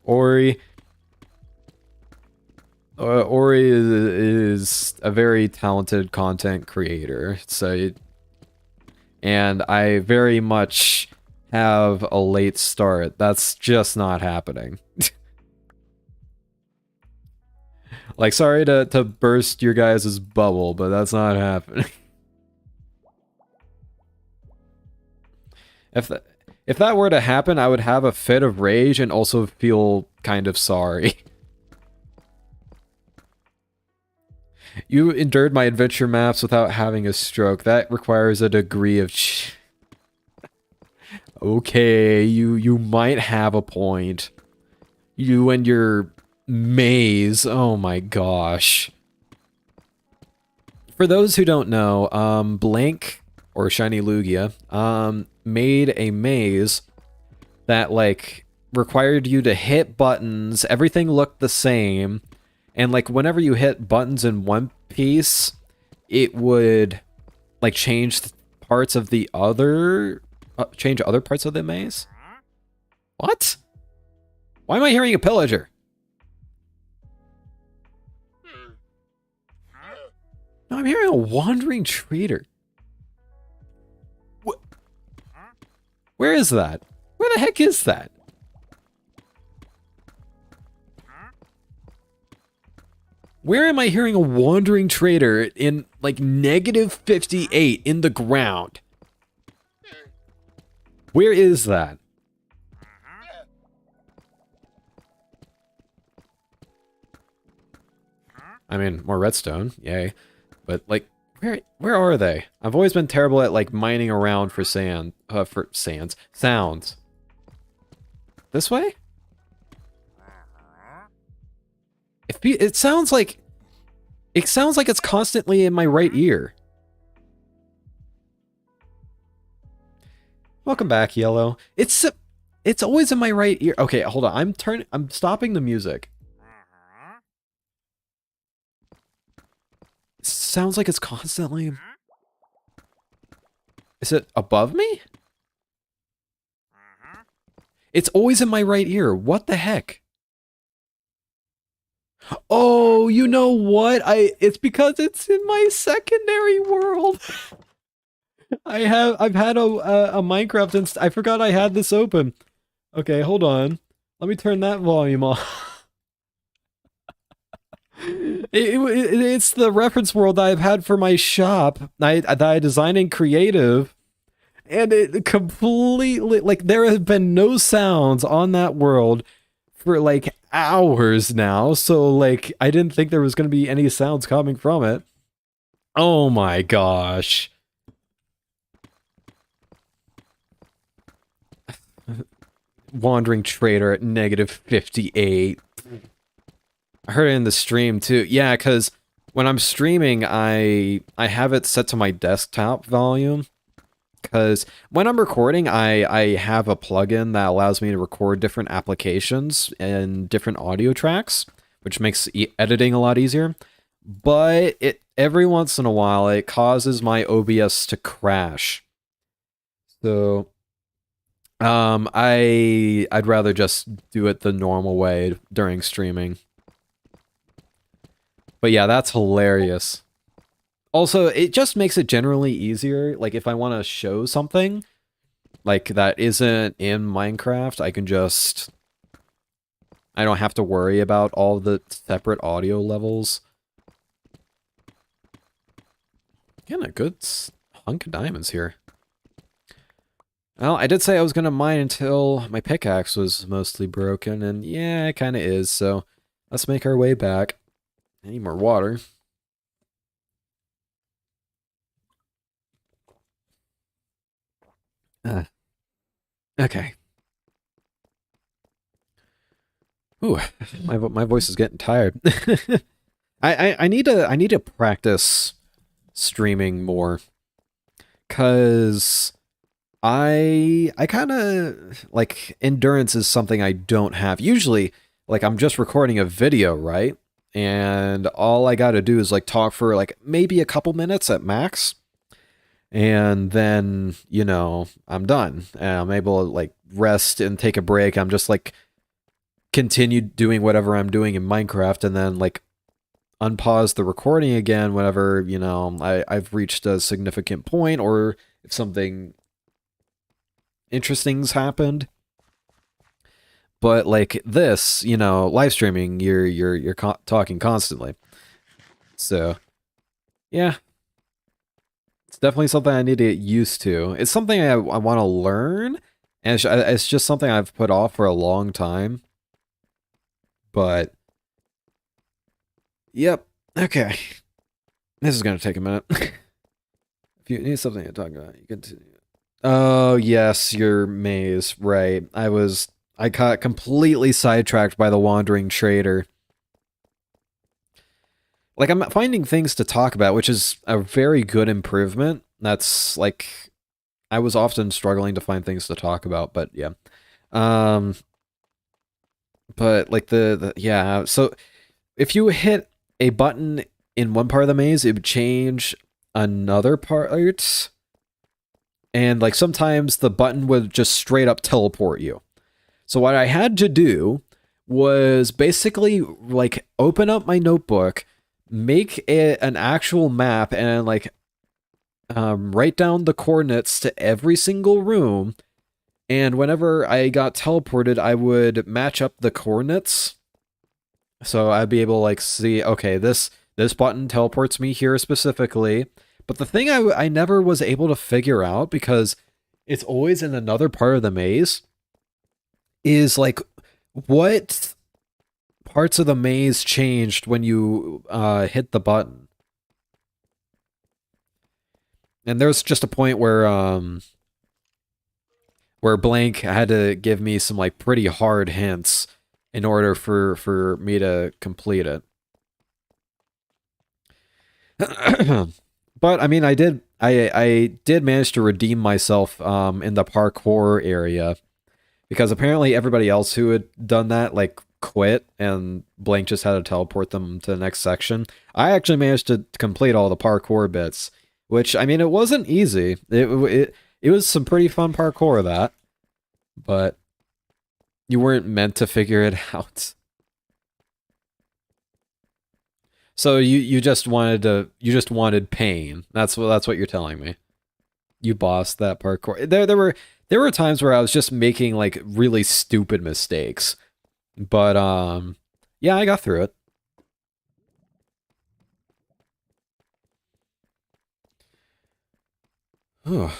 Ori, Ori is a very talented content creator, and I very much have a late start. That's just not happening. Like, sorry to burst your guys' bubble, but that's not happening. If that were to happen, I would have a fit of rage and also feel kind of sorry. You endured my adventure maps without having a stroke. That requires a degree of okay, you might have a point. You and your maze. Oh my gosh. For those who don't know, Blink, or Shiny Lugia, made a maze that, like, required you to hit buttons. Everything looked the same. And, like, whenever you hit buttons in one piece, it would, like, change parts of the other... change other parts of the maze? What? Why am I hearing a pillager? No, I'm hearing a wandering trader. What? Where is that? Where the heck is that? Where am I hearing a wandering trader in, like, -58 in the ground? Where is that? I mean, more redstone, yay. But, like, where are they? I've always been terrible at, like, mining around for sounds. This way? It sounds like it's constantly in my right ear. Welcome back, Yellow. It's always in my right ear. Okay, hold on. I'm stopping the music. It sounds like it's constantly... Is it above me? It's always in my right ear. What the heck? Oh, you know what? It's because it's in my secondary world. I've had a Minecraft I forgot I had this open. Okay, hold on. Let me turn that volume off. It's the reference world that I've had for my shop that I design in creative, and it completely, like, there have been no sounds on that world for, like, hours now, so, like, I didn't think there was going to be any sounds coming from it. Oh my gosh. Wandering trader at -58. I heard it in the stream too. Yeah, because when I'm streaming, I have it set to my desktop volume. Because when I'm recording, I have a plugin that allows me to record different applications and different audio tracks, which makes editing a lot easier. But every once in a while, it causes my OBS to crash. So I'd rather just do it the normal way during streaming. But yeah, that's hilarious. Also, it just makes it generally easier. Like, if I want to show something, like, that isn't in Minecraft, I can just... I don't have to worry about all the separate audio levels. Getting a good hunk of diamonds here. Well, I did say I was going to mine until my pickaxe was mostly broken, and yeah, it kind of is, so let's make our way back. I need more water. Okay. Ooh, my voice is getting tired. I need to practice streaming more, cause I kind of, like, endurance is something I don't have. Usually, like, I'm just recording a video, right? And all I gotta do is, like, talk for, like, maybe a couple minutes at max. And then, you know, I'm done. And I'm able to, like, rest and take a break. I'm just, like, continue doing whatever I'm doing in Minecraft and then like unpause the recording again whenever, you know, I've reached a significant point or if something interesting's happened. But like this, you know, live streaming, you're talking constantly. So, yeah, it's definitely something I need to get used to. It's something I want to learn, and it's just something I've put off for a long time. But, yep, okay. This is going to take a minute. If you need something to talk about, you can... Oh, yes, your maze, right. I got completely sidetracked by the Wandering Trader. Like, I'm finding things to talk about, which is a very good improvement. That's, like, I was often struggling to find things to talk about, but yeah. But, like, yeah, so if you hit a button in one part of the maze, it would change another part, and, like, sometimes the button would just straight up teleport you. So what I had to do was basically, like, open up my notebook, make an actual map, and, like, write down the coordinates to every single room, and whenever I got teleported, I would match up the coordinates. So I'd be able to, like, see, okay, this button teleports me here specifically. But the thing I never was able to figure out, because it's always in another part of the maze, is, like, what parts of the maze changed when you hit the button. And there's just a point where Blank had to give me some, like, pretty hard hints in order for me to complete it. But I mean, I did manage to redeem myself in the parkour area, because apparently everybody else who had done that, like, quit, and Blank just had to teleport them to the next section. I actually managed to complete all the parkour bits, which, I mean, it wasn't easy. It was some pretty fun parkour, that, but you weren't meant to figure it out. So you just wanted pain. That's what you're telling me. You bossed that parkour. There were times where I was just making, like, really stupid mistakes. But yeah, I got through it. Oh,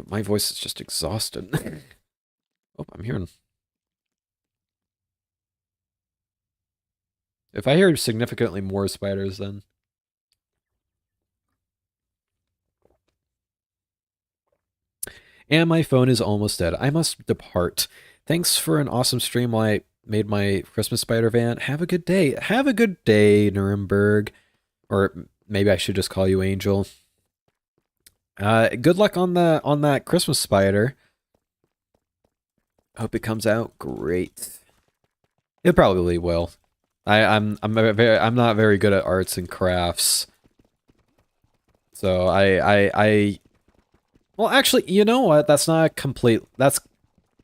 my voice is just exhausted. Oh, I'm hearing... If I hear significantly more spiders, then... And my phone is almost dead. I must depart. Thanks for an awesome stream while I made my Christmas spider van. Have a good day. Have a good day, Nuremberg. Or maybe I should just call you Angel. Good luck on that Christmas spider. Hope it comes out great. It probably will. I'm not very good at arts and crafts. So well, actually, you know what? That's not a complete... That's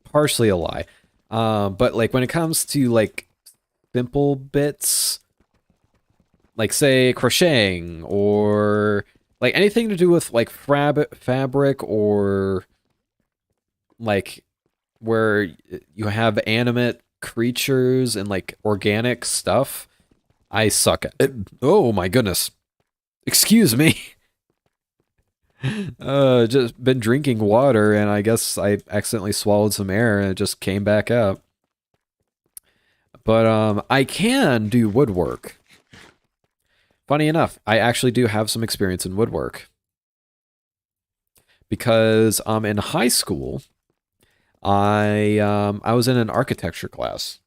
partially a lie. But, like, when it comes to, like, simple bits, like, say, crocheting, or, like, anything to do with, like, fabric, or, like, where you have animate creatures and, like, organic stuff, I suck at it. Oh, my goodness. Excuse me. Just been drinking water, and I guess I accidentally swallowed some air, and it just came back out. But, I can do woodwork. Funny enough, I actually do have some experience in woodwork. Because, in high school, I was in an architecture class.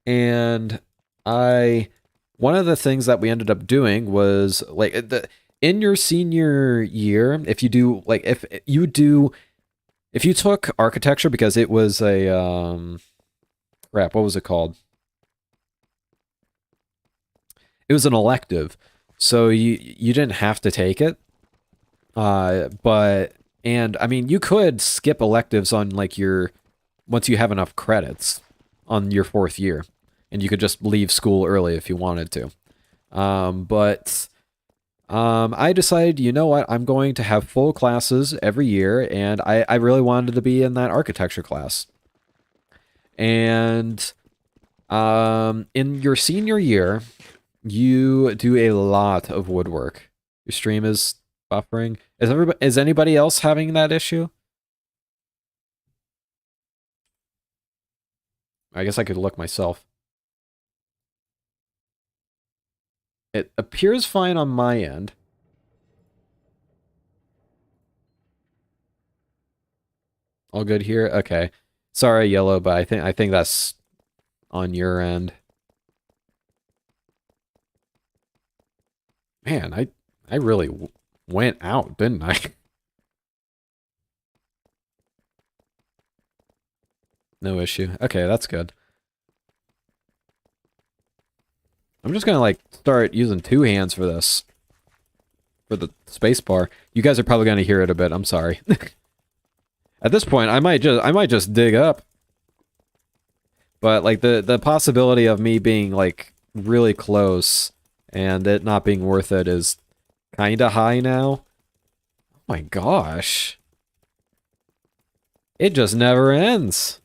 And one of the things that we ended up doing was, like, in your senior year, if you do, like, if you took architecture, because it was a, crap, what was it called? It was an elective, so you didn't have to take it. And I mean, you could skip electives on, like, once you have enough credits. on your 4th year, and you could just leave school early if you wanted to. But I decided, you know what, I'm going to have full classes every year, and I really wanted to be in that architecture class. And in your senior year, you do a lot of woodwork. Your stream is buffering. Is anybody else having that issue? I guess I could look myself. It appears fine on my end. All good here? Okay. Sorry, Yellow, but I think that's on your end. Man, I really went out, didn't I? No issue. Okay, that's good. I'm just gonna like start using 2 hands for this. For the space bar. You guys are probably gonna hear it a bit, I'm sorry. At this point, I might just dig up. But like the possibility of me being like really close and it not being worth it is kinda high now. Oh my gosh. It just never ends.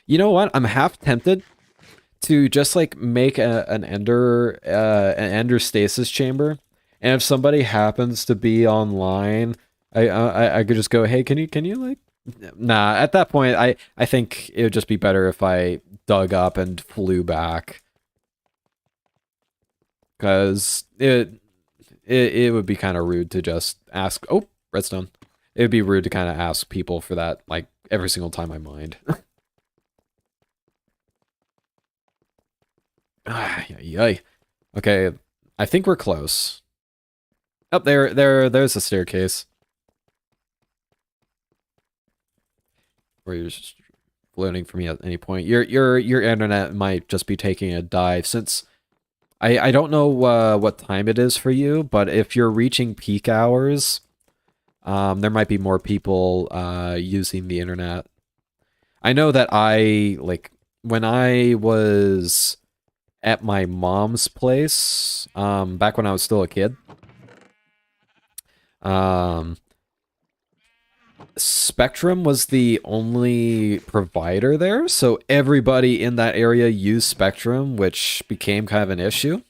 You know what? I'm half tempted to just like make an ender stasis chamber, and if somebody happens to be online, I could just go, hey, can you like, nah. At that point, I think it would just be better if I dug up and flew back, because it would be kind of rude to just ask. Oh, redstone. It would be rude to kind of ask people for that like every single time I mined. Ah, yay. Okay, I think we're close. Up there's a staircase. Where you're just floating for me at any point. Your internet might just be taking a dive since I don't know what time it is for you, but if you're reaching peak hours, there might be more people using the internet. I know that I like when I was at my mom's place, back when I was still a kid. Spectrum was the only provider there, so everybody in that area used Spectrum, which became kind of an issue.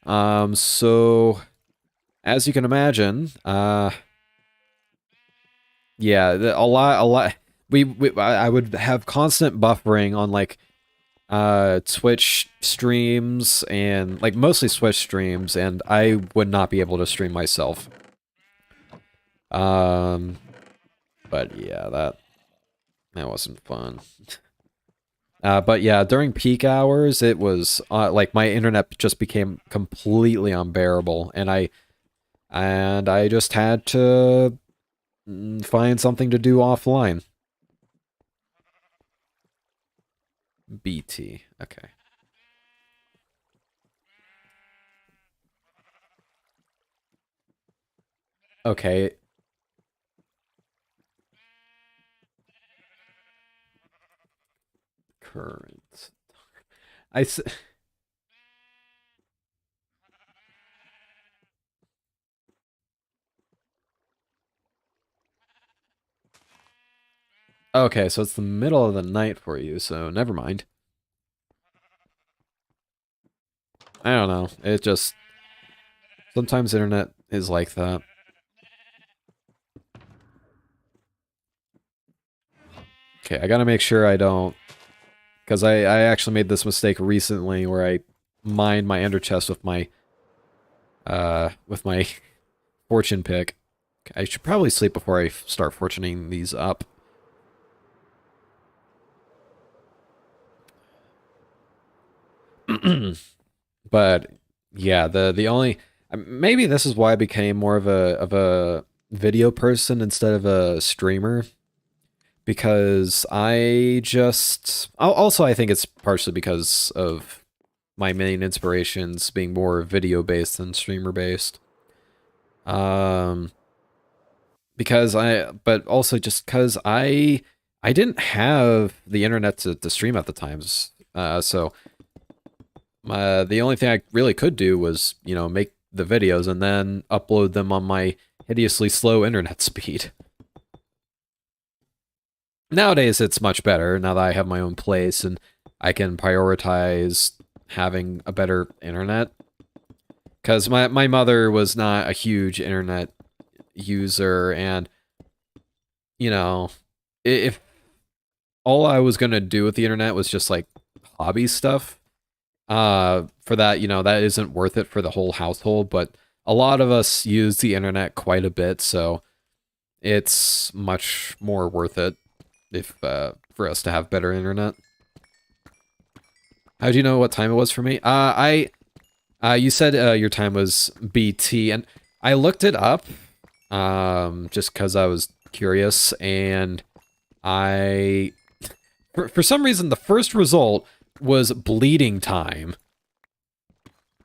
So as you can imagine, yeah, a lot. I would have constant buffering on like Twitch streams and like mostly Switch streams, and I would not be able to stream myself. But yeah, that wasn't fun. But yeah, during peak hours, it was like my internet just became completely unbearable, and I just had to find something to do offline. BT, okay. Okay. Current. I s Okay, so it's the middle of the night for you, so never mind. I don't know. It just sometimes internet is like that. Okay, I gotta make sure I don't, because I actually made this mistake recently where I mined my ender chest with my fortune pick. Okay, I should probably sleep before I start fortuning these up. But yeah, the only maybe this is why I became more of a video person instead of a streamer, because I just also I think it's partially because of my main inspirations being more video based than streamer based. Um, but also just because I didn't have the internet to stream at the times. So the only thing I really could do was, you know, make the videos and then upload them on my hideously slow internet speed. Nowadays, it's much better now that I have my own place and I can prioritize having a better internet. Because my mother was not a huge internet user, and, you know, if all I was going to do with the internet was just, like, hobby stuff, for that, you know, that isn't worth it for the whole household, but a lot of us use the internet quite a bit, so it's much more worth it if for us to have better internet. How do you know what time it was for me? You said your time was BT, and I looked it up, just because I was curious, and for some reason, the first result was bleeding time.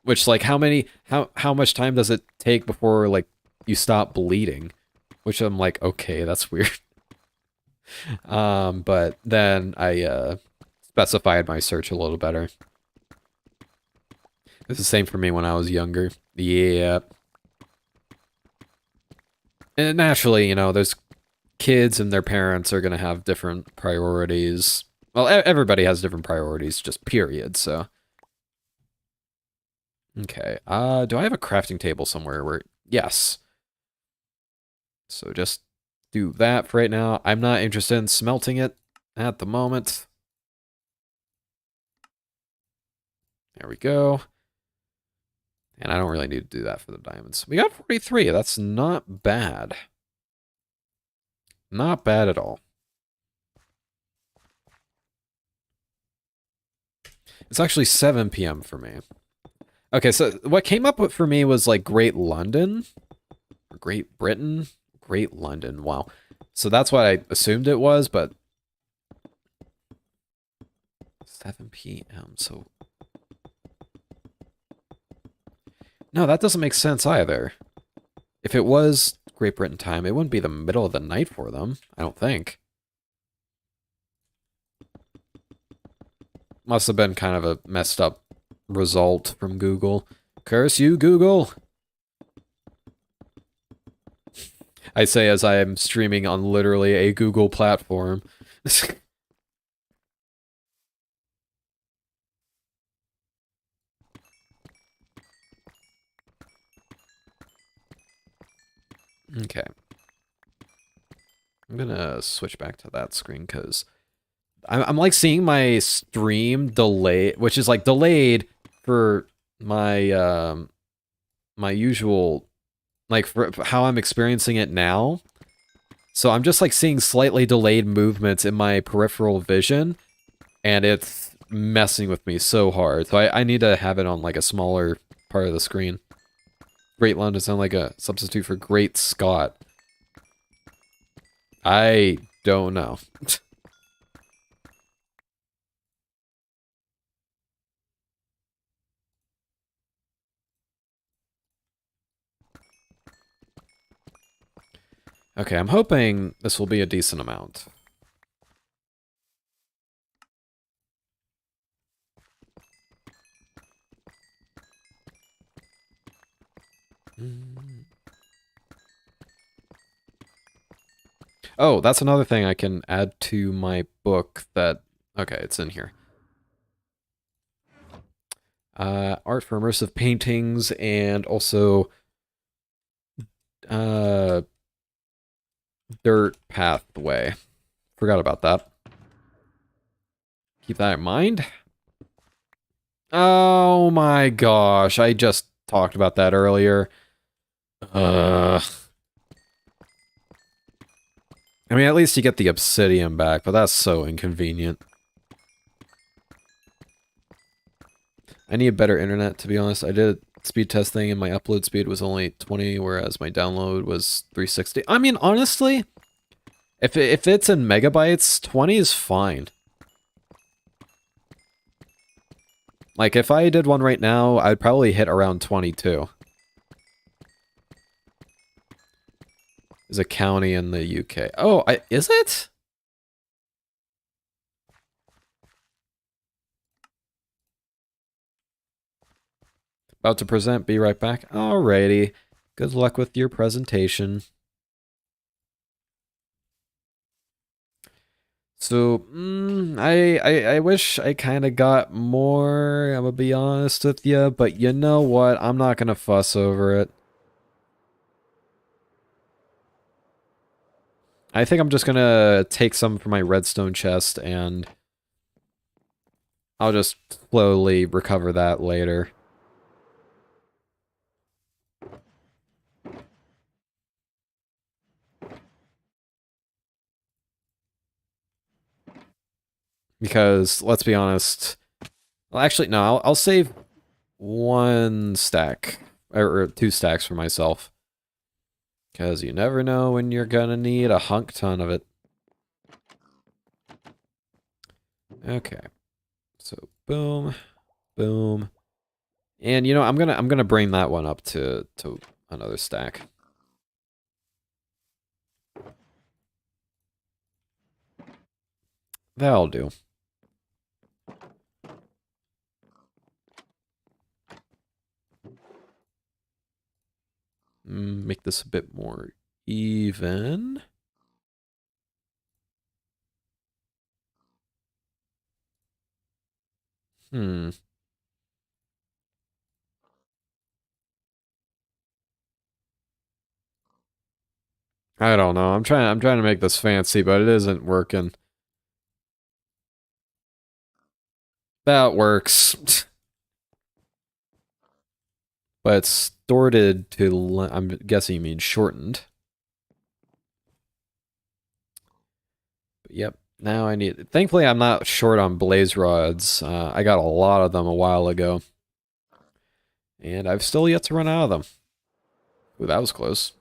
Which, like, how much time does it take before, like, you stop bleeding? Which I'm like, okay, that's weird. But then I specified my search a little better. It's the same for me when I was younger. Yeah. And naturally, you know, there's kids and their parents are gonna have different priorities. Well, everybody has different priorities, just period, so. Okay, do I have a crafting table somewhere where... Yes. So just do that for right now. I'm not interested in smelting it at the moment. There we go. And I don't really need to do that for the diamonds. We got 43. That's not bad. Not bad at all. It's actually 7 p.m. for me. Okay, so what came up for me was like Great London. Or Great Britain. Great London. Wow. So that's what I assumed it was, but 7 p.m. So no, that doesn't make sense either. If it was Great Britain time, it wouldn't be the middle of the night for them, I don't think. Must have been kind of a messed up result from Google. Curse you, Google! I say as I am streaming on literally a Google platform. Okay. I'm gonna switch back to that screen because I'm like seeing my stream delay, which is like delayed for my my usual, like for how I'm experiencing it now. So I'm just like seeing slightly delayed movements in my peripheral vision, and it's messing with me so hard. So I need to have it on like a smaller part of the screen. Great London sound like a substitute for Great Scott. I don't know. Okay, I'm hoping this will be a decent amount. Oh, that's another thing I can add to my book that... Okay, it's in here. Art for immersive paintings and also dirt pathway. Forgot about that. Keep that in mind. Oh my gosh, I just talked about that earlier. I mean, at least you get the obsidian back, but that's so inconvenient. I need better internet, to be honest. I did speed testing and my upload speed was only 20, whereas my download was 360. I mean, honestly, if it's in megabytes, 20 is fine. Like, if I did one right now, I'd probably hit around 22. is a county in the UK. Oh, is it? About to present, be right back. Alrighty. Good luck with your presentation. So, I wish I kind of got more, I'm gonna be honest with you, but you know what? I'm not gonna fuss over it. I think I'm just gonna take some from my redstone chest and I'll just slowly recover that later. Because, let's be honest, well, actually, no, I'll save one stack, or two stacks for myself. Because you never know when you're gonna need a hunk ton of it. Okay. So, boom, boom. And you know, I'm gonna bring that one up to another stack. That'll do. Make this a bit more even. Hmm. I don't know. I'm trying to make this fancy, but it isn't working. That works. But it's distorted to, I'm guessing you mean shortened. But yep, now I need, thankfully I'm not short on blaze rods. I got a lot of them a while ago. And I've still yet to run out of them. Ooh, that was close.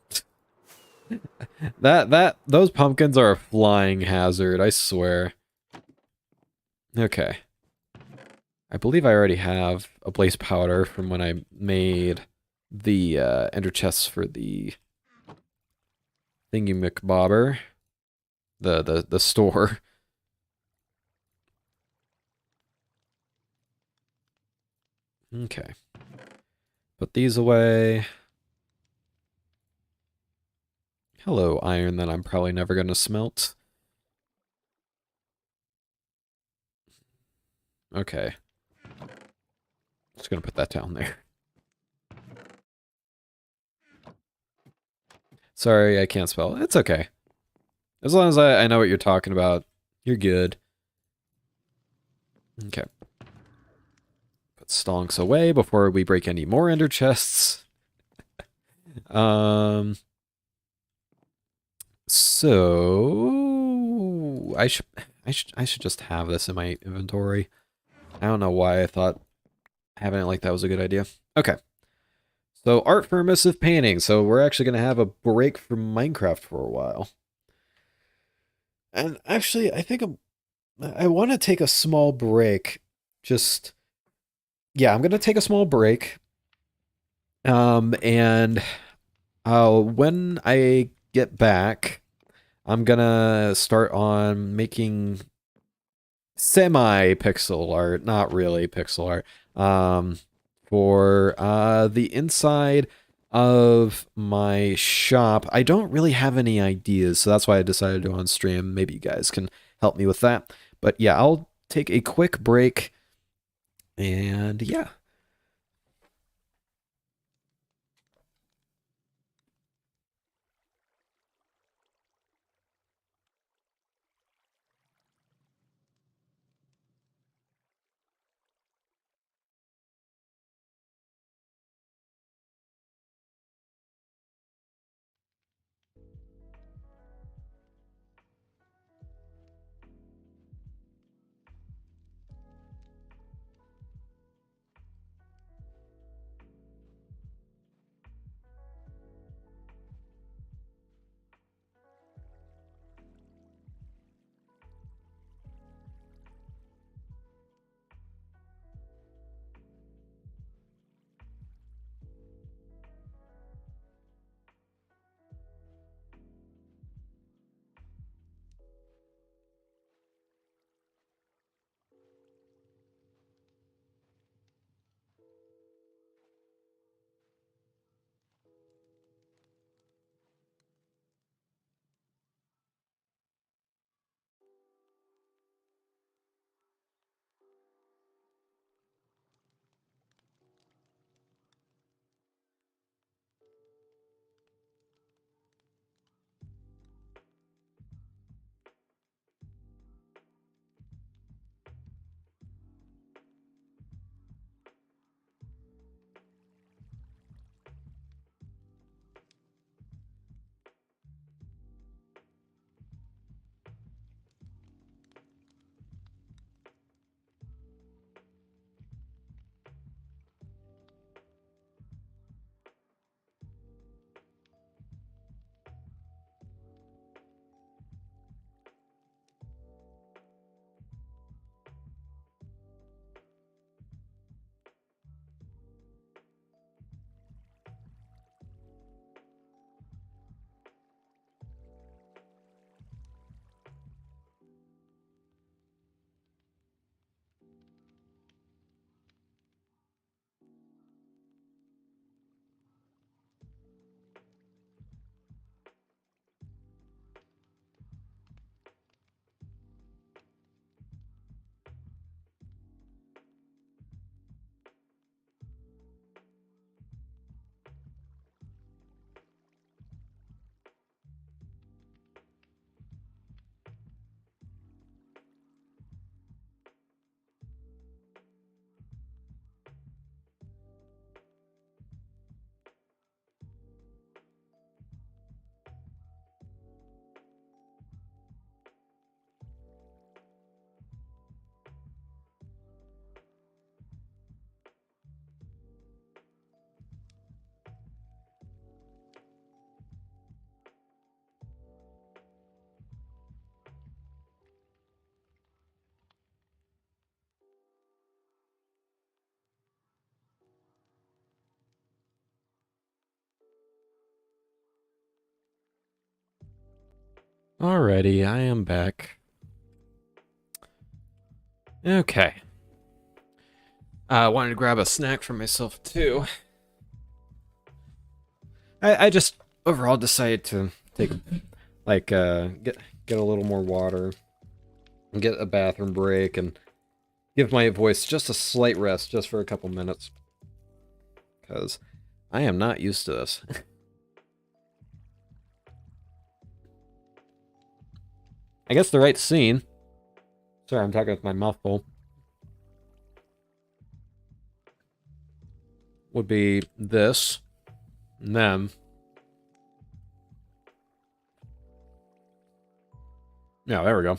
Those pumpkins are a flying hazard, I swear. Okay. I believe I already have a blaze powder from when I made the ender chests for the thingy McBobber. The store. Okay. Put these away. Hello, iron that I'm probably never gonna smelt. Okay. Just gonna put that down there. Sorry, I can't spell. It's okay. As long as I know what you're talking about, you're good. Okay. Put stonks away before we break any more ender chests. Um. So I should just have this in my inventory. I don't know why I thought having it like that was a good idea. Okay. So art for emissive painting. So we're actually gonna have a break from Minecraft for a while. And actually, I think I want to take a small break. Just yeah, I'm gonna take a small break. And when I get back, I'm gonna start on making semi-pixel art, not really pixel art, for the inside of my shop. I don't really have any ideas, so that's why I decided to go on stream. Maybe you guys can help me with that. But yeah, I'll take a quick break, and yeah. Alrighty, I am back. Okay. I wanted to grab a snack for myself too. I just overall decided to take like get a little more water and get a bathroom break and give my voice just a slight rest just for a couple minutes. Because I am not used to this. I guess the right scene. Sorry, I'm talking with my mouth full. Would be this. And them. Yeah, there we go.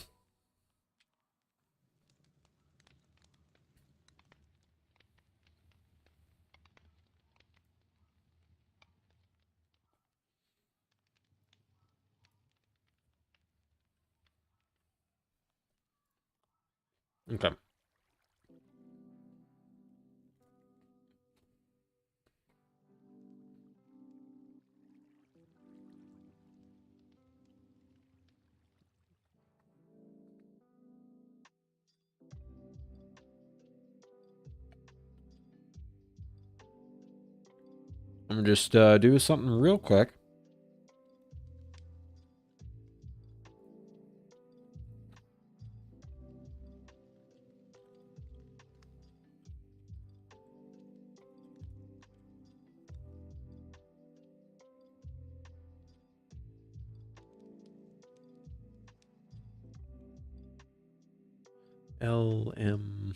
Okay. I'm gonna just do something real quick. LMNOP.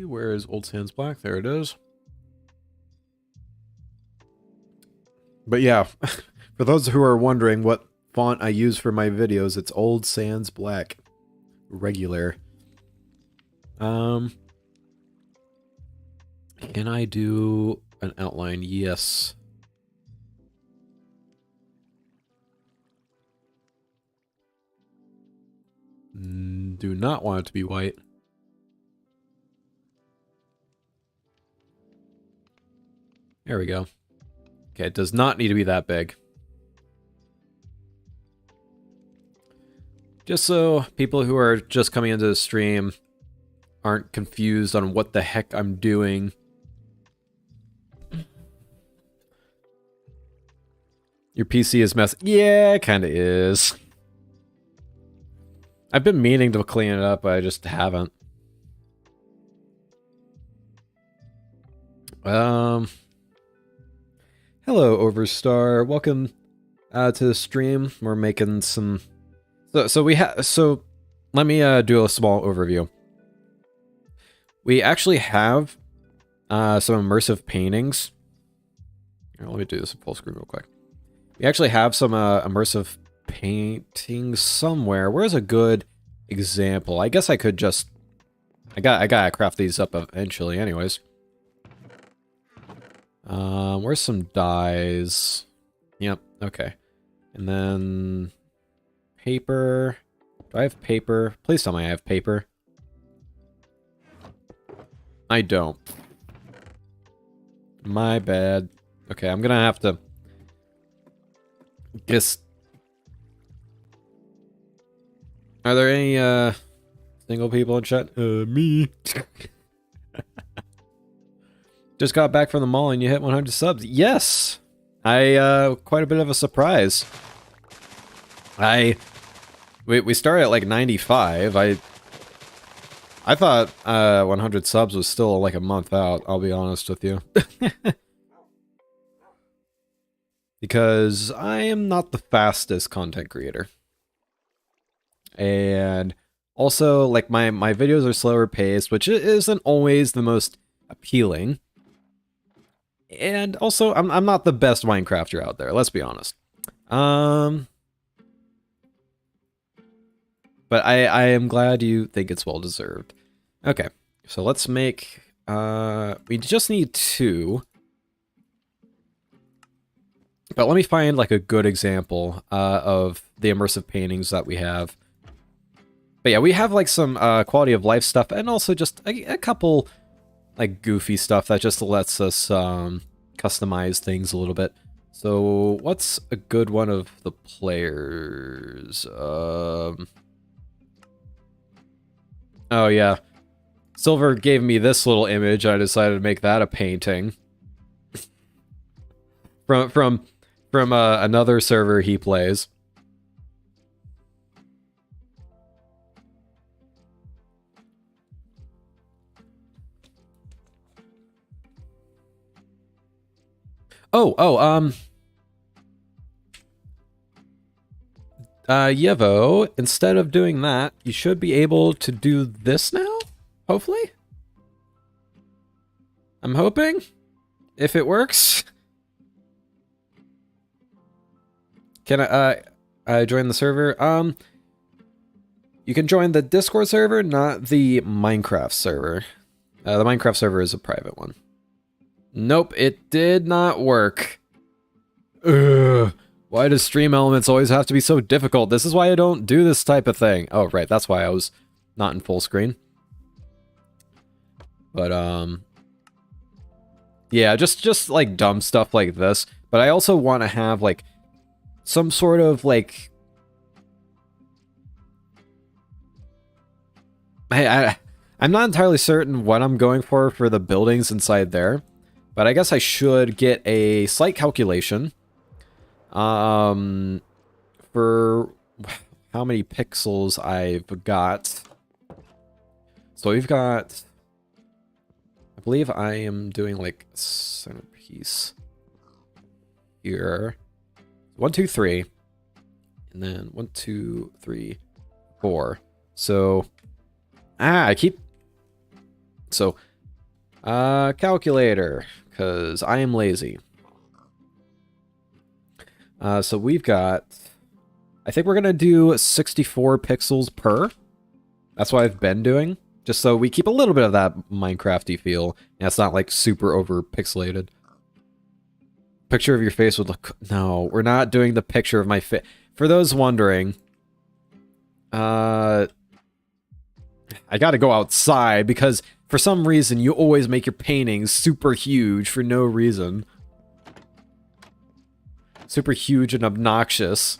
Where is Old Sans Black? There it is. But yeah, for those who are wondering what font I use for my videos, it's Old Sans Black. Regular. Can I do an outline? Yes. Do not want it to be white. There we go. Okay, it does not need to be that big. Just so people who are just coming into the stream aren't confused on what the heck I'm doing. Your PC is messy. Yeah, it kind of is. I've been meaning to clean it up, but I just haven't. Hello, Overstar. Welcome to the stream. We're making some... So let me do a small overview. We actually have some immersive paintings. Here, let me do this in full screen real quick. We actually have some immersive paintings somewhere. Where's a good example? I guess I could just... I gotta craft these up eventually anyways. Where's some dyes? Yep, okay. And then... paper. Do I have paper? Please tell me I have paper. I don't. My bad. Okay, I'm gonna have to... Just... Are there any, single people in chat? Me. Just got back from the mall and you hit 100 subs. Yes! Quite a bit of a surprise. We started at like 95. I thought 100 subs was still like a month out, I'll be honest with you. Because I am not the fastest content creator. And also, like, my videos are slower paced, which isn't always the most appealing. And also, I'm not the best Minecrafter out there, let's be honest. But I am glad you think it's well deserved. Okay, so let's make, we just need 2. But let me find like a good example of the immersive paintings that we have. But yeah, we have like some quality of life stuff and also just a couple like goofy stuff that just lets us customize things a little bit. So what's a good one of the players? Oh yeah. Silver gave me this little image. I decided to make that a painting. from another server he plays. Yevo, instead of doing that, you should be able to do this now? Hopefully? I'm hoping? If it works? Can I join the server? You can join the Discord server, not the Minecraft server. The Minecraft server is a private one. Nope, it did not work. Ugh. Why does Stream Elements always have to be so difficult? This is why I don't do this type of thing. Oh, right, that's why I was not in full screen. But, yeah, just like dumb stuff like this. But I also want to have, like, some sort of, like... I'm not entirely certain what I'm going for the buildings inside there. But I guess I should get a slight calculation. For how many pixels I've got. So we've got... I believe I am doing like a centerpiece here. 1, 2, 3. And then 1, 2, 3, 4. So... I keep... So... calculator. Because I am lazy. So we've got... I think we're going to do 64 pixels per. That's what I've been doing. Just so we keep a little bit of that Minecrafty feel. And it's not like super over pixelated. Picture of your face would look... No, we're not doing the picture of my face. For those wondering... I gotta go outside because for some reason you always make your paintings super huge for no reason. Super huge and obnoxious.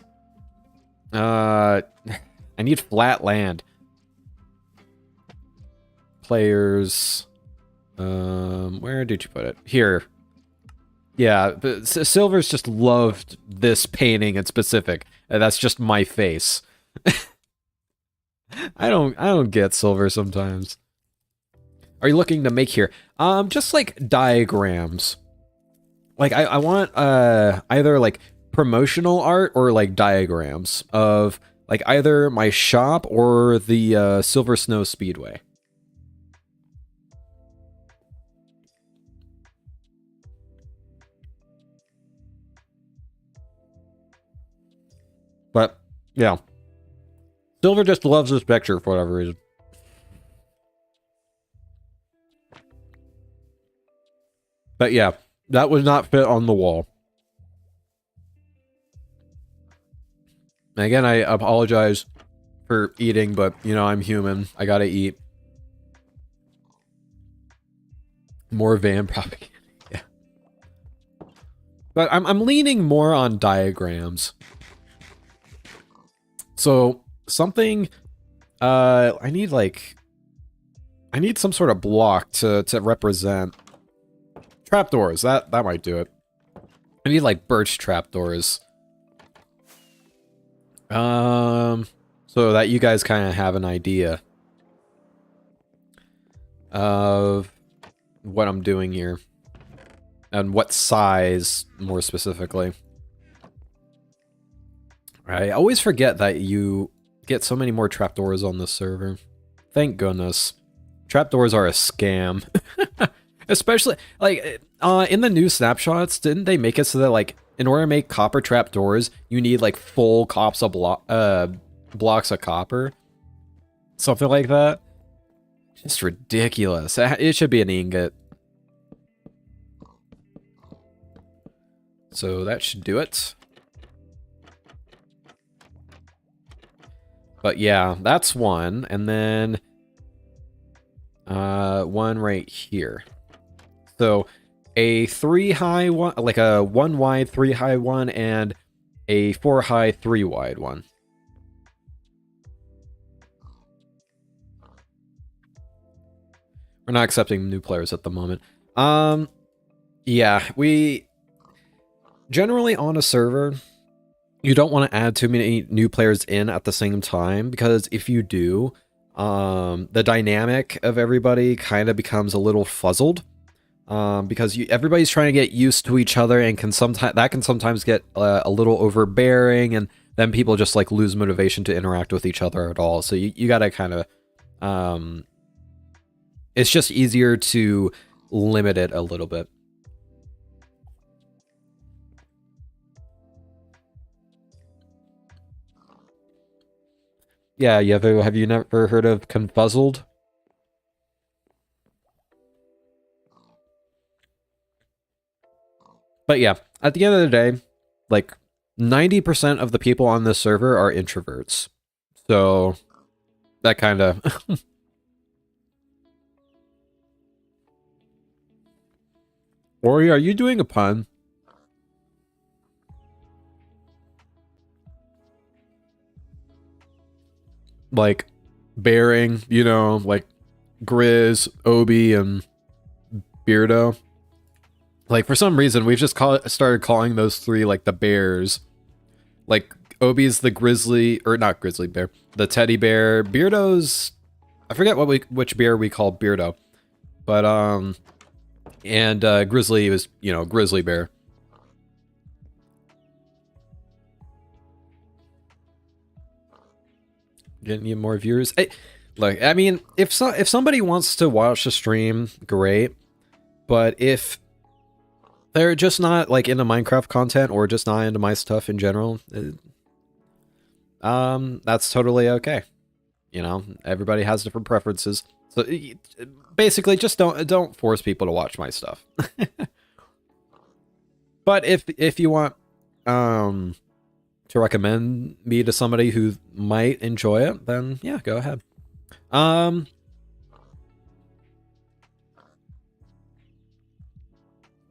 I need flat land. Players. Where did you put it? Here. Yeah, but Silver's just loved this painting in specific. And that's just my face. I don't get Silver sometimes. Are you looking to make here? Just like diagrams. Like I want either like promotional art or like diagrams of like either my shop or the Silver Snow Speedway. But yeah. Silver just loves this picture for whatever reason. But yeah, that would not fit on the wall. And again, I apologize for eating, but, you know, I'm human. I gotta eat. More van propaganda. Yeah. But I'm leaning more on diagrams. So... something, I need some sort of block to represent trapdoors. That might do it. I need like birch trapdoors. So that you guys kind of have an idea of what I'm doing here. And what size, more specifically. I always forget that you get so many more trapdoors on this server. Thank goodness. Trapdoors are a scam. Especially, like, in the new snapshots, didn't they make it so that, like, in order to make copper trapdoors, you need, like, full blocks of copper? Something like that? Just ridiculous. It should be an ingot. So that should do it. But yeah, that's one, and then one right here. So a 3 high one, like a 1 wide, 3 high one, and a 4 high, 3 wide one. We're not accepting new players at the moment. Yeah, we generally on a server, you don't want to add too many new players in at the same time, because if you do, the dynamic of everybody kind of becomes a little fuzzled, because everybody's trying to get used to each other, and can sometimes get a little overbearing, and then people just like lose motivation to interact with each other at all. So you gotta kind of, it's just easier to limit it a little bit. Yeah, have you never heard of Confuzzled? But yeah, at the end of the day, like 90% of the people on this server are introverts. So that kind of Ori, are you doing a pun? Like bearing, you know, like Grizz, Obi, and Beardo. Like for some reason, we've just started calling those three like the bears. Like Obi's the grizzly, or not grizzly bear, the teddy bear. Beardo's, I forget which bear we call Beardo, but and Grizzly was, you know, grizzly bear. Getting you more viewers. Look, I mean, if somebody wants to watch the stream, great. But if they're just not like into Minecraft content, or just not into my stuff in general, that's totally okay. You know, everybody has different preferences. So basically, just don't force people to watch my stuff. But if you want to recommend me to somebody who might enjoy it, then yeah, go ahead.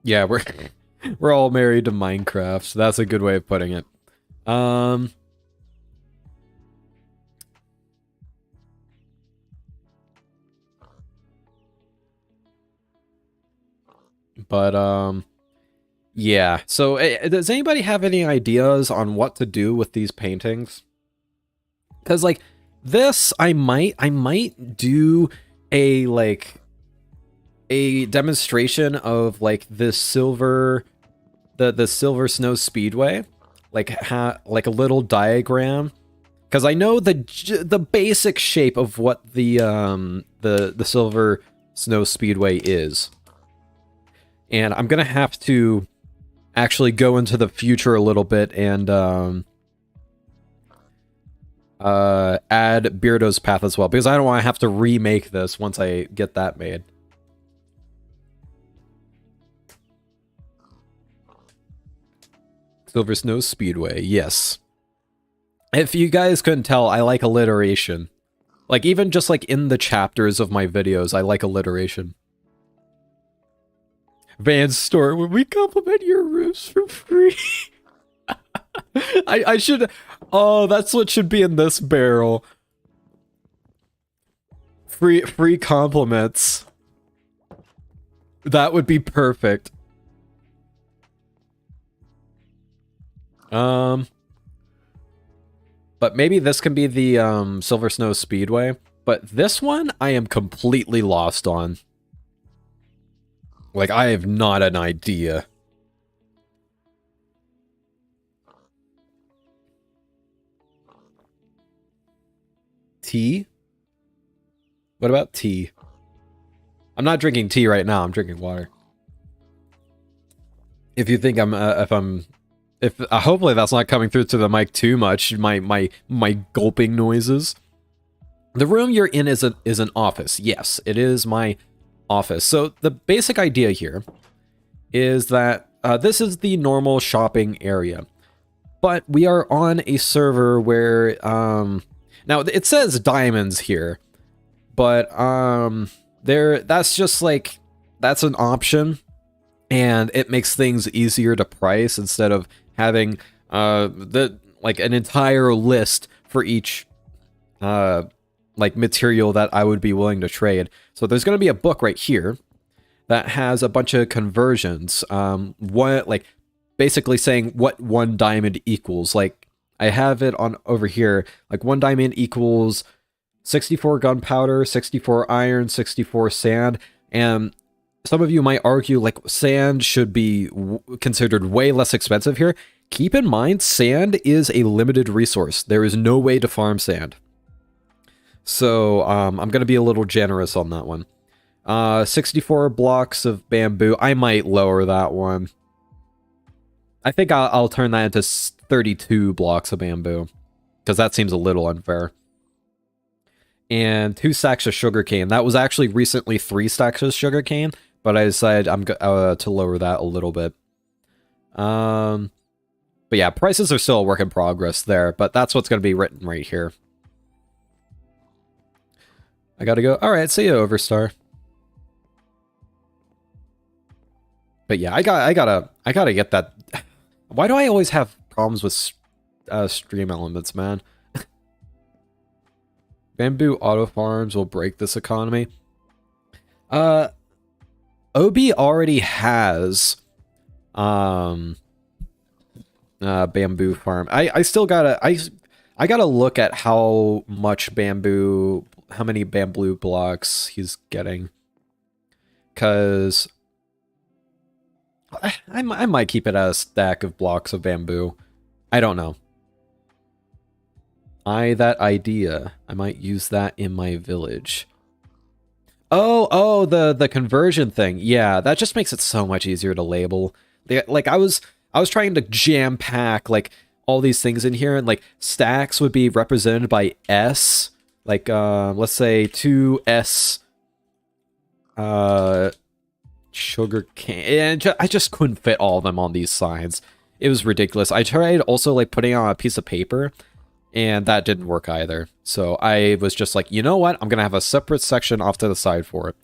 Yeah, we're all married to Minecraft, so that's a good way of putting it. But yeah. So does anybody have any ideas on what to do with these paintings? Because like this, I might do a like a demonstration of like this silver, the Silver Snow Speedway, like like a little diagram, because I know the basic shape of what the Silver Snow Speedway is, and I'm gonna have to actually go into the future a little bit and add Beardo's path as well, because I don't want to have to remake this once I get that made. Silver Snow Speedway, yes. If you guys couldn't tell, I like alliteration. Like, even just like in the chapters of my videos, I like alliteration. Van Store, when we compliment your roofs for free. I should... Oh, that's what should be in this barrel. Free compliments. That would be perfect. But maybe this can be the Silver Snow Speedway. But this one, I am completely lost on. Like, I have not an idea. Tea? What about tea? I'm not drinking tea right now, I'm drinking water. If you think I'm, hopefully that's not coming through to the mic too much, my gulping noises. The room you're in is an office. Yes, it is my office. So the basic idea here is that this is the normal shopping area, but we are on a server where now it says diamonds here, but that's just like, that's an option. and it makes things easier to price instead of having like an entire list for each like material that I would be willing to trade. So there's going to be a book right here that has a bunch of conversions. What, like, basically saying what 1 diamond equals. Like, I have it on over here. Like, 1 diamond equals 64 gunpowder, 64 iron, 64 sand, and some of you might argue, like, sand should be considered way less expensive here. Keep in mind, sand is a limited resource. There is no way to farm sand. So, I'm going to be a little generous on that one. 64 blocks of bamboo. I might lower that one. I think I'll turn that into 32 blocks of bamboo, because that seems a little unfair. And 2 stacks of sugarcane. That was actually recently 3 stacks of sugarcane, but I decided to lower that a little bit. But yeah, prices are still a work in progress there, but that's what's going to be written right here. I gotta go. Alright, see you, Overstar. But yeah, I gotta get that. Why do I always have problems with stream elements, man? Bamboo auto farms will break this economy. OB already has bamboo farm. I still gotta I gotta look at how much bamboo, how many bamboo blocks he's getting, because I might keep it as a stack of blocks of bamboo. I don't know. That idea. I might use that in my village. Oh, the conversion thing. Yeah, that just makes it so much easier to label. Like, I was trying to jam pack like all these things in here, and like stacks would be represented by S. Like, let's say 2S sugar cane, and I just couldn't fit all of them on these signs. It was ridiculous. I tried also like putting on a piece of paper, and that didn't work either. So I was just like, you know what? I'm gonna have a separate section off to the side for it.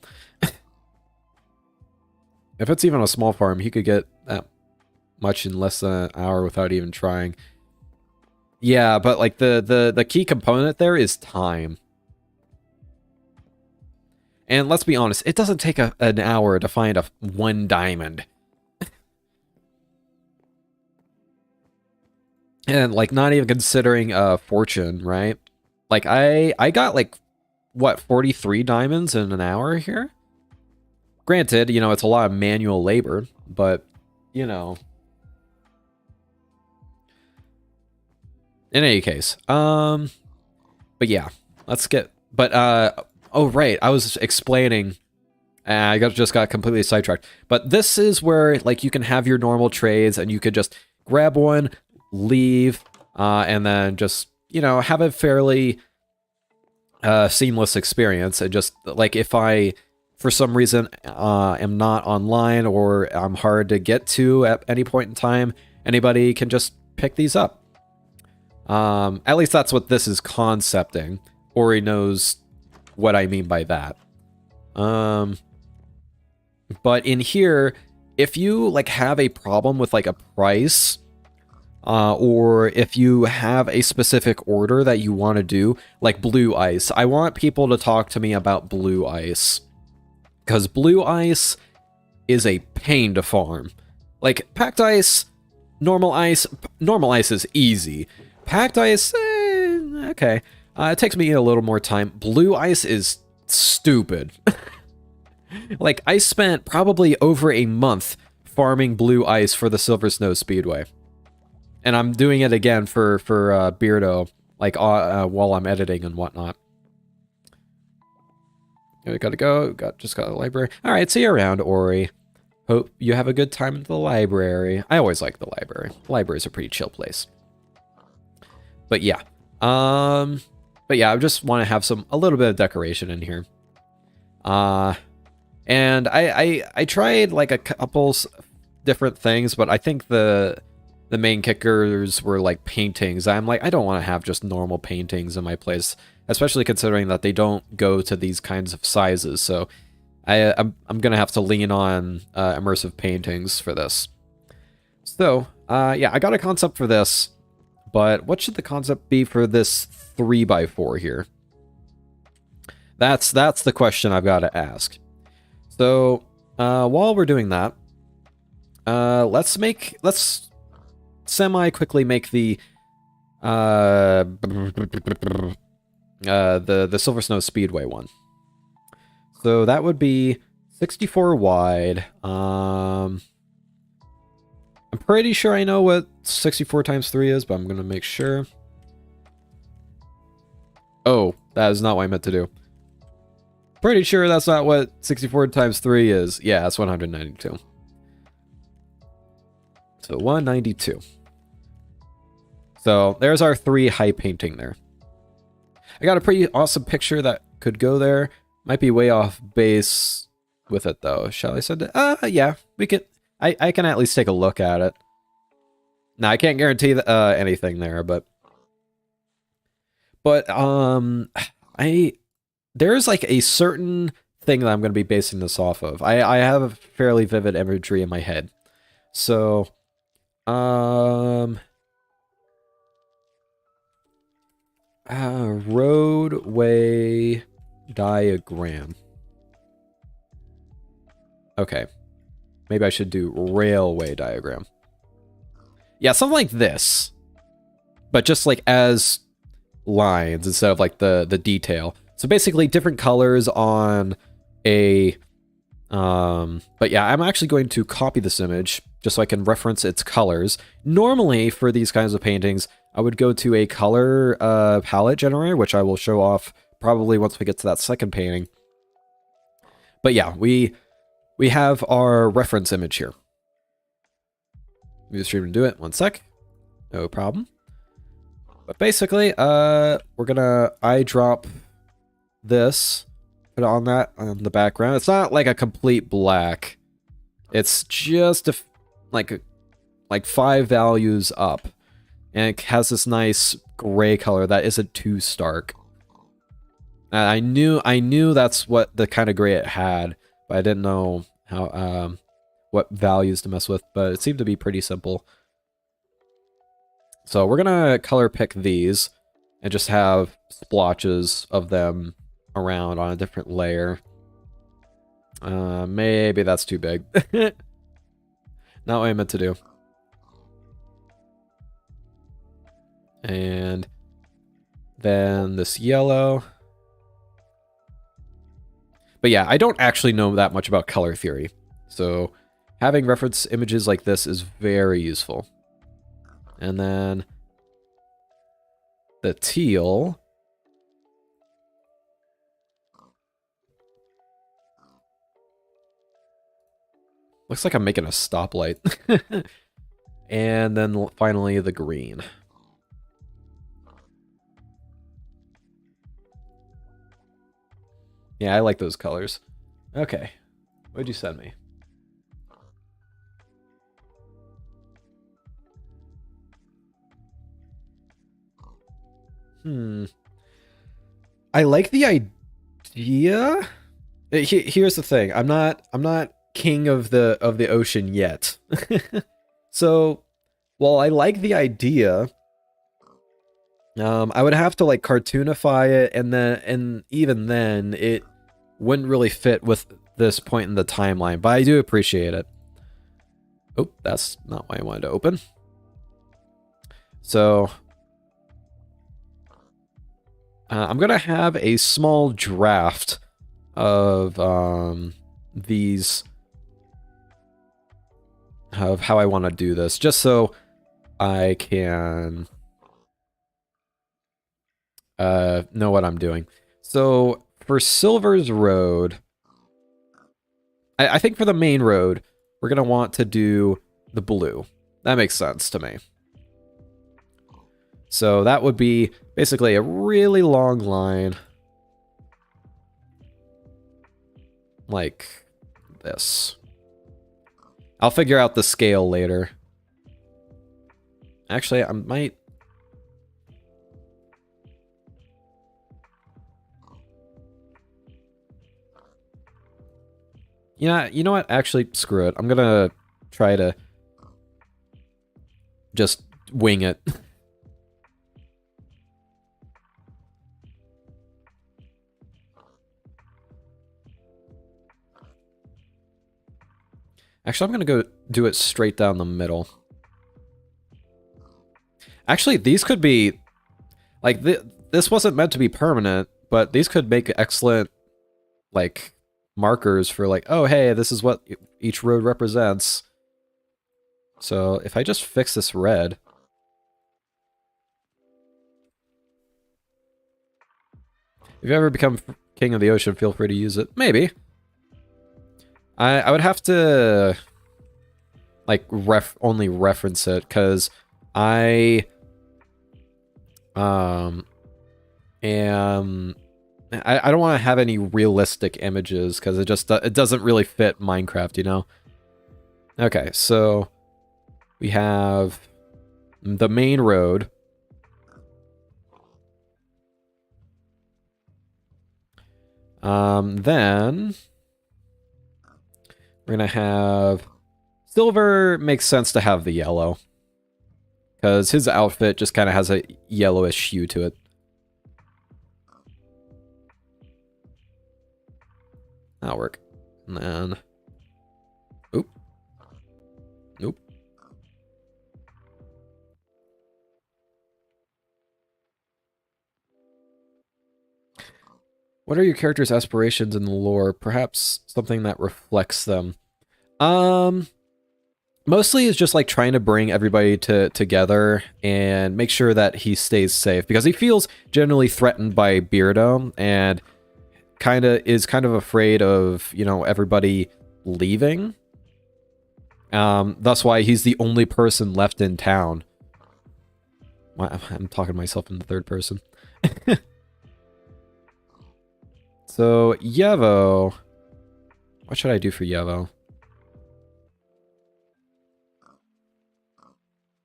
If it's even a small farm, he could get that much in less than an hour without even trying. Yeah, but like the key component there is time. And let's be honest, it doesn't take an hour to find 1 diamond. And like not even considering fortune, right? Like I got like what, 43 diamonds in an hour here? Granted, you know, it's a lot of manual labor, but you know. In any case, but yeah, let's get, but oh right, I was explaining, and I just got completely sidetracked. But this is where like you can have your normal trades, and you could just grab one, leave, and then just, you know, have a fairly seamless experience. And just like if I, for some reason, am not online or I'm hard to get to at any point in time, anybody can just pick these up. At least that's what this is concepting. Ori knows what I mean by that. But in here, if you like have a problem with like a price, or if you have a specific order that you want to do, like blue ice, I want people to talk to me about blue ice, because blue ice is a pain to farm. Like packed ice, normal ice is easy. Packed ice, okay. It takes me a little more time. Blue ice is stupid. Like, I spent probably over a month farming blue ice for the Silver Snow Speedway. And I'm doing it again for Beardo, like, while I'm editing and whatnot. Gotta go. Just got the library. Alright, see you around, Ori. Hope you have a good time at the library. I always like the library. The library's a pretty chill place. But yeah, I just want to have a little bit of decoration in here. And I tried like a couple different things, but I think the main kickers were like paintings. I'm like, I don't want to have just normal paintings in my place, especially considering that they don't go to these kinds of sizes. So I'm gonna have to lean on immersive paintings for this. So, yeah, I got a concept for this, but what should the concept be for this 3x4 here? That's the question I've got to ask. So, while we're doing that, let's semi-quickly make the Silver Snow Speedway one. So that would be 64 wide. I'm pretty sure I know what 64 times 3 is, but I'm gonna make sure. Oh, that is not what I meant to do. Pretty sure that's not what 64 times 3 is. Yeah, that's 192. So 192. So there's our 3 high painting there. I got a pretty awesome picture that could go there. Might be way off base with it though. Shall I send it? Yeah, we can. I can at least take a look at it. Now I can't guarantee anything there, but there's like a certain thing that I'm going to be basing this off of. I have a fairly vivid imagery in my head. So, roadway diagram. Okay. Maybe I should do railway diagram. Yeah, something like this. But just like as lines instead of like the detail. So basically different colors on a but yeah, I'm actually going to copy this image just so I can reference its colors. Normally for these kinds of paintings, I would go to a color palette generator, which I will show off probably once we get to that second painting. But yeah, we have our reference image here. Move the stream to do it. One sec. No problem. But basically, we're gonna eyedrop this, put it on the background. It's not like a complete black. It's just like 5 values up, and it has this nice gray color that isn't too stark. I knew that's what the kind of gray it had, but I didn't know how what values to mess with. But it seemed to be pretty simple. So we're gonna color pick these and just have splotches of them around on a different layer. Maybe that's too big. Not what I meant to do. And then this yellow. But yeah, I don't actually know that much about color theory. So having reference images like this is very useful. And then the teal. Looks like I'm making a stoplight. And then finally the green. Yeah, I like those colors. Okay. What'd you send me? I like the idea. Here's the thing. I'm not king of the ocean yet. So, while I like the idea, I would have to like cartoonify it, and even then it wouldn't really fit with this point in the timeline, but I do appreciate it. Oh, that's not why I wanted to open. So I'm gonna have a small draft of these, of how I want to do this, just so I can know what I'm doing. So for Silver's Road, I think for the main road, we're gonna want to do the blue. That makes sense to me. So that would be basically a really long line. Like this. I'll figure out the scale later. Actually, I might... Yeah, you know what? Actually, screw it. I'm gonna try to just wing it. Actually, I'm gonna go do it straight down the middle. Actually, these could be... Like, this wasn't meant to be permanent, but these could make excellent, like, markers for, like, oh, hey, this is what each road represents. So, if I just fix this red... If you ever become king of the ocean, feel free to use it. Maybe. I would have to... like, only reference it, because I... am... I don't want to have any realistic images, because it doesn't really fit Minecraft, you know? Okay, so... we have... the main road. Then... we're gonna have... Silver makes sense to have the yellow. Because his outfit just kind of has a yellowish hue to it. That'll work. And then... oop. Nope. What are your character's aspirations in the lore? Perhaps something that reflects them. Mostly is just like trying to bring everybody together and make sure that he stays safe, because he feels generally threatened by Beardo and is kind of afraid of, you know, everybody leaving. That's why he's the only person left in town. I'm talking to myself in the third person. So, Yevo. What should I do for Yevo?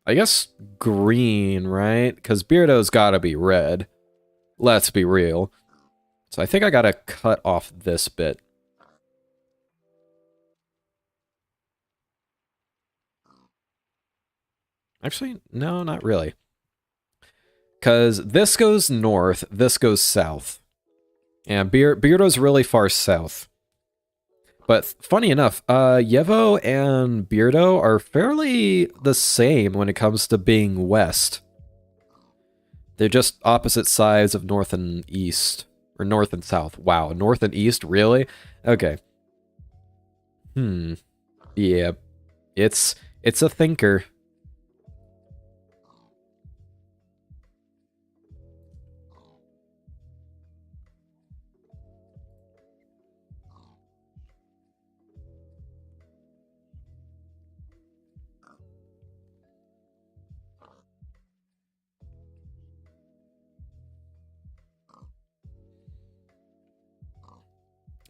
I guess green, right? Because Beardo's gotta be red. Let's be real. So I think I gotta cut off this bit. Actually, no, not really. Because this goes north, this goes south. And Beardo's really far south. But funny enough, Yevo and Beardo are fairly the same when it comes to being west. They're just opposite sides of north and east. Or north and south. Wow, north and east? Really? Okay. Yeah. It's a thinker.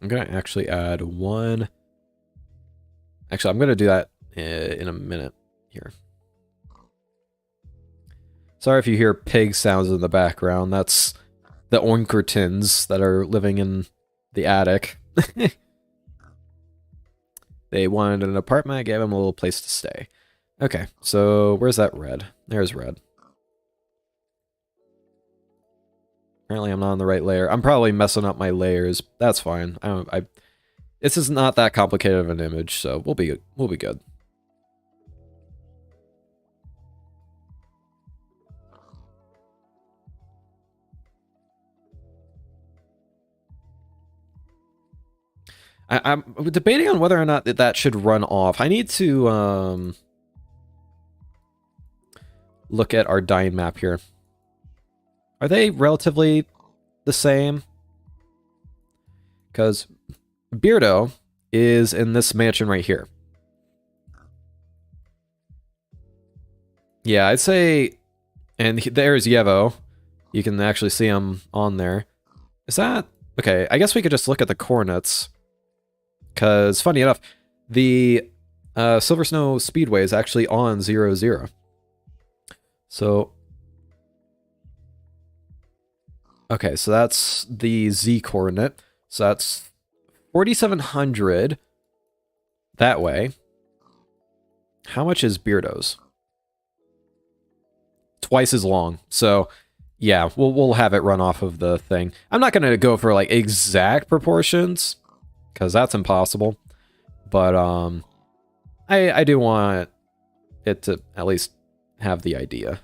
I'm gonna actually add one. Actually, I'm gonna do that in a minute here. Sorry if you hear pig sounds in the background. That's the Oinkertons that are living in the attic. They wanted an apartment, I gave them a little place to stay. Okay, so where's that red? There's red. Apparently I'm not on the right layer. I'm probably messing up my layers. That's fine. This is not that complicated of an image, so we'll be good. I'm debating on whether or not that should run off. I need to look at our dying map here. Are they relatively the same? Because Beardo is in this mansion right here. Yeah, I'd say... and there's Yevo. You can actually see him on there. Is that... okay, I guess we could just look at the coordinates. Because, funny enough, the Silver Snow Speedway is actually on 0, 0. So... okay, so that's the Z coordinate. So that's 4,700 that way. How much is Beardo's? Twice as long. So yeah, we'll have it run off of the thing. I'm not gonna go for like exact proportions, because that's impossible. But I do want it to at least have the idea.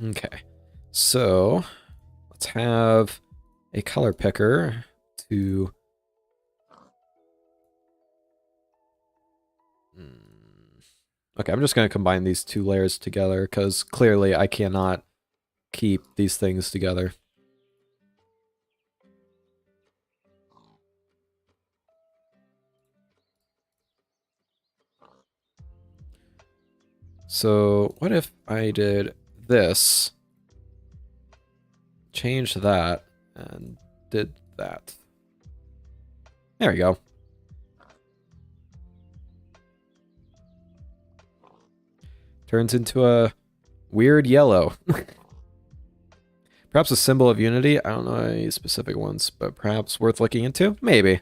Okay, so let's have a color picker to... Okay, I'm just going to combine these two layers together because clearly I cannot keep these things together. So what if I did this, change that, and did that? There we go. Turns into a weird yellow. Perhaps a symbol of unity? I don't know any specific ones, but perhaps worth looking into? Maybe.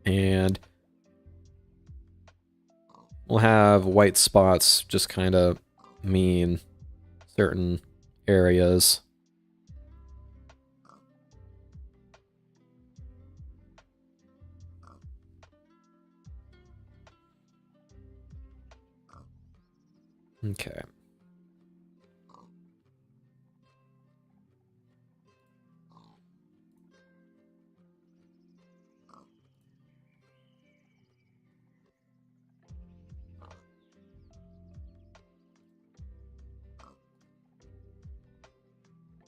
And we'll have white spots just kind of mean certain areas. Okay.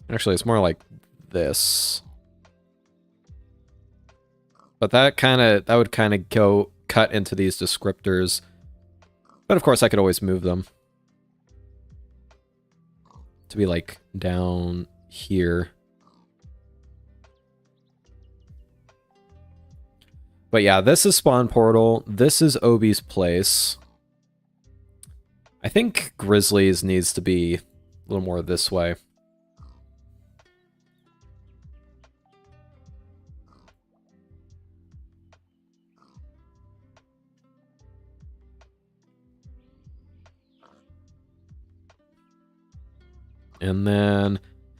Actually, it's more like this. But that would kind of go cut into these descriptors. But of course I could always move them to be like down here. But yeah, this is spawn portal. This is Obi's place. I think Grizzly's needs to be a little more this way. And then,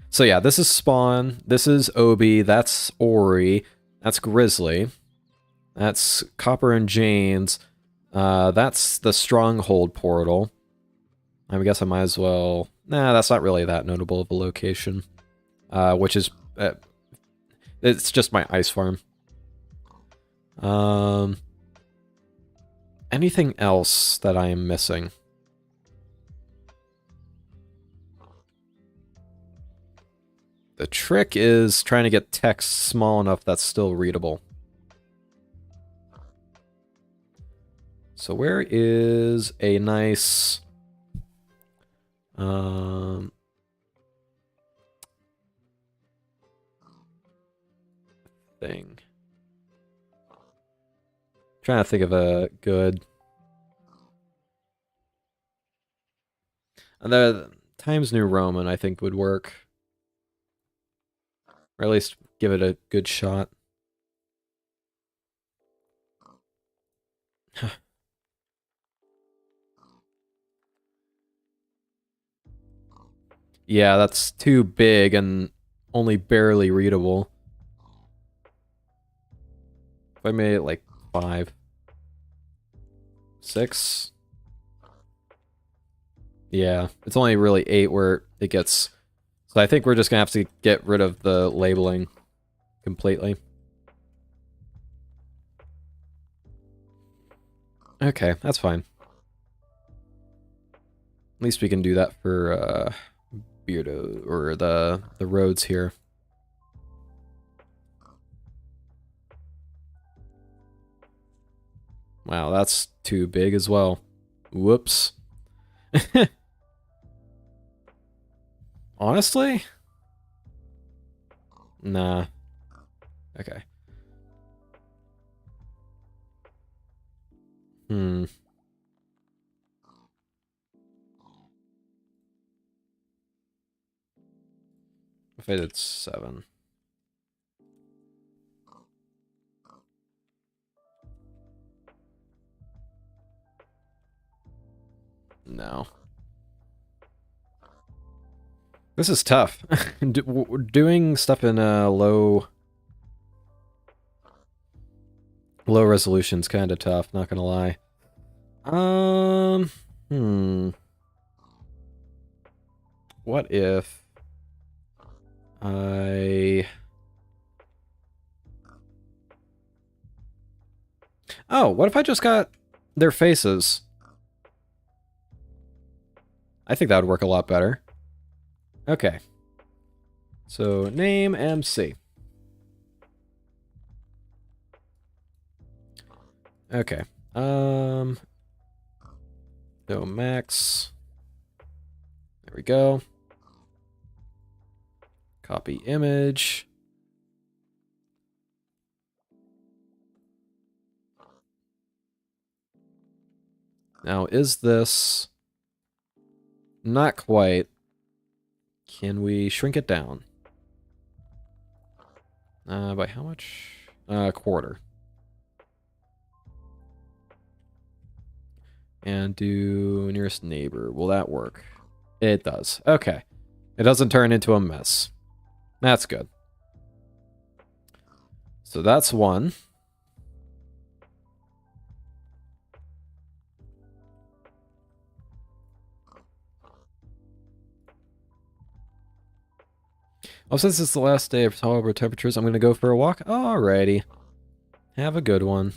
so yeah, this is Spawn, this is Obi, that's Ori, that's Grizzly, that's Copper and Jane's, that's the Stronghold portal. I guess I might as well, nah, that's not really that notable of a location, which is, it's just my ice farm. Anything else that I am missing? The trick is trying to get text small enough that's still readable. So where is a nice thing? Trying to think of a good... The Times New Roman, I think, would work. Or at least give it a good shot. Yeah, that's too big and only barely readable. If I made it like 5, 6. Yeah, it's only really 8 where it gets... So I think we're just gonna have to get rid of the labeling completely. Okay, that's fine. At least we can do that for Beardo, or the roads here. Wow, that's too big as well. Whoops. Honestly? Nah. Okay. Hmm. If I did 7. No. This is tough. Doing stuff in low resolution's kind of tough, not gonna lie. Hmm. What if I... Oh, what if I just got their faces? I think that would work a lot better. Okay. So, name MC. Okay. No max. There we go. Copy image. Now, is this... Not quite. Can we shrink it down? By how much? Quarter. And do nearest neighbor. Will that work? It does. Okay. It doesn't turn into a mess. That's good. So that's one. Oh, since it's the last day of tolerable temperatures, I'm going to go for a walk. Alrighty. Have a good one.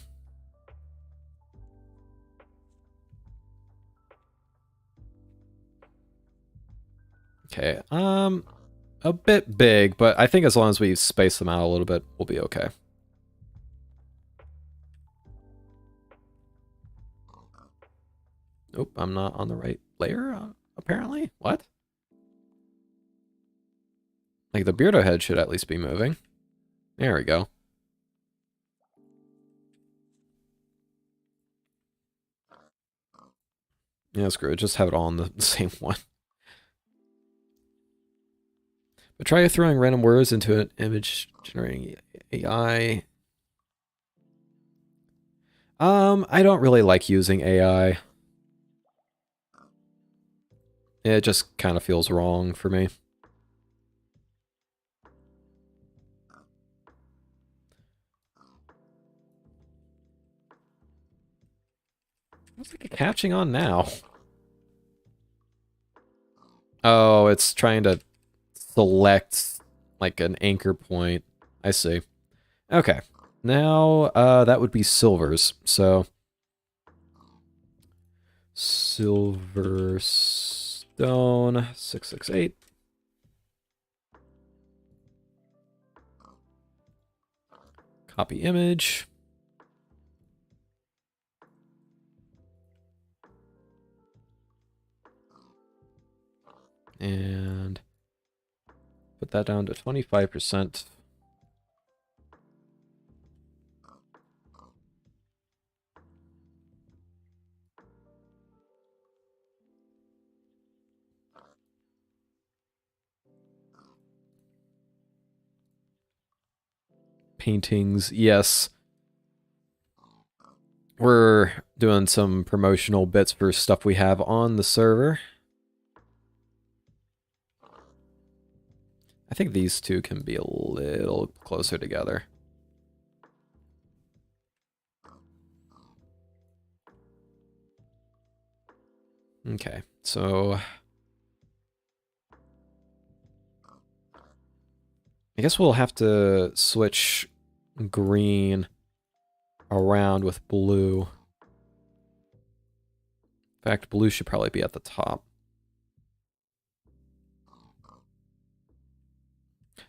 Okay, a bit big, but I think as long as we space them out a little bit, we'll be okay. Nope, I'm not on the right layer, apparently. What? Like, the Beardo head should at least be moving. There we go. Yeah, screw it. Just have it all on the same one. But try throwing random words into an image generating AI. I don't really like using AI. It just kind of feels wrong for me. What's the catching on now? Oh, it's trying to select like an anchor point. I see. Okay. Now, that would be silvers. So, silver stone 668. Copy image. And put that down to 25%. Paintings, yes. We're doing some promotional bits for stuff we have on the server. I think these two can be a little closer together. Okay, so I guess we'll have to switch green around with blue. In fact, blue should probably be at the top.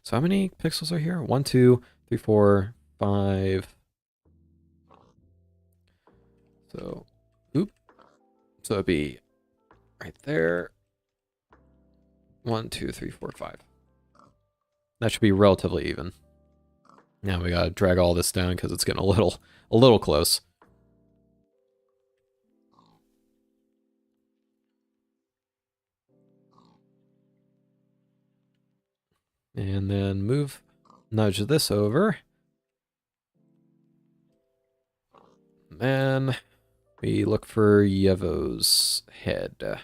So how many pixels are here? 1, 2, 3, 4, 5. So, oop. So it'd be right there. 1, 2, 3, 4, 5. That should be relatively even. Now we gotta drag all this down because it's getting a little close. And then nudge this over. And we look for Yevo's head.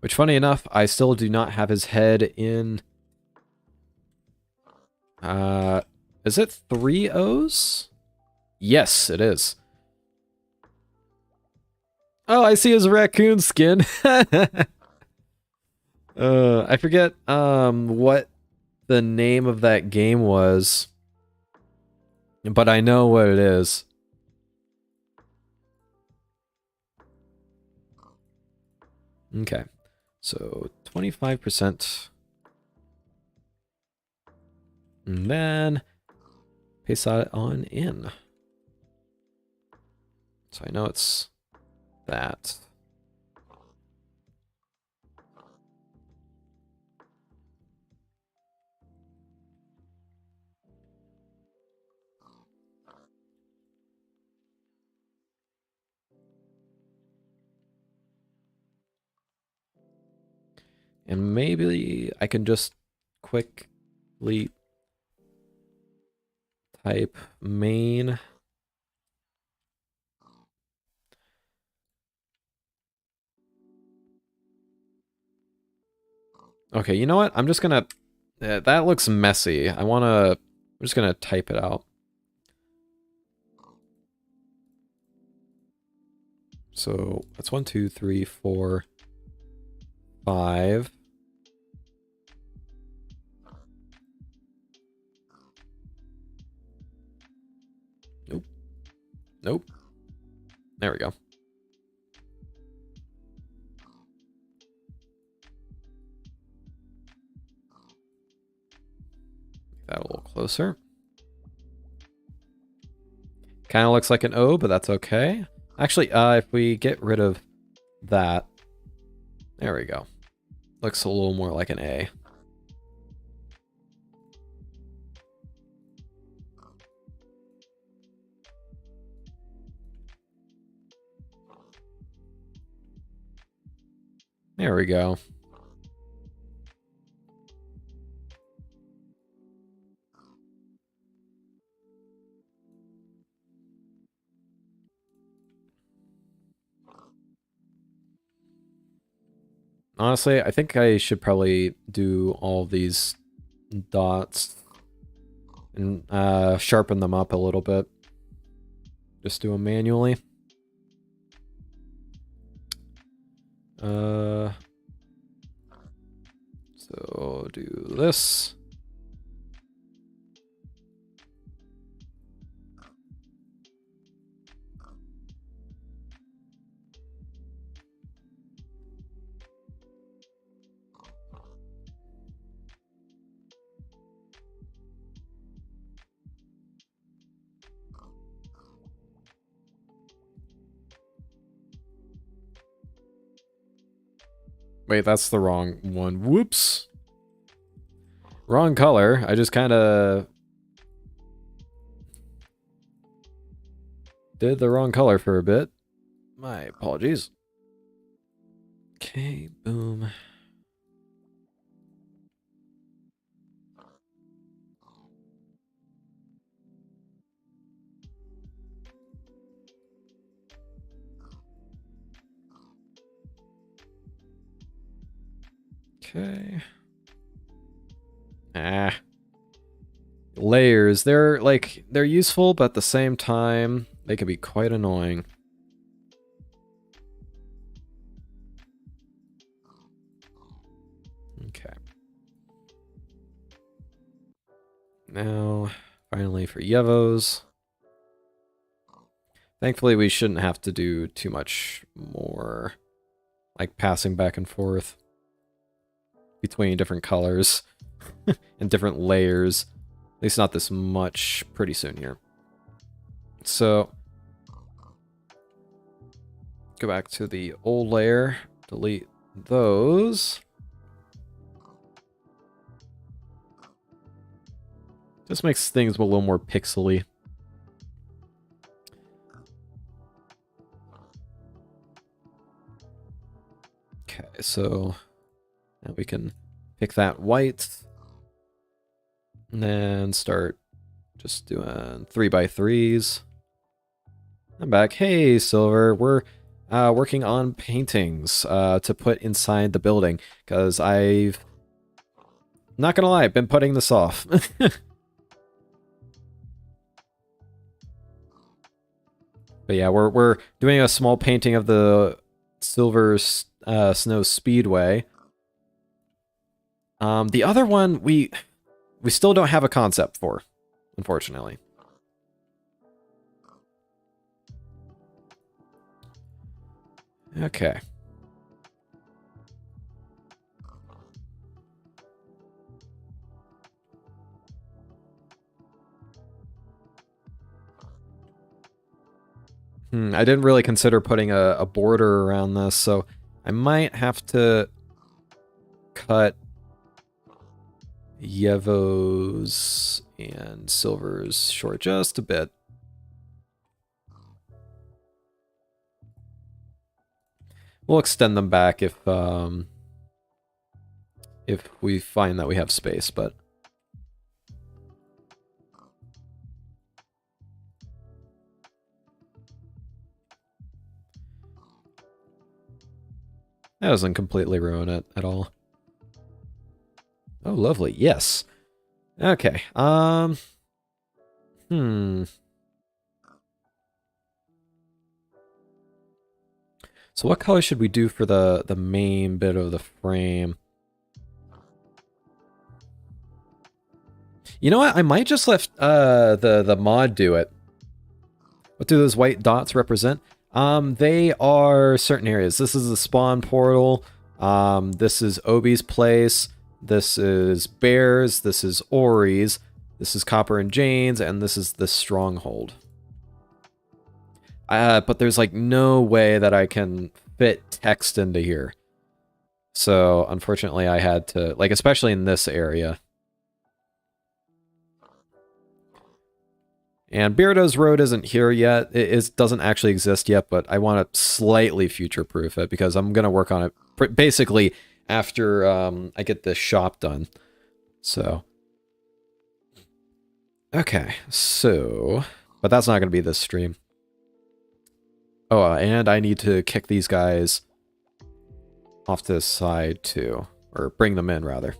Which, funny enough, I still do not have his head in... is it 3 O's? Yes, it is. Oh, I see his raccoon skin. I forget what the name of that game was, but I know what it is. Okay, so 25%. And then paste that on in. So I know it's that. And maybe I can just quickly type main. Okay, you know what? I'm just gonna... that looks messy. I'm just gonna type it out. So that's 1, 2, 3, 4, 5. Nope. Nope. There we go. Make that a little closer. Kind of looks like an O, but that's okay. Actually, if we get rid of that, there we go. Looks a little more like an A. There we go. Honestly, I think I should probably do all these dots and sharpen them up a little bit. Just do them manually. So do this. Wait, that's the wrong one. Whoops. Wrong color. I just kind of did the wrong color for a bit. My apologies. Okay, boom. Okay. Ah. Layers. They're useful, but at the same time, they can be quite annoying. Okay. Now, finally for Yevos. Thankfully, we shouldn't have to do too much more, like passing back and forth between different colors and different layers. At least not this much pretty soon here. So, go back to the old layer, delete those. Just makes things a little more pixely. Okay, so now we can Pick that white. And then start just doing 3x3s. I'm back. Hey, Silver. We're working on paintings to put inside the building because I've, not gonna lie, I've been putting this off. But yeah, we're doing a small painting of the Silver Snow Speedway. The other one we still don't have a concept for, unfortunately. Okay. I didn't really consider putting a border around this, so I might have to cut Yevo's and Silver's short just a bit. We'll extend them back if we find that we have space, but that doesn't completely ruin it at all. Oh, lovely. Yes. Okay. So what color should we do for the main bit of the frame? You know what? I might just let the mod do it. What do those white dots represent? They are certain areas. This is the spawn portal. This is Obi's place. This is Bear's. This is Ori's. This is Copper and Jane's, and this is the Stronghold. But there's like no way that I can fit text into here. So unfortunately I had to, like, especially in this area. And Beardo's Road isn't here yet. It doesn't actually exist yet, but I want to slightly future-proof it because I'm going to work on it basically after I get this shop done. So. Okay, so. But that's not going to be this stream. Oh, and I need to kick these guys off to the side too. Or bring them in, rather.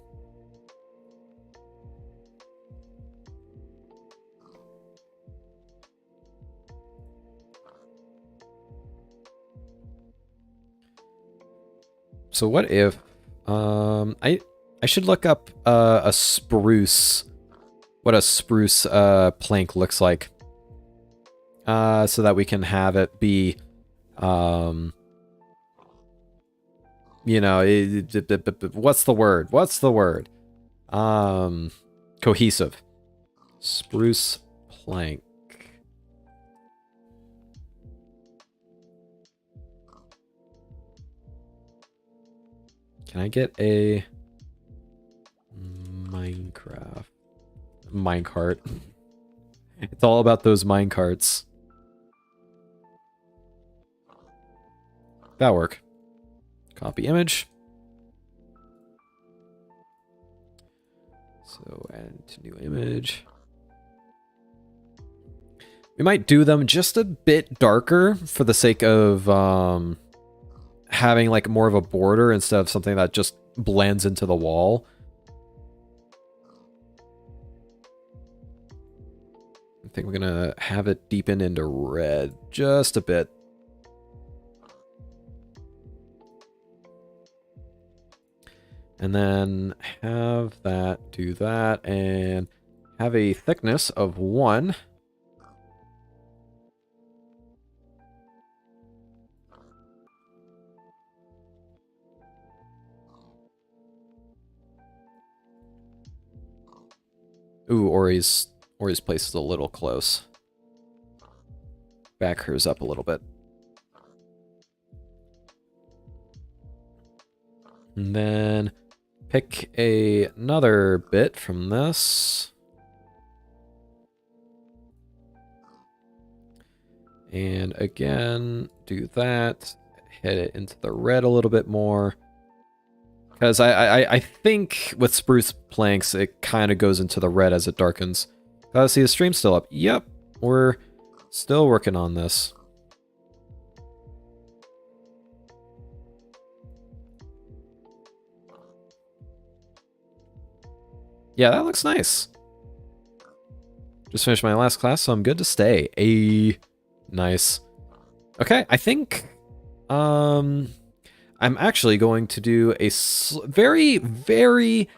So what if I should look up a spruce, what a spruce plank looks like, so that we can have it be you know, what's the word? What's the word? Cohesive. Spruce plank. Can I get a minecart? It's all about those minecarts. That'll work. Copy image. So add to new image. We might do them just a bit darker for the sake of having like more of a border instead of something that just blends into the wall. I think we're gonna have it deepen into red just a bit. And then have that do that and have a thickness of 1. Ooh, Ori's place is a little close. Back hers up a little bit. And then pick another bit from this. And again, do that. Hit it into the red a little bit more. Because I think with spruce planks, it kind of goes into the red as it darkens. See, the stream's still up. Yep, we're still working on this. Yeah, that looks nice. Just finished my last class, so I'm good to stay. Nice. Okay, I think I'm actually going to do a very, very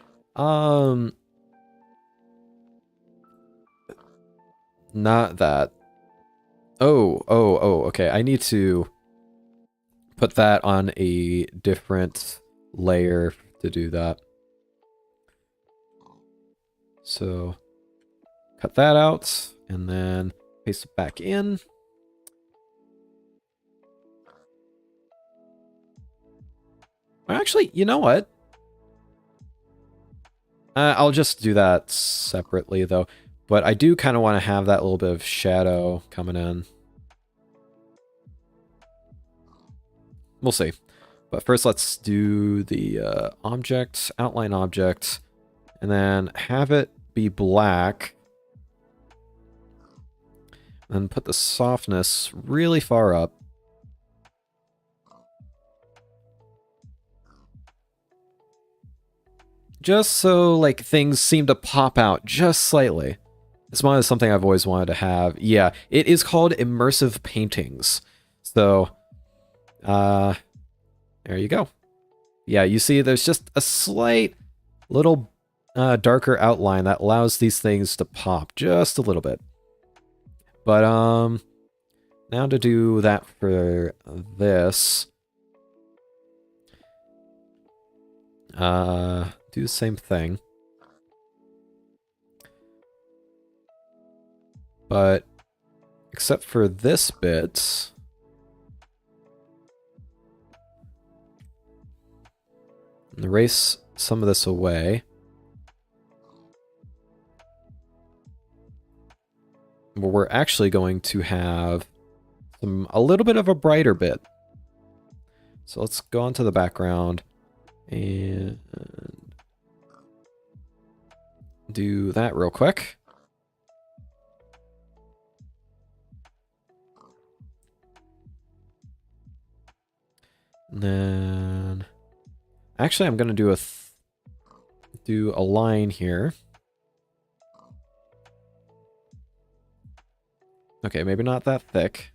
not that. Okay. I need to put that on a different layer to do that. So cut that out and then paste it back in. Actually, you know what? I'll just do that separately though. But I do kind of want to have that little bit of shadow coming in. We'll see. But first let's do the object, outline object, and then have it be black. And put the softness really far up. Just so, like, things seem to pop out just slightly. This one is something I've always wanted to have. Yeah, it is called immersive paintings. So, there you go. Yeah, you see there's just a slight little darker outline that allows these things to pop just a little bit. But, now to do that for this. Do the same thing. But, except for this bit, erase some of this away. But we're actually going to have a little bit of a brighter bit. So let's go onto the background and do that real quick. And then actually I'm going to do a line here. Okay, maybe not that thick.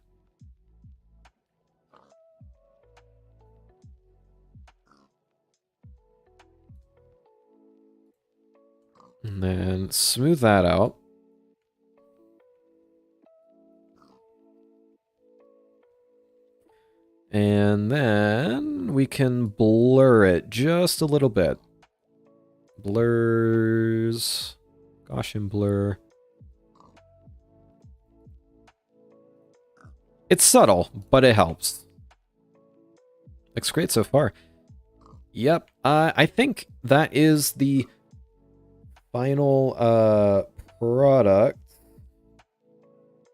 And then smooth that out. And then we can blur it just a little bit. Blurs. Gaussian blur. It's subtle, but it helps. Looks great so far. Yep, I think that is the final product.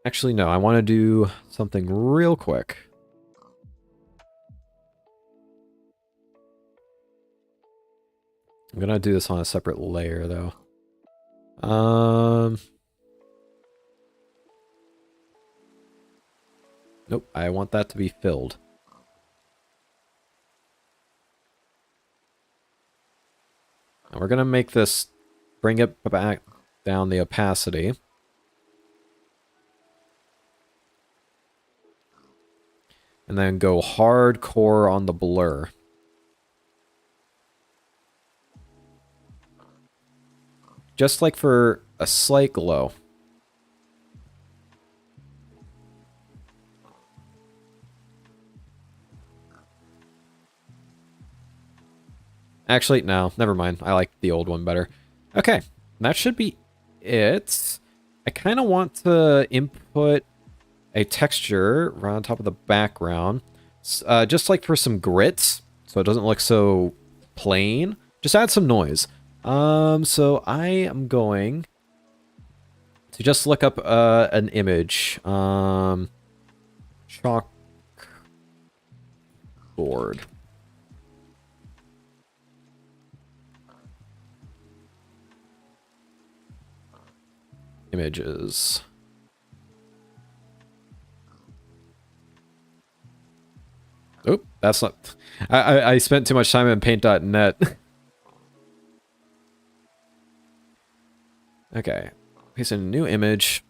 Actually, no, I want to do something real quick. I'm gonna do this on a separate layer, though. Nope, I want that to be filled. And we're gonna make this, bring it back down the opacity. And then go hardcore on the blur. Just like for a slight glow. Actually, no, never mind. I like the old one better. Okay, that should be it. I kind of want to input a texture right on top of the background. Just like for some grit, so it doesn't look so plain. Just add some noise. So I am going to just look up an image. Chalkboard. Images. Oop, that's not... I spent too much time in paint.net. Okay. Paste in a new image.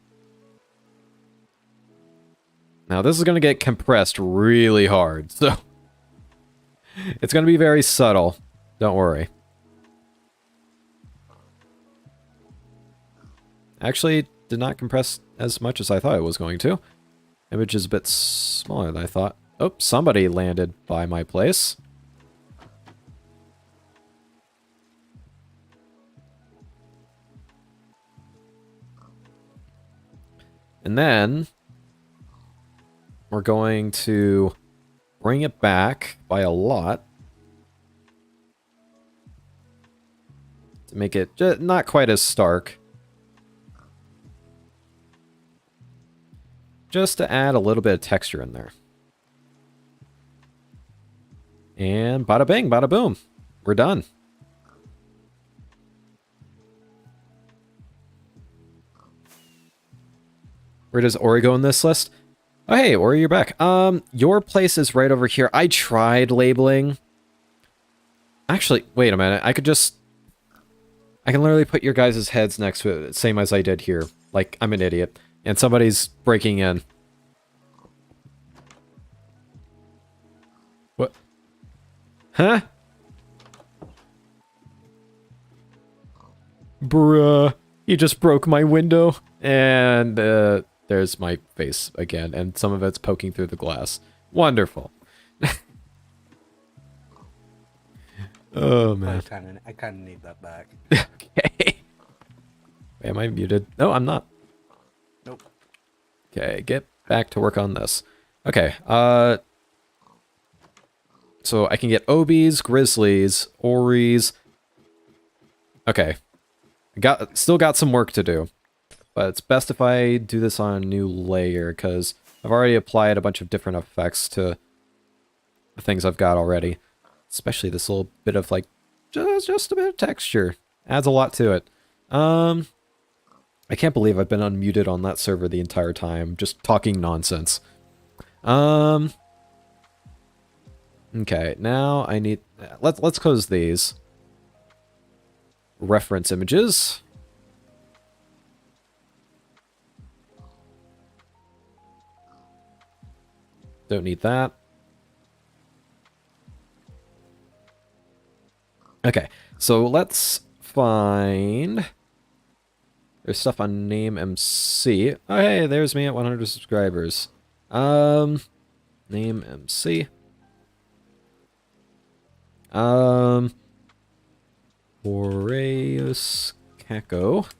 Now this is going to get compressed really hard, so... It's going to be very subtle. Don't worry. Actually, did not compress as much as I thought it was going to. Image is a bit smaller than I thought. Oh, somebody landed by my place. And then we're going to bring it back by a lot to make it not quite as stark. Just to add a little bit of texture in there. And bada bing, bada boom. We're done. Where does Ori go in this list? Oh, hey, Ori, you're back. Your place is right over here. I tried labeling. Actually, wait a minute. I can literally put your guys' heads next to it, same as I did here. Like, I'm an idiot. And somebody's breaking in. What? Huh? Bruh. You just broke my window. And, there's my face again, and some of it's poking through the glass. Wonderful. Oh, man. I kind of need that back. Okay. Am I muted? No, I'm not. Nope. Okay, get back to work on this. Okay, so I can get Obies, Grizzlies, Oris. Okay. Still got some work to do. But it's best if I do this on a new layer, because I've already applied a bunch of different effects to the things I've got already. Especially this little bit of, like, just a bit of texture. Adds a lot to it. I can't believe I've been unmuted on that server the entire time, just talking nonsense. Okay, now I need... Let's close these. Reference images. Don't need that. Okay, so let's find... There's stuff on Name MC. Oh, hey, there's me at 100 subscribers. Name MC. Boreas Kako.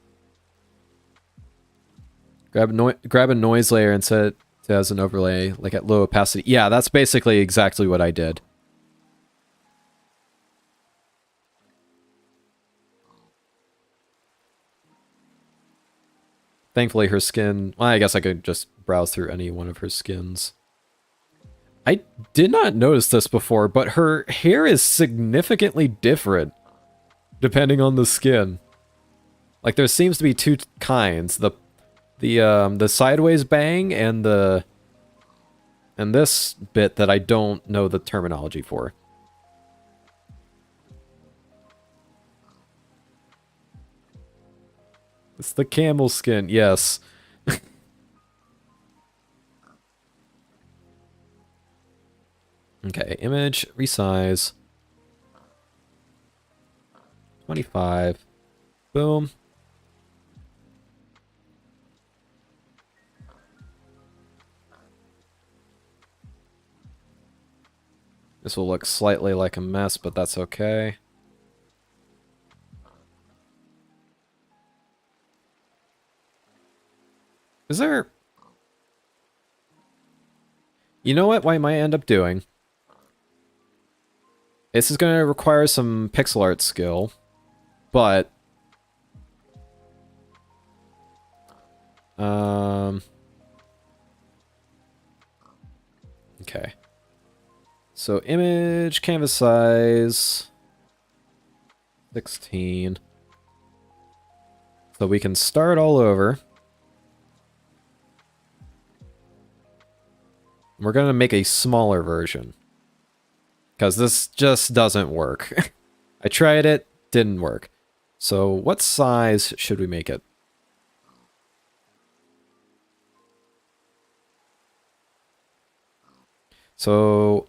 Grab a noise layer and set it as an overlay, like at low opacity. Yeah, that's basically exactly what I did. Thankfully her skin... Well, I guess I could just browse through any one of her skins. I did not notice this before, but her hair is significantly different depending on the skin. Like, there seems to be two kinds. The sideways bang and this bit that I don't know the terminology for. It's the camel skin, yes. Okay, image, resize. 25. Boom. This will look slightly like a mess, but that's okay. Is there... You know what I might end up doing? This is going to require some pixel art skill, but... Okay. So image, canvas size... 16. So we can start all over. We're going to make a smaller version. Because this just doesn't work. I tried it, didn't work. So what size should we make it? So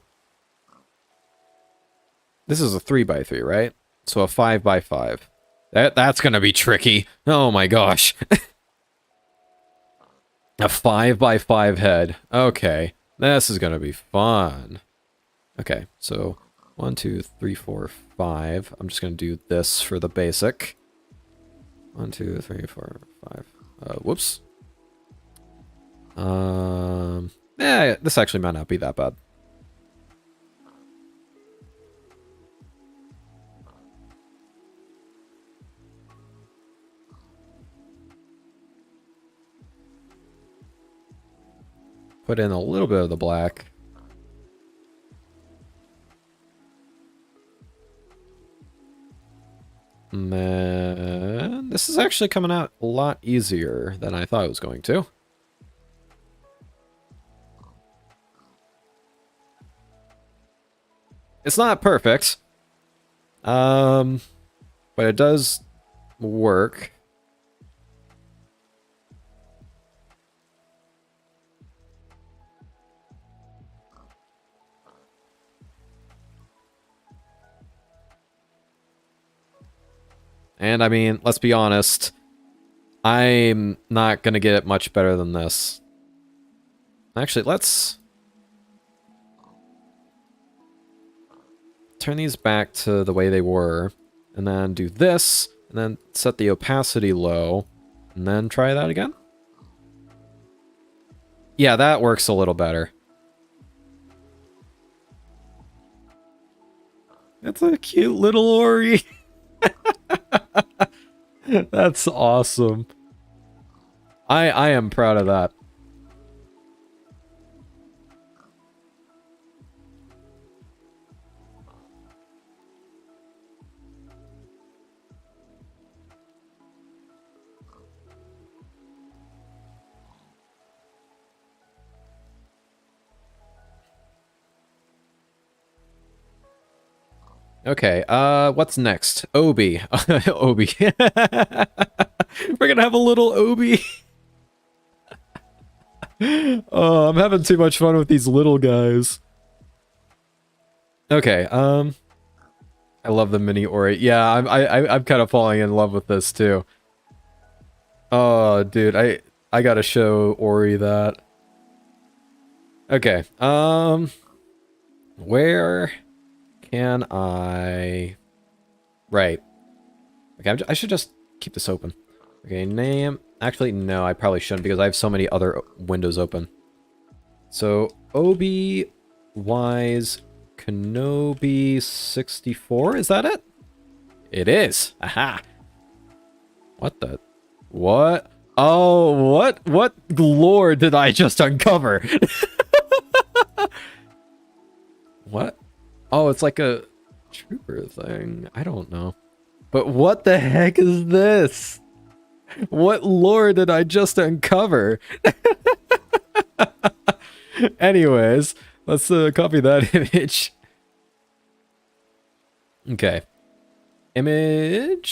this is a 3x3, right? So a 5x5. That's gonna be tricky. Oh my gosh. A 5x5 head. Okay. This is gonna be fun. Okay, so 1, 2, 3, 4, 5. I'm just gonna do this for the basic. 1, 2, 3, 4, 5. Whoops. Yeah, this actually might not be that bad. Put in a little bit of the black. Man, this is actually coming out a lot easier than I thought it was going to. It's not perfect. But it does work. And I mean, let's be honest, I'm not gonna get it much better than this. Actually, let's turn these back to the way they were, and then do this, and then set the opacity low, and then try that again. Yeah, that works a little better. That's a cute little Ori. That's awesome. I am proud of that. Okay, what's next? Obi. Obi. We're gonna have a little Obi. Oh, I'm having too much fun with these little guys. Okay, I love the mini Ori. Yeah, I'm kind of falling in love with this too. Oh, dude, I gotta show Ori that. Okay, where can I... Right. Okay, I should just keep this open. Okay, name... Actually, no, I probably shouldn't because I have so many other windows open. So, Obi Wise Kenobi 64, is that it? It is. Aha. What the... What? Oh, what lore did I just uncover? What? Oh, it's like a trooper thing. I don't know. But what the heck is this? What lore did I just uncover? Anyways, let's copy that image. Okay. Image.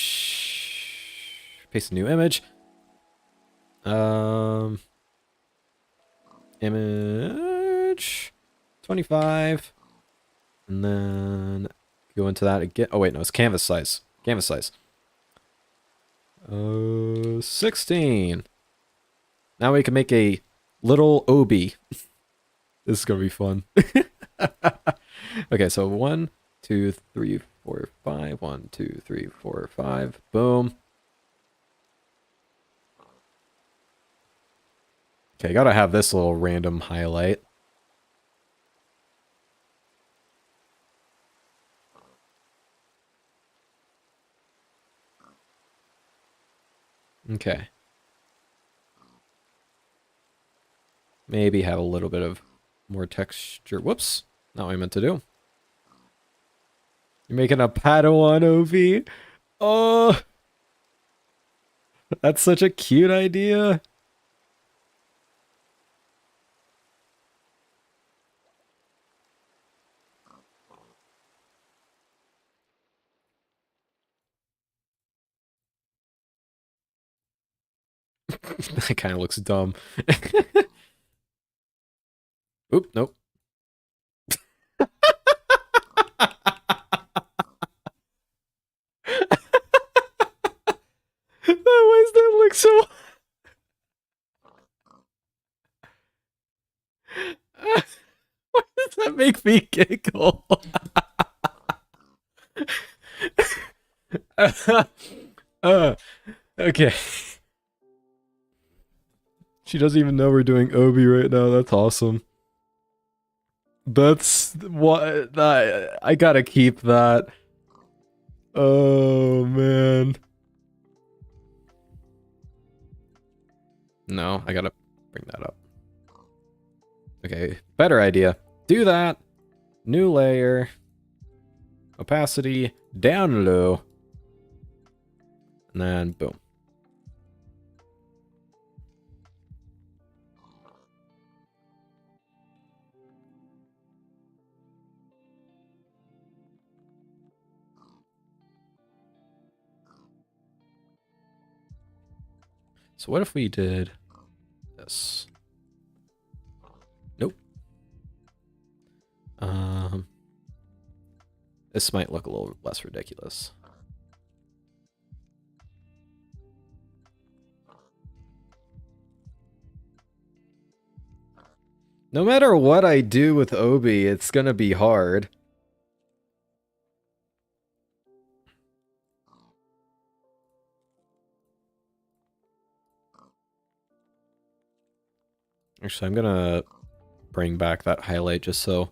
Paste a new image. Image 25. And then go into that again. Oh wait, no, it's canvas size. Canvas size. 16. Now we can make a little Obi. This is gonna be fun. Okay, so 1, 2, 3, 4, 5. 1, 2, 3, 4, 5. Boom. Okay, gotta have this little random highlight. Okay. Maybe have a little bit of more texture. Whoops. Not what I meant to do. You're making a Padawan OV? Oh, that's such a cute idea. That kind of looks dumb. Oop, nope. Why does that look so... Why does that make me giggle? uh, okay. She doesn't even know we're doing Obi right now. That's awesome. That's what I gotta keep that. Oh man. No, I gotta bring that up. Okay, better idea. Do that. New layer. Opacity down low. And then boom. So what if we did this? Nope. This might look a little less ridiculous. No matter what I do with Obi, it's gonna be hard. Actually, I'm gonna bring back that highlight just so.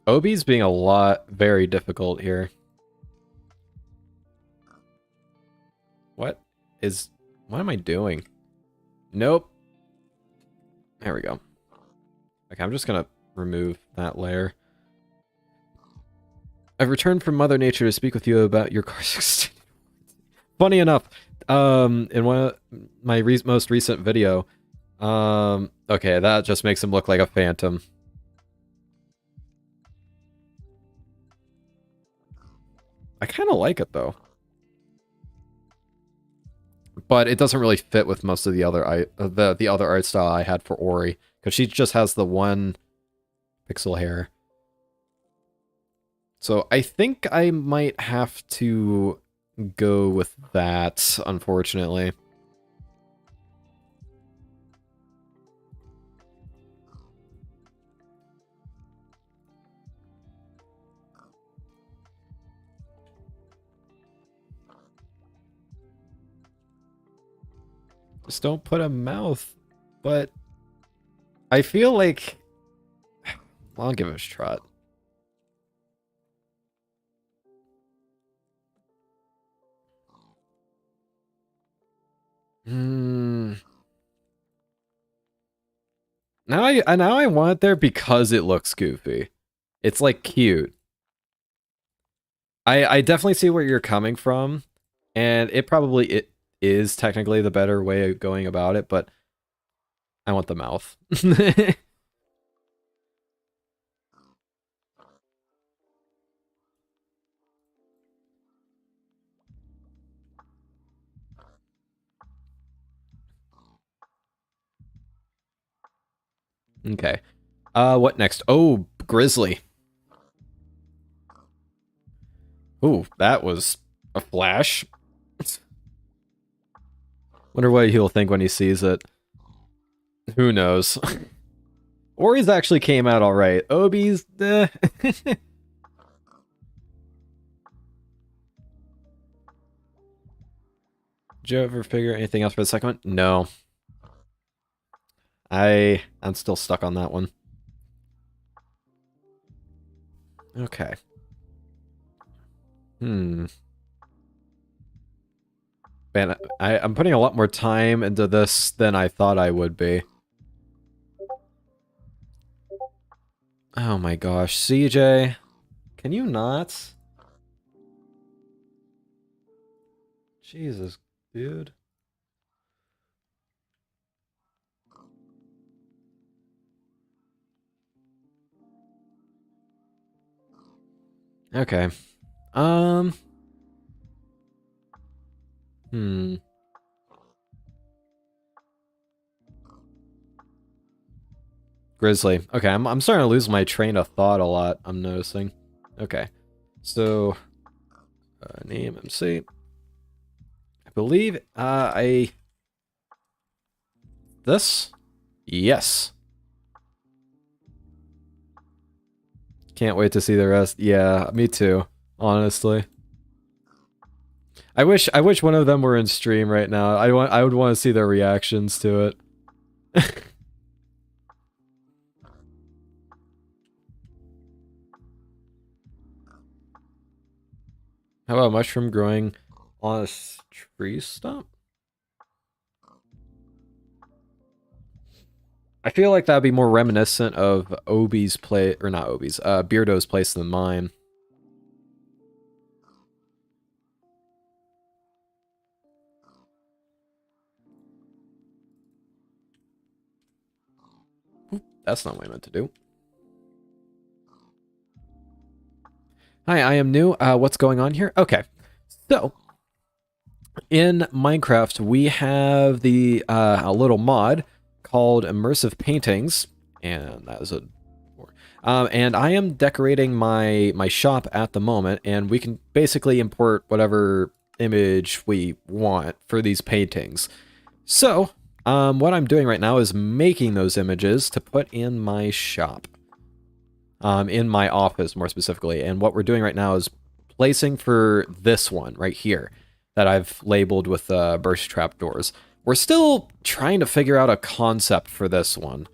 Obi's being very difficult here. What am I doing? Nope. There we go. Okay, I'm just gonna remove that layer. I've returned from Mother Nature to speak with you about your car's extended. Funny enough, in one of my most recent video, okay, that just makes him look like a phantom. I kind of like it though, but it doesn't really fit with most of the other the other art style I had for Ori, because she just has the one pixel hair. So I think I might have to go with that, unfortunately. Just don't put a mouth. But I feel like... Well, I'll give it a shot. Now I want it there because it looks goofy. It's like cute. I definitely see where you're coming from, and it is technically the better way of going about it, but I want the mouth. Okay. What next? Oh, Grizzly. Ooh, that was a flash. Wonder what he'll think when he sees it. Who knows? Ori's actually came out alright. Obi's... Did you ever figure anything else for the second one? No. I'm still stuck on that one. Okay. Man, I'm putting a lot more time into this than I thought I would be. Oh my gosh, CJ. Can you not? Jesus, dude. Okay. Um. Hmm. Grizzly. Okay, I'm starting to lose my train of thought a lot, I'm noticing. Okay. So, name MC. I believe, this? Yes. Can't wait to see the rest. Yeah, me too, honestly. I wish one of them were in stream right now. I would want to see their reactions to it. How about mushroom growing on a tree stump? I feel like that'd be more reminiscent of Obi's play, or not Obi's, Beardo's place than mine. That's not what I meant to do. Hi, I am new. What's going on here? Okay. So, in Minecraft, we have the a little mod called Immersive Paintings, and that is a and I am decorating my shop at the moment, and we can basically import whatever image we want for these paintings. So, what I'm doing right now is making those images to put in my shop, in my office more specifically. And what we're doing right now is placing for this one right here that I've labeled with burst trap doors. We're still trying to figure out a concept for this one.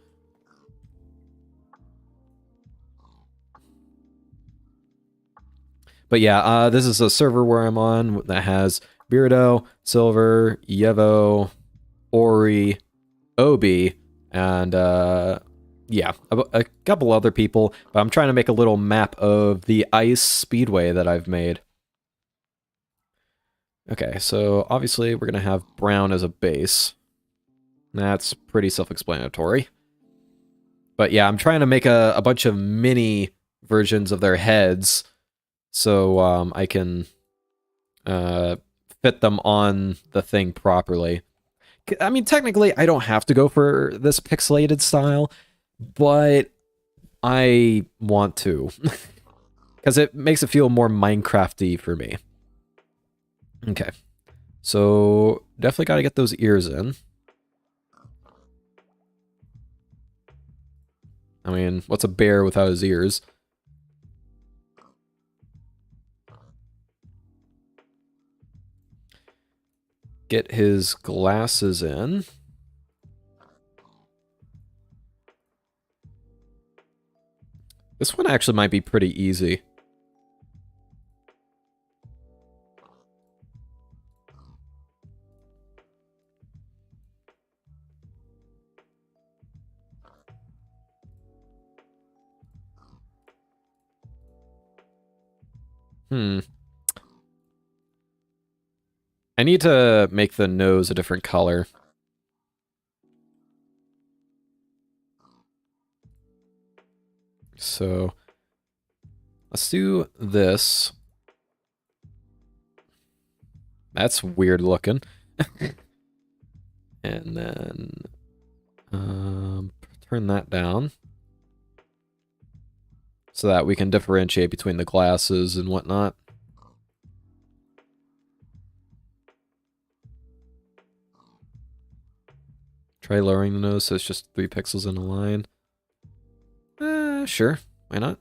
But yeah, this is a server where I'm on that has Beardo, Silver, Yevo, Ori, Obi, and yeah, a couple other people. But I'm trying to make a little map of the ice speedway that I've made. Okay, so obviously we're going to have brown as a base. That's pretty self-explanatory. But yeah, I'm trying to make a bunch of mini versions of their heads so I can fit them on the thing properly. I mean, technically, I don't have to go for this pixelated style, but I want to. Because it makes it feel more Minecrafty for me. Okay. So, definitely got to get those ears in. I mean, what's a bear without his ears? Get his glasses in. This one actually might be pretty easy. Hmm. I need to make the nose a different color. So, let's do this. That's weird looking. And then turn that down so that we can differentiate between the glasses and whatnot. Try lowering the nose so it's just 3 pixels in a line. Sure. Why not?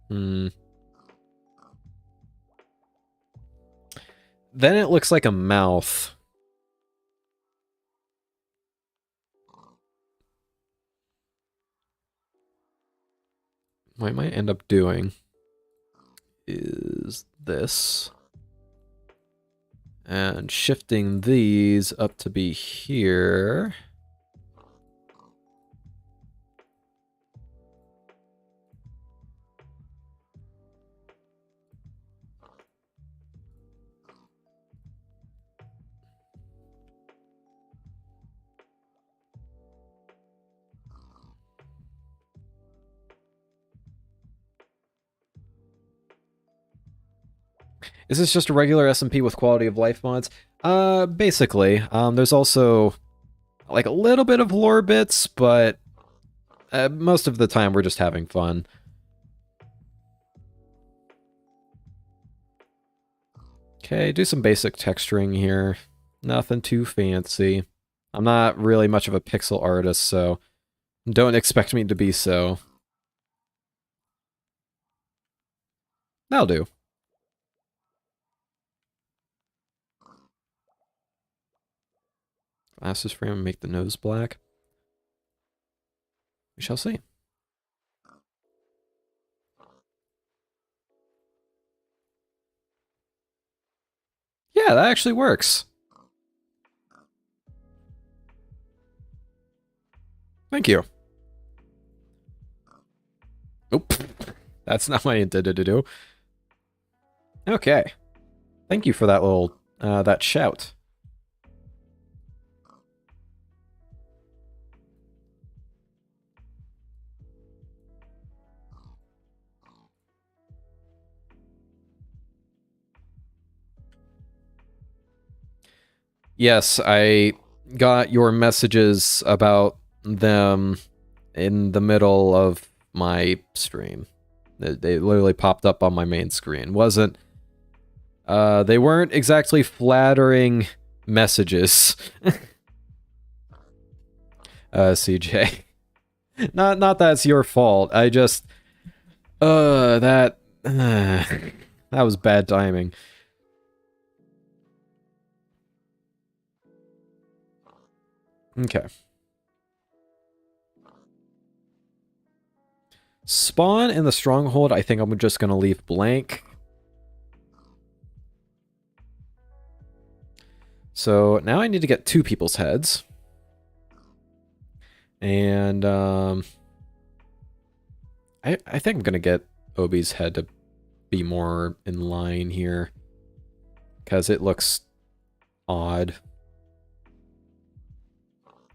Hmm. Then it looks like a mouth. What I might end up doing is this. And shifting these up to be here. Is this just a regular SMP with quality of life mods? Basically. There's also like a little bit of lore bits, but most of the time we're just having fun. Okay, do some basic texturing here. Nothing too fancy. I'm not really much of a pixel artist, so don't expect me to be so. That'll do. Glasses frame, make the nose black. We shall see. Yeah, that actually works. Thank you. Nope. That's not what I intended to do. Okay. Thank you for that little, that shout. Yes, I got your messages about them in the middle of my stream. They literally popped up on my main screen. They weren't exactly flattering messages. CJ. Not that it's your fault. I just, that was bad timing. Okay. Spawn in the stronghold, I think I'm just gonna leave blank. So now I need to get 2 people's heads. And I think I'm gonna get Obi's head to be more in line here. Because it looks odd.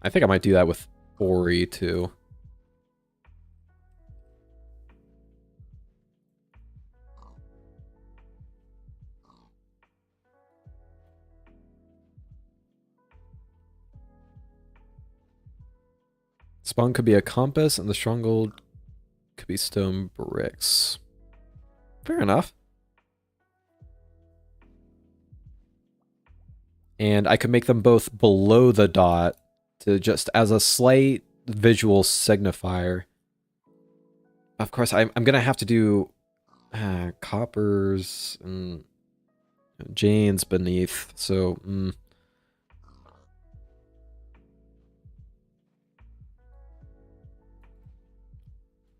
I think I might do that with Ori too. Spawn could be a compass, and the stronghold could be stone bricks. Fair enough. And I could make them both below the dot to just as a slight visual signifier. Of course, I'm gonna have to do coppers and Janes beneath, so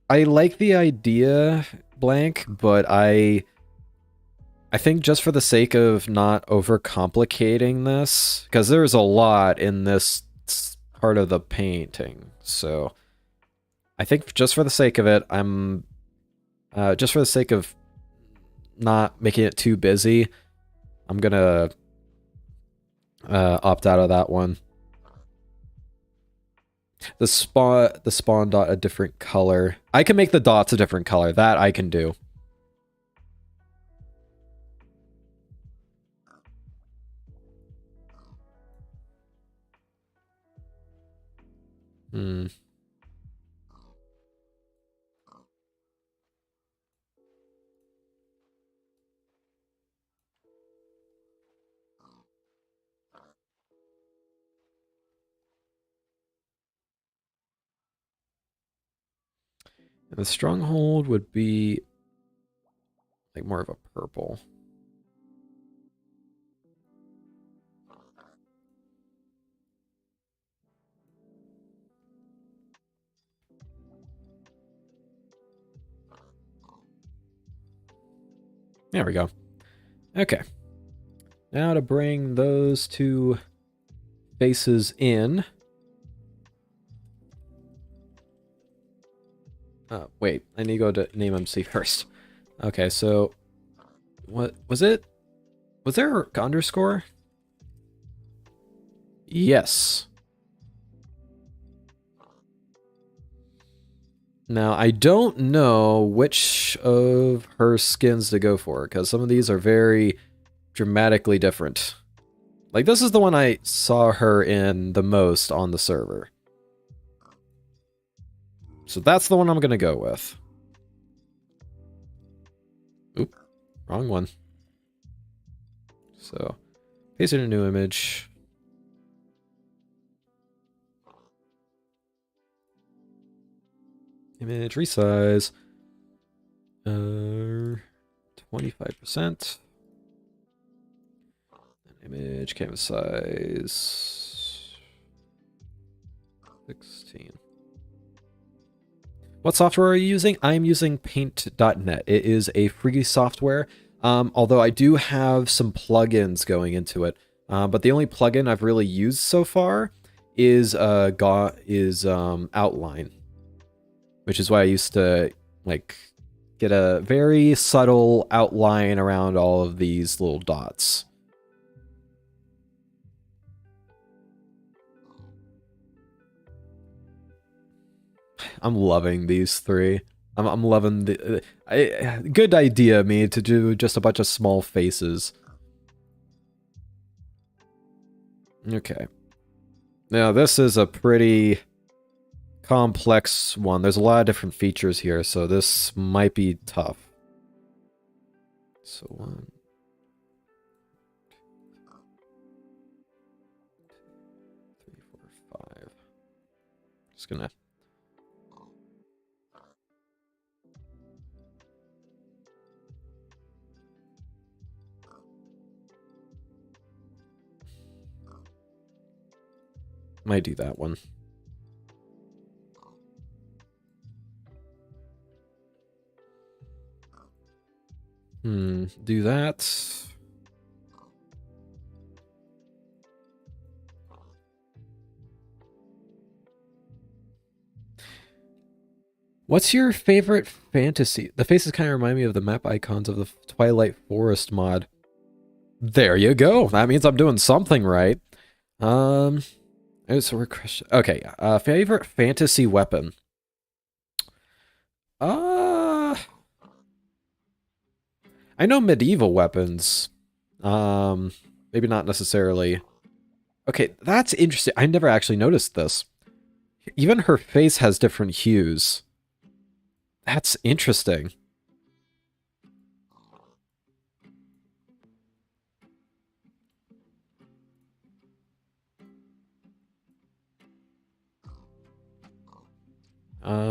I like the idea, blank, but I think just for the sake of not overcomplicating this, because there's a lot in this part of the painting, so I think just for the sake of it, I'm just for the sake of not making it too busy, I'm gonna opt out of that one. The spawn dot a different color. I can make the dots a different color. That I can do. Hmm. And the stronghold would be like more of a purple. There we go. Okay. Now to bring those 2 faces in. Wait, I need to go to name MC first. Okay, so what was it? Was there an underscore? Yes. Now, I don't know which of her skins to go for, because some of these are very dramatically different. Like, this is the one I saw her in the most on the server. So that's the one I'm going to go with. Oop, wrong one. So, paste in a new image. Image resize. 25%. Image canvas size 16. What software are you using? I'm using paint.net. It is a free software, although I do have some plugins going into it. But the only plugin I've really used so far is Outline, which is why I used to like get a very subtle outline around all of these little dots. I'm loving these three. I'm loving the good idea, me, to do just a bunch of small faces. Okay. Now this is a pretty complex one. There's a lot of different features here, so this might be tough. So 1, 2, 3, 4, 5. Just gonna. Might do that one. Do that. What's your favorite fantasy? The faces kind of remind me of the map icons of the Twilight Forest mod. There you go. That means I'm doing something right. So we're okay. Favorite fantasy weapon. I know medieval weapons. Maybe not necessarily. Okay, that's interesting. I never actually noticed this. Even her face has different hues. That's interesting.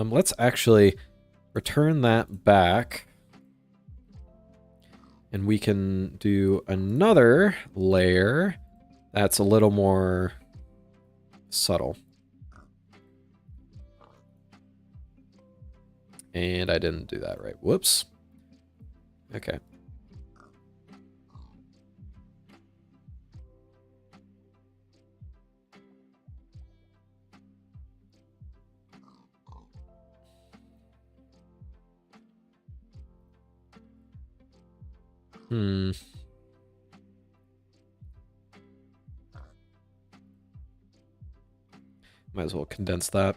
Let's actually return that back. And we can do another layer that's a little more subtle. And I didn't do that right. Whoops. Okay. Might as well condense that.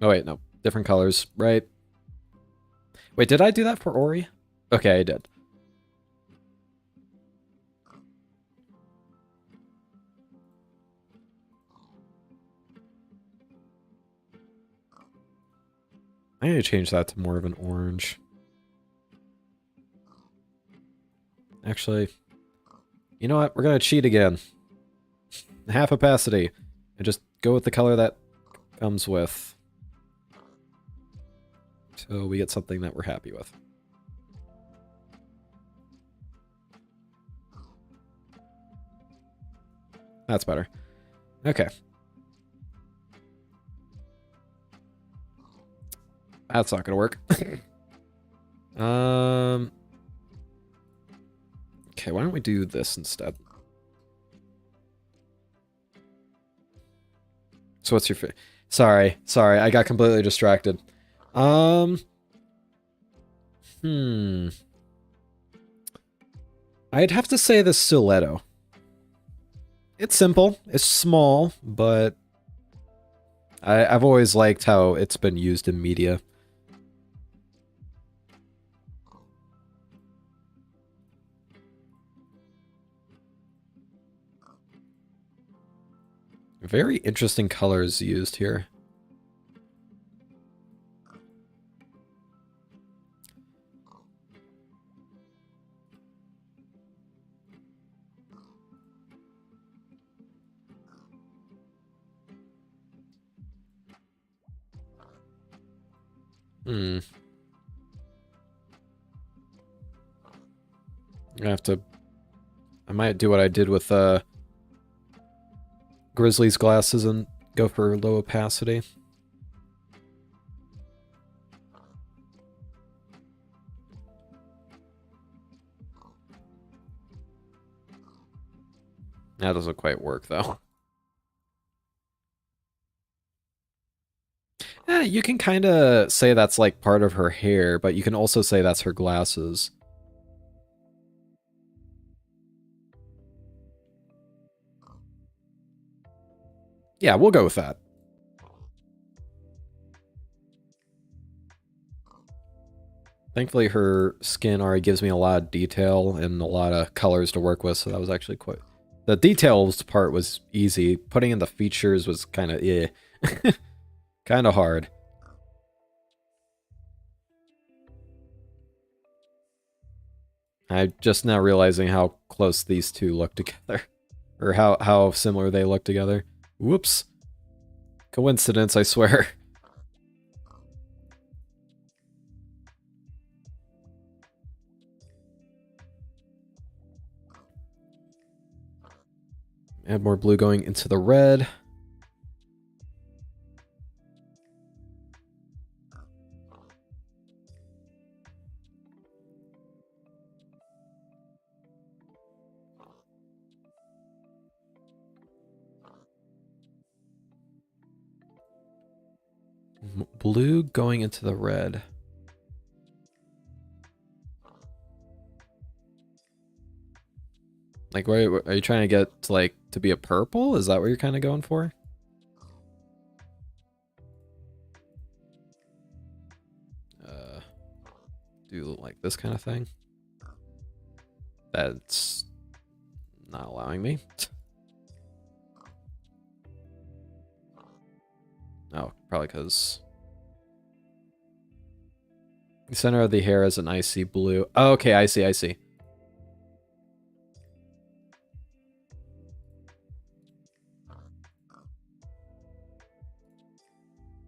Oh, wait, no. Different colors, right? Wait, did I do that for Ori? Okay, I did. I need to change that to more of an orange. Actually, you know what? We're going to cheat again. Half opacity. And just go with the color that comes with. So we get something that we're happy with. That's better. Okay. That's not going to work. Okay, why don't we do this instead? So what's your Sorry, I got completely distracted. I'd have to say the stiletto. It's simple, it's small, but I've always liked how it's been used in media. Very interesting colors used here. Hmm. I might do what I did with Grizzly's glasses and go for low opacity. That doesn't quite work though. You can kind of say that's like part of her hair, but you can also say that's her glasses. Yeah, we'll go with that. Thankfully, her skin already gives me a lot of detail and a lot of colors to work with, so that was actually quite... The details part was easy. Putting in the features was kind of, eh. Kind of hard. I'm just now realizing how close these two look together. Or how similar they look together. Whoops. Coincidence, I swear. Add more blue going into the red. Blue going into the red. Like, what are you trying to get to, like, to be a purple? Is that what you're kind of going for? Do like this kind of thing. That's not allowing me. Oh, probably because the center of the hair is an icy blue. Oh, okay, I see, I see.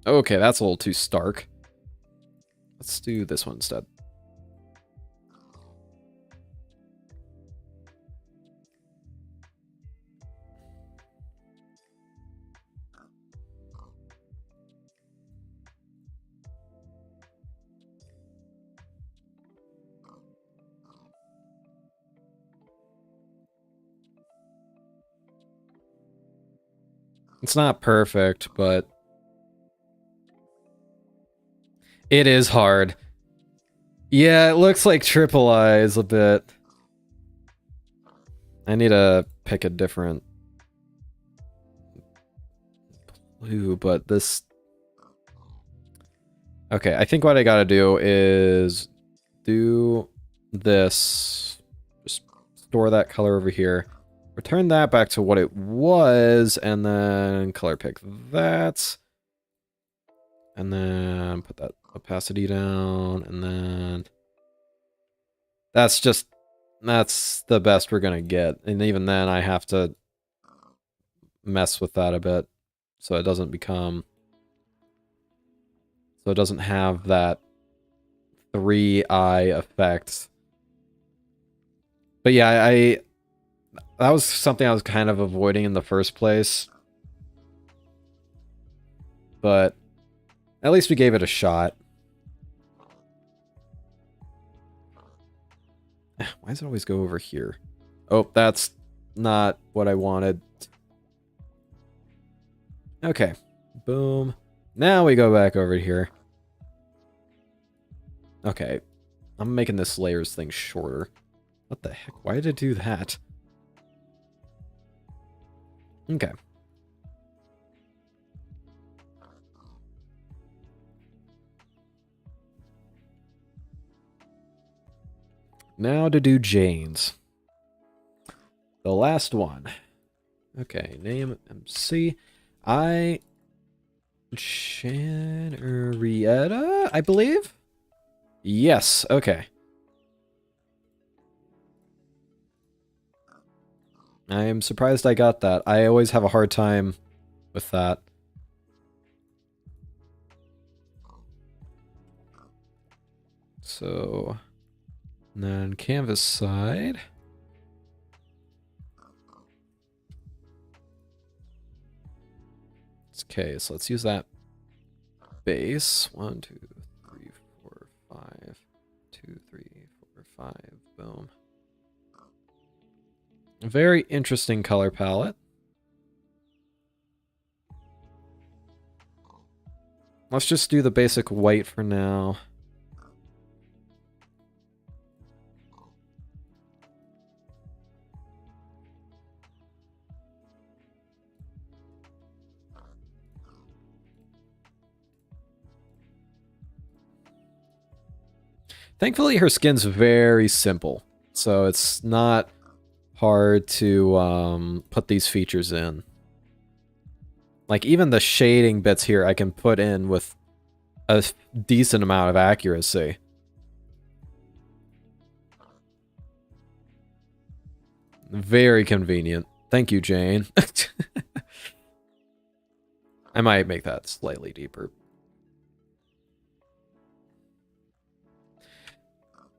Okay, that's a little too stark. Let's do this one instead. It's not perfect, but it is hard. Yeah, it looks like triple eyes a bit. I need to pick a different blue, but this... Okay, I think what I gotta do is do this. Just store that color over here. Return that back to what it was, and then color pick that. And then put that opacity down, and then... That's the best we're gonna get. And even then, I have to mess with that a bit. So it doesn't become... So it doesn't have that 3-eye effect. But yeah, that was something I was kind of avoiding in the first place. But at least we gave it a shot. Why does it always go over here? Oh, that's not what I wanted. Okay. Boom. Now we go back over here. Okay. I'm making this layers thing shorter. What the heck? Why did it do that? Okay. Now to do Jane's. The last one. Okay, name MC. Henrietta, I believe? Yes, okay. I am surprised I got that. I always have a hard time with that. So, and then canvas side. Okay, so let's use that base. 1, 2, 3, 4, 5. 2, 3, 4, 5. Boom. A very interesting color palette. Let's just do the basic white for now. Thankfully, her skin's very simple, so it's not hard to put these features in. Like, even the shading bits here I can put in with a decent amount of accuracy. Very convenient. Thank you, Jane. I might make that slightly deeper.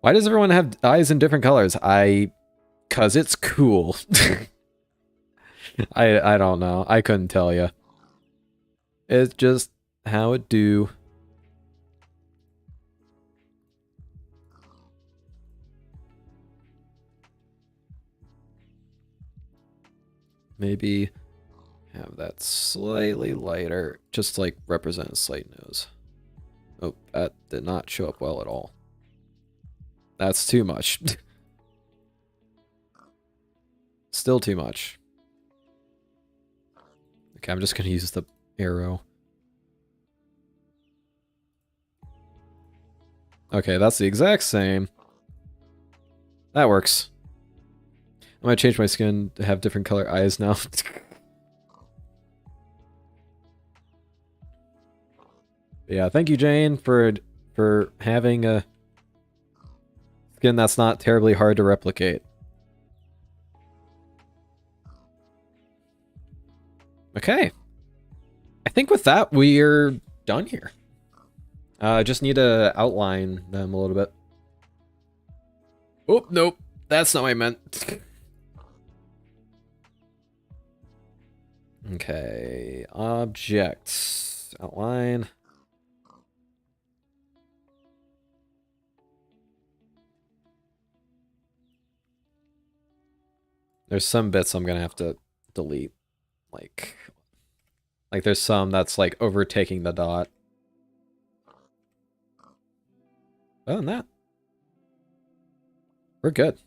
Why does everyone have eyes in different colors? Cause it's cool. I don't know. I couldn't tell you. It's just how it do. Maybe have that slightly lighter, just like represent a slight nose. Oh, that did not show up well at all. That's too much. Still too much. Okay, I'm just gonna use the arrow. Okay, that's the exact same. That works. I might change my skin to have different color eyes now. Yeah, thank you, Jane, for having a skin that's not terribly hard to replicate. Okay. I think with that, we're done here. I just need to outline them a little bit. Oh, nope. That's not what I meant. Okay. Objects. Outline. There's some bits I'm gonna have to delete. Like there's some that's like overtaking the dot. Other than that, we're good.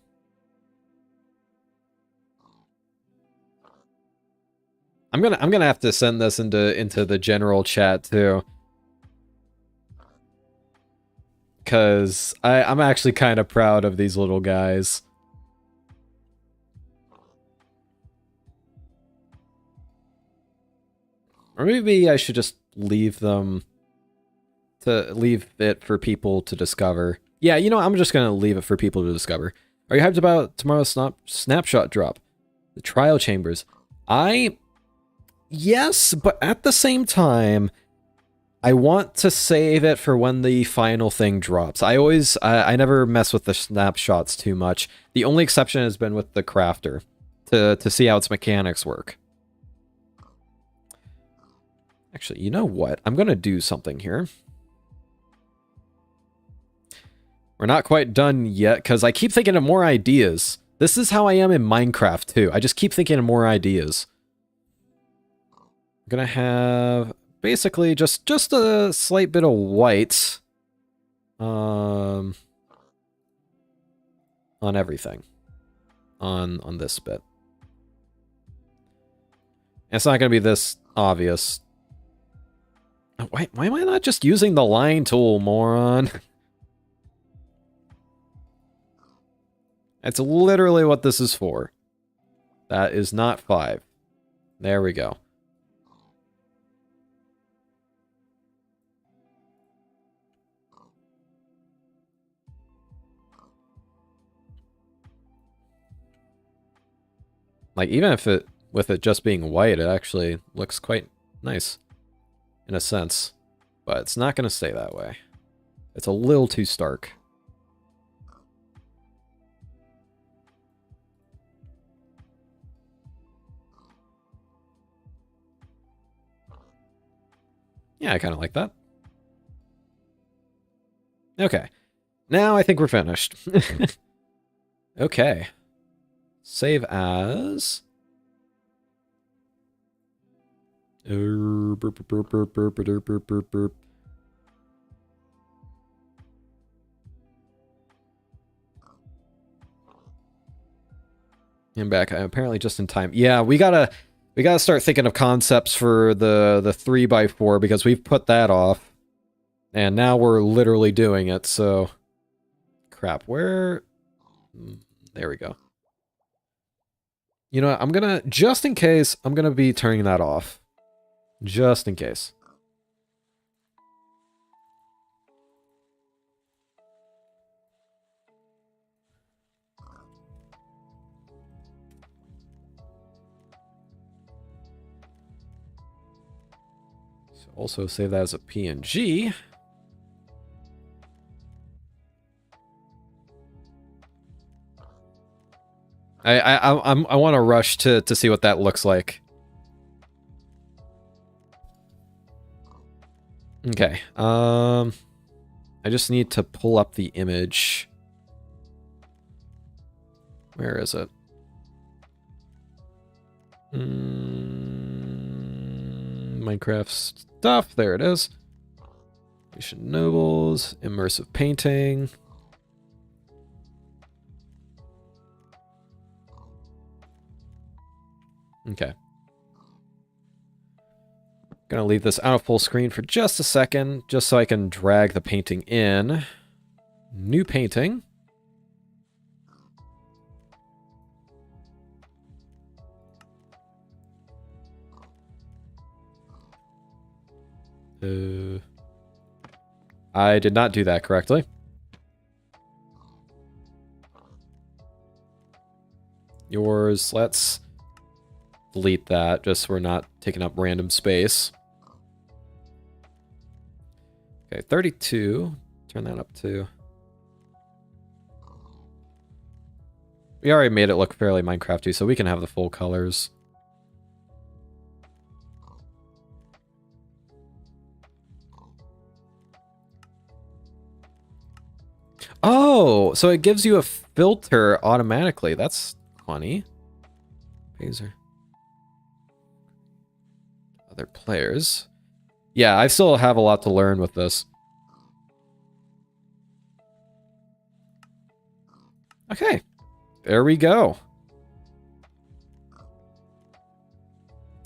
I'm gonna have to send this into the general chat too. Cause I'm actually kind of proud of these little guys. Or maybe I should just leave it for people to discover. Yeah, you know, I'm just gonna leave it for people to discover. Are you hyped about tomorrow's snapshot drop? The trial chambers. Yes, but at the same time, I want to save it for when the final thing drops. I never mess with the snapshots too much. The only exception has been with the crafter, to see how its mechanics work. Actually, you know what? I'm gonna do something here. We're not quite done yet, because I keep thinking of more ideas. This is how I am in Minecraft, too. I just keep thinking of more ideas. I'm gonna have basically just a slight bit of white on everything. On this bit. And it's not gonna be this obvious. Why am I not just using the line tool, moron? That's literally what this is for. That is not 5. There we go. Like, even if it, with it just being white, it actually looks quite nice. In a sense. But it's not going to stay that way. It's a little too stark. Yeah, I kind of like that. Okay. Now I think we're finished. Okay. Save as... I'm back. I'm apparently just in time. Yeah, we gotta start thinking of concepts for the 3x4 because we've put that off. And now we're literally doing it, so... Crap, where... There we go. You know what, I'm gonna... Just in case, I'm gonna be turning that off. Just in case. So also save that as a PNG. I want to rush to see what that looks like. Okay. I just need to pull up the image. Where is it? Minecraft stuff. There it is. Ancient Nobles, immersive painting. Okay. Gonna leave this out of full screen for just a second, just so I can drag the painting in. New painting. I did not do that correctly. Yours, let's delete that, just so we're not taking up random space. Okay, 32. Turn that up to... We already made it look fairly Minecrafty, so we can have the full colors. Oh, so it gives you a filter automatically. That's funny. Phaser. Other players. Yeah, I still have a lot to learn with this. Okay. There we go.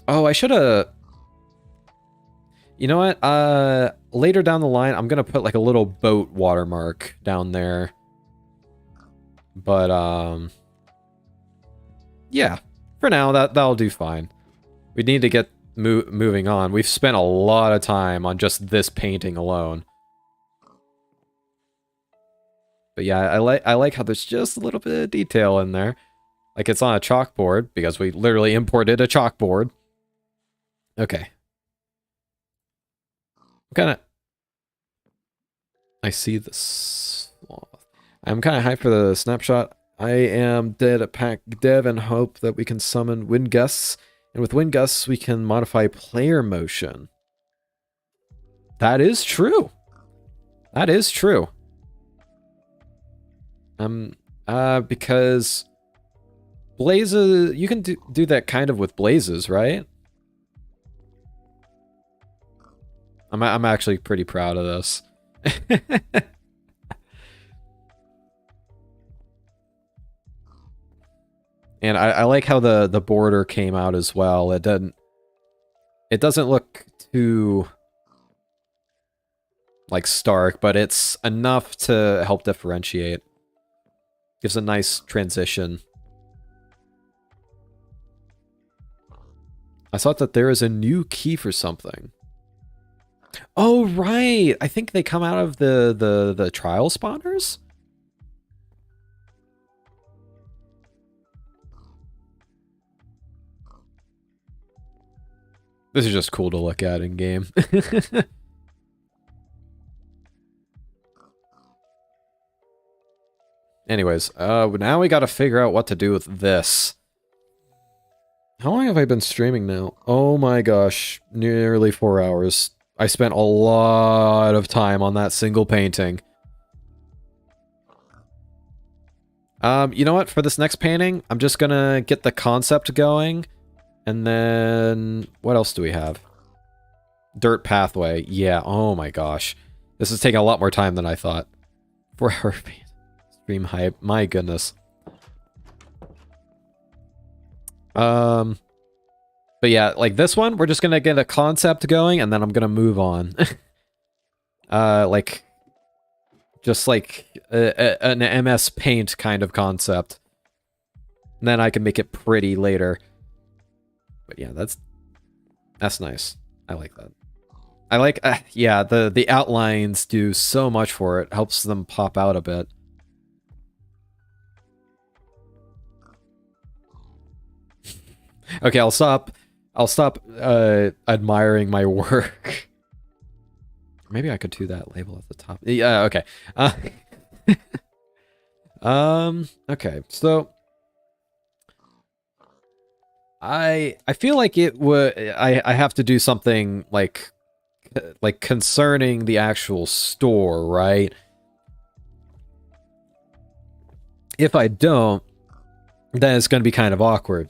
Oh, I should have... You know what? Later down the line, I'm going to put like a little boat watermark down there. But, yeah. For now, that'll do fine. We need to get moving on. We've spent a lot of time on just this painting alone. But yeah, I like how there's just a little bit of detail in there. Like it's on a chalkboard, because we literally imported a chalkboard. Okay. I see the sloth. I'm kind of hyped for the snapshot. I am dead at pack dev and hope that we can summon wind gusts. And with wind gusts, we can modify player motion. That is true. That is true. Because blazes, you can do that kind of with blazes, right? I'm actually pretty proud of this. And I like how the border came out as well. It doesn't look too like stark, but it's enough to help differentiate. Gives a nice transition. I thought that there is a new key for something. Oh, right! I think they come out of the trial spawners? This is just cool to look at in game. Anyways, now we gotta figure out what to do with this. How long have I been streaming now? Oh my gosh, nearly 4 hours. I spent a lot of time on that single painting. You know what? For this next painting, I'm just gonna get the concept going. And then... what else do we have? Dirt pathway. Yeah, oh my gosh. This is taking a lot more time than I thought. 4 hour stream hype. My goodness. But yeah, like this one, we're just gonna get a concept going, and then I'm gonna move on. Like... just like an MS Paint kind of concept. And then I can make it pretty later. But yeah, that's nice. I like that. I like, yeah, the outlines do so much for it. Helps them pop out a bit. Okay, I'll stop admiring my work. Maybe I could do that label at the top. Yeah, okay. Okay, so I feel like it would I have to do something like concerning the actual store, right? If I don't, then it's going to be kind of awkward.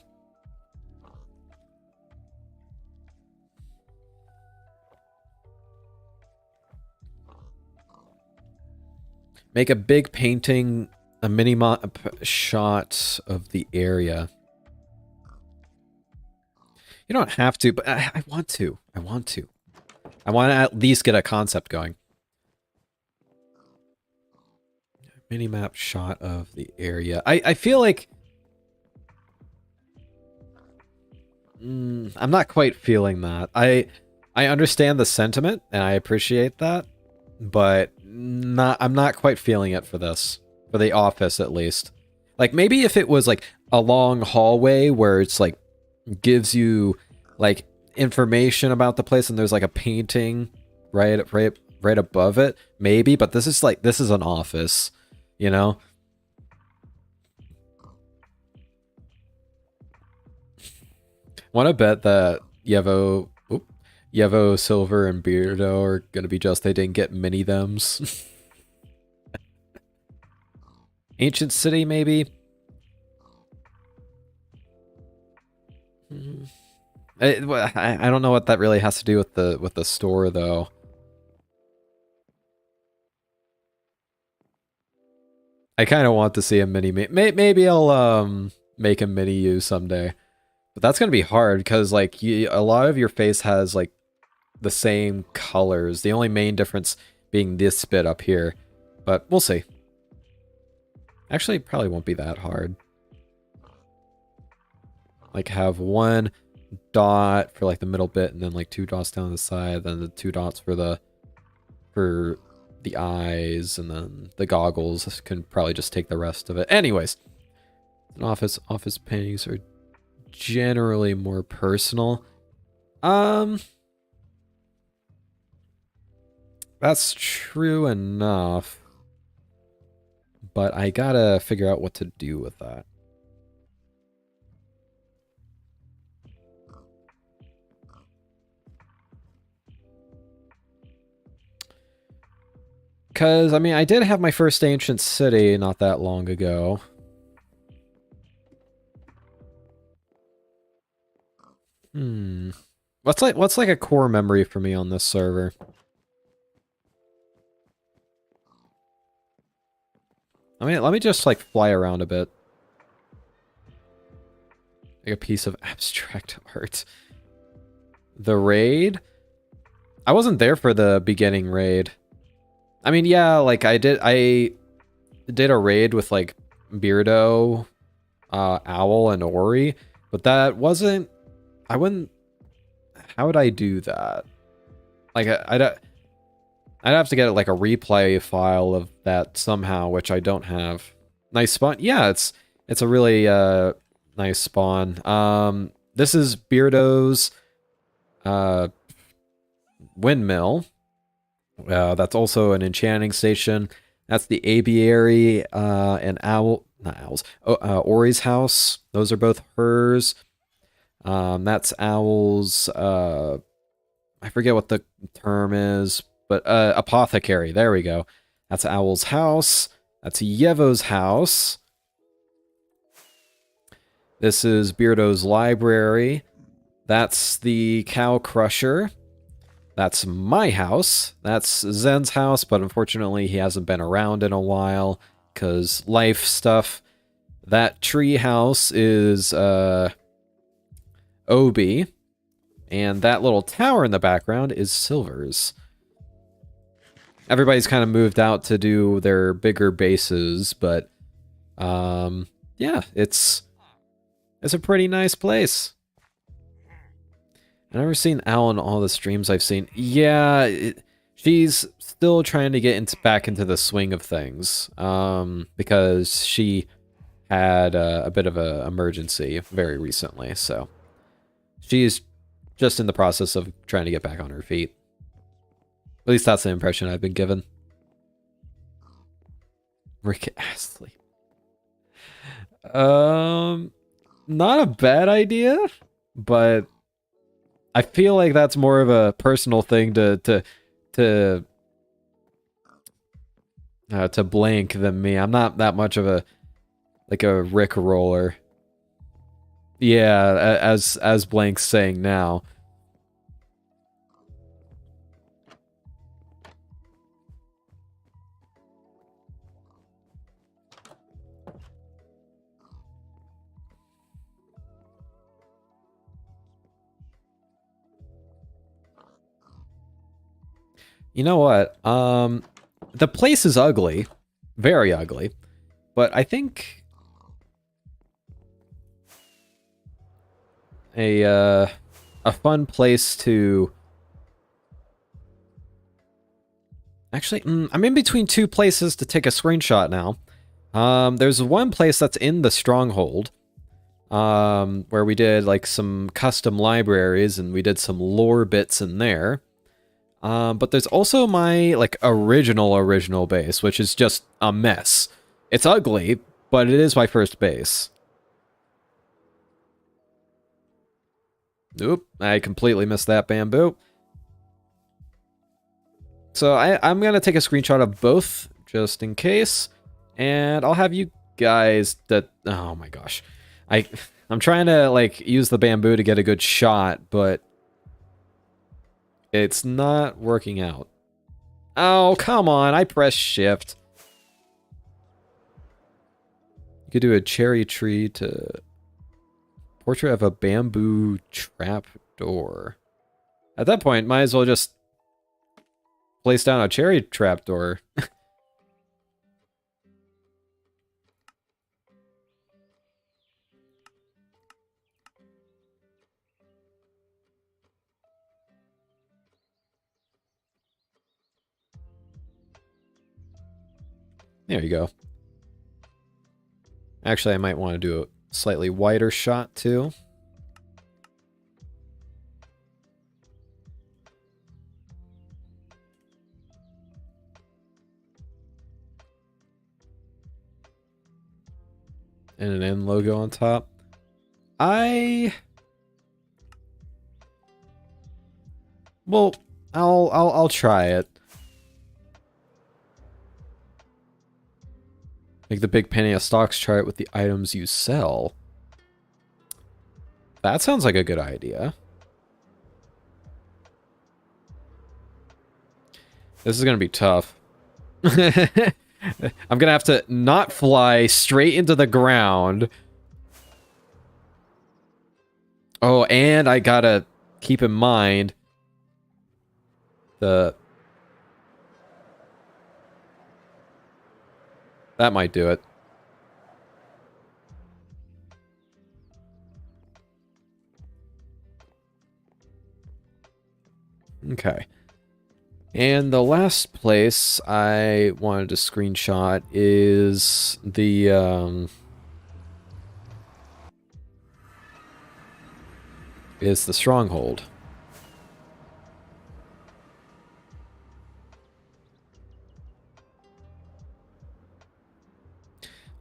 Make a big painting, a mini shot of the area. You don't have to, but I want to. I want to. I want to at least get a concept going. Mini-map shot of the area. I feel like... I'm not quite feeling that. I understand the sentiment, and I appreciate that, but I'm not quite feeling it for this. For the office, at least. Like, maybe if it was, like, a long hallway where it's, like, gives you, like, information about the place and there's, like, a painting right above it, maybe, but this is, like, this is an office, you know? Want to bet that Yevo, Silver, and Beardo are gonna be just they didn't get many thems. Ancient City, maybe? I don't know what that really has to do with the store, though. I kind of want to see a mini. Maybe I'll make a mini you someday, but that's gonna be hard because like a lot of your face has like the same colors. The only main difference being this bit up here, but we'll see. Actually, it probably won't be that hard. Like have one dot for like the middle bit, and then like 2 dots down the side, then the 2 dots for the eyes, and then the goggles can probably just take the rest of it. Anyways, an office paintings are generally more personal. That's true enough. But I gotta figure out what to do with that. Because, I mean, I did have my first ancient city not that long ago. What's like a core memory for me on this server? I mean, let me just like fly around a bit. Like a piece of abstract art. The raid? I wasn't there for the beginning raid. I mean, yeah, like I did a raid with like Beardo, Owl, and Ori, but that wasn't... I wouldn't... How would I do that? Like, I'd have to get like a replay file of that somehow, which I don't have. Nice spawn. Yeah, it's a really nice spawn. This is Beardo's windmill. That's also an enchanting station. That's the aviary and not owls. Ori's house. Those are both hers. That's Owl's. I forget what the term is, but apothecary. There we go. That's Owl's house. That's Yevo's house. This is Beardo's library. That's the cow crusher. That's my house. That's Zen's house, but unfortunately he hasn't been around in a while because life stuff. That tree house is Obi. And that little tower in the background is Silver's. Everybody's kind of moved out to do their bigger bases, but yeah, it's a pretty nice place. I've never seen Owl in all the streams I've seen. Yeah, she's still trying to get back into the swing of things because she had a bit of an emergency very recently, so she's just in the process of trying to get back on her feet. At least that's the impression I've been given. Rick Astley. Not a bad idea, but I feel like that's more of a personal thing to Blank than me. I'm not that much of a Rick roller. Yeah, as Blank's saying now. You know what? The place is ugly. Very ugly. But I think a fun place to... Actually, I'm in between two places to take a screenshot now. There's one place that's in the Stronghold, where we did like some custom libraries and we did some lore bits in there. But there's also my like original base, which is just a mess. It's ugly, but it is my first base. Oop, I completely missed that bamboo. So I'm going to take a screenshot of both, just in case. And I'll have you guys oh my gosh. I'm trying to, like, use the bamboo to get a good shot, but it's not working out. Oh, come on. I pressed shift. You could do a cherry tree to... Portrait of a bamboo trap door. At that point, might as well just place down a cherry trapdoor. There you go. Actually, I might want to do a slightly wider shot too. And an N logo on top. Well, I'll try it. Make the big penny of stocks chart with the items you sell. That sounds like a good idea. This is gonna be tough. I'm gonna have to not fly straight into the ground. Oh, and I gotta keep in mind that might do it. Okay. And the last place I wanted to screenshot is the stronghold.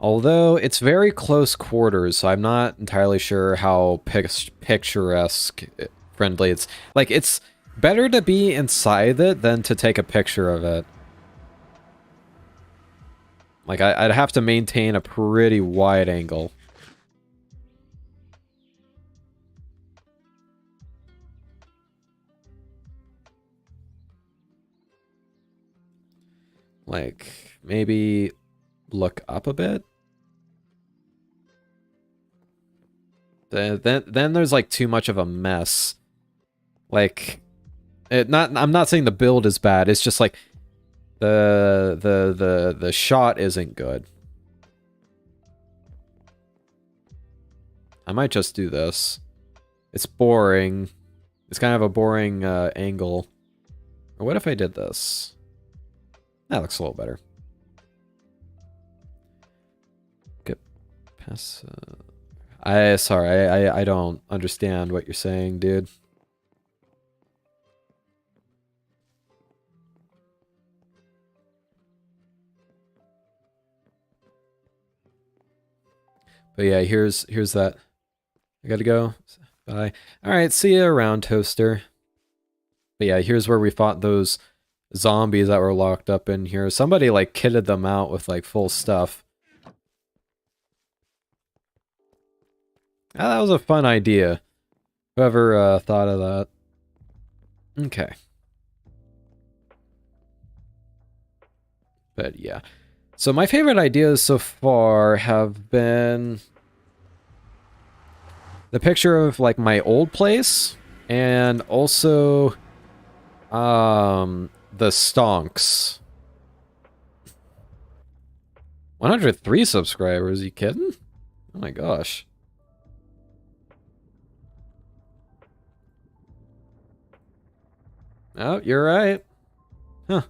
Although it's very close quarters, so I'm not entirely sure how picturesque friendly it's. Like, it's better to be inside it than to take a picture of it. Like, I'd have to maintain a pretty wide angle. Like, maybe look up a bit? Then there's like too much of a mess. Like, I'm not saying the build is bad, it's just like the shot isn't good. I might just do this. It's boring. It's kind of a boring angle. Or what if I did this? That looks a little better. Get past. Sorry, I don't understand what you're saying, dude. But yeah, here's that. I gotta go. Bye. Alright, see you around, Toaster. But yeah, here's where we fought those zombies that were locked up in here. Somebody, like, kitted them out with, like, full stuff. Ah, that was a fun idea. Whoever thought of that. Okay. But yeah. So my favorite ideas so far have been the picture of, like, my old place and also the stonks. 103 subscribers, you kidding? Oh my gosh. Oh, you're right. Huh.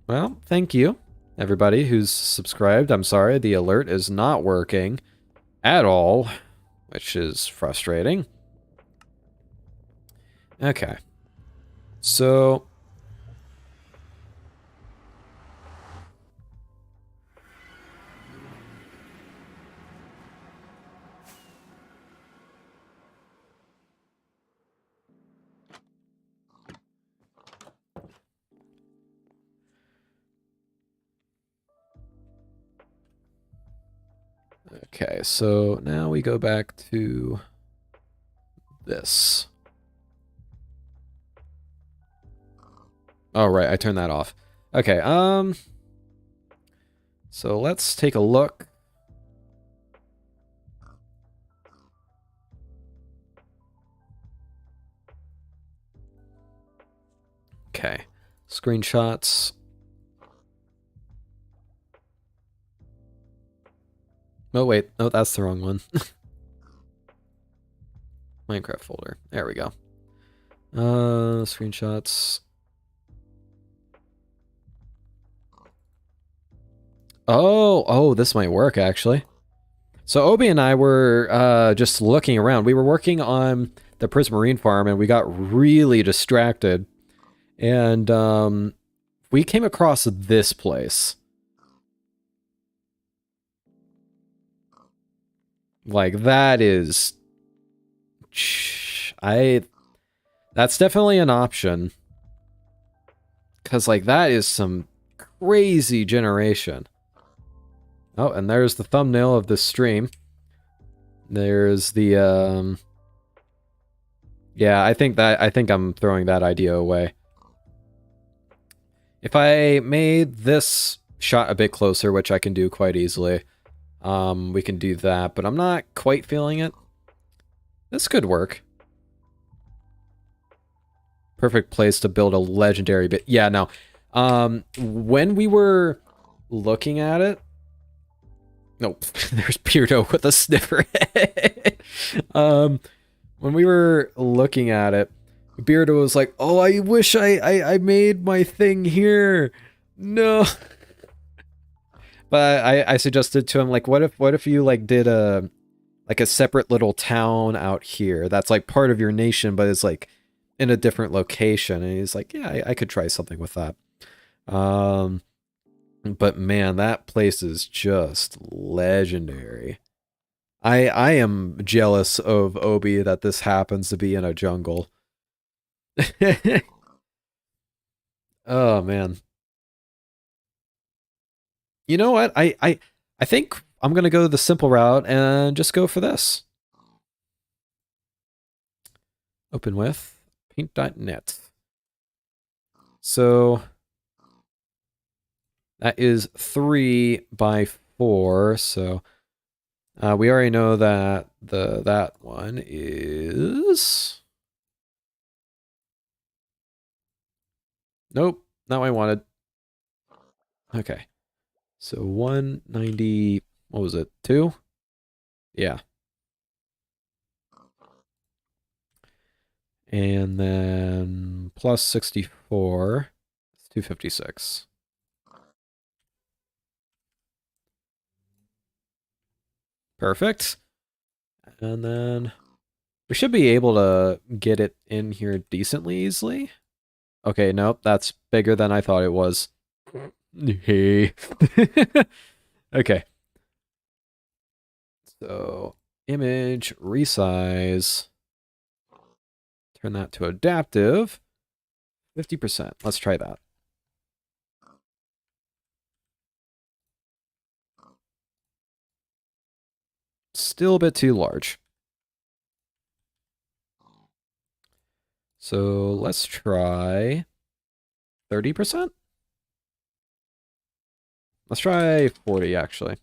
Well, thank you, everybody who's subscribed. I'm sorry, the alert is not working at all, which is frustrating. Okay. So... Okay, so now we go back to this. Oh, right, I turned that off. Okay, so let's take a look. Okay, screenshots. Oh, wait. Oh, that's the wrong one. Minecraft folder. There we go. Screenshots. Oh, this might work, actually. So Obi and I were just looking around. We were working on the Prismarine farm, and we got really distracted. And we came across this place. Like, that is... That's definitely an option. Because, like, that is some crazy generation. Oh, and there's the thumbnail of this stream. There's the, yeah, I think I'm throwing that idea away. If I made this shot a bit closer, which I can do quite easily, we can do that, but I'm not quite feeling it. This could work. Perfect place to build a legendary bit. Yeah, no. When we were looking at it... Nope, there's Beardo with a sniffer. When we were looking at it, Beardo was like, "Oh, I wish I made my thing here. No." But I suggested to him like, what if you like did a separate little town out here that's like part of your nation, but it's like in a different location. And he's like, yeah, I could try something with that. But man, that place is just legendary. I am jealous of Obi that this happens to be in a jungle. Oh man. You know what? I think I'm gonna go the simple route and just go for this. Open with paint.net. So that is 3 by 4. So we already know that that one is. Nope, not what I wanted. Okay, so 190. What was it? 2? Yeah, and then plus 64. It's 256. Perfect. And then we should be able to get it in here decently easily. Okay, nope, that's bigger than I thought it was. Hey. Okay. So, image, resize. Turn that to adaptive. 50%. Let's try that. Still a bit too large. So let's try 30%. Let's try 40 actually.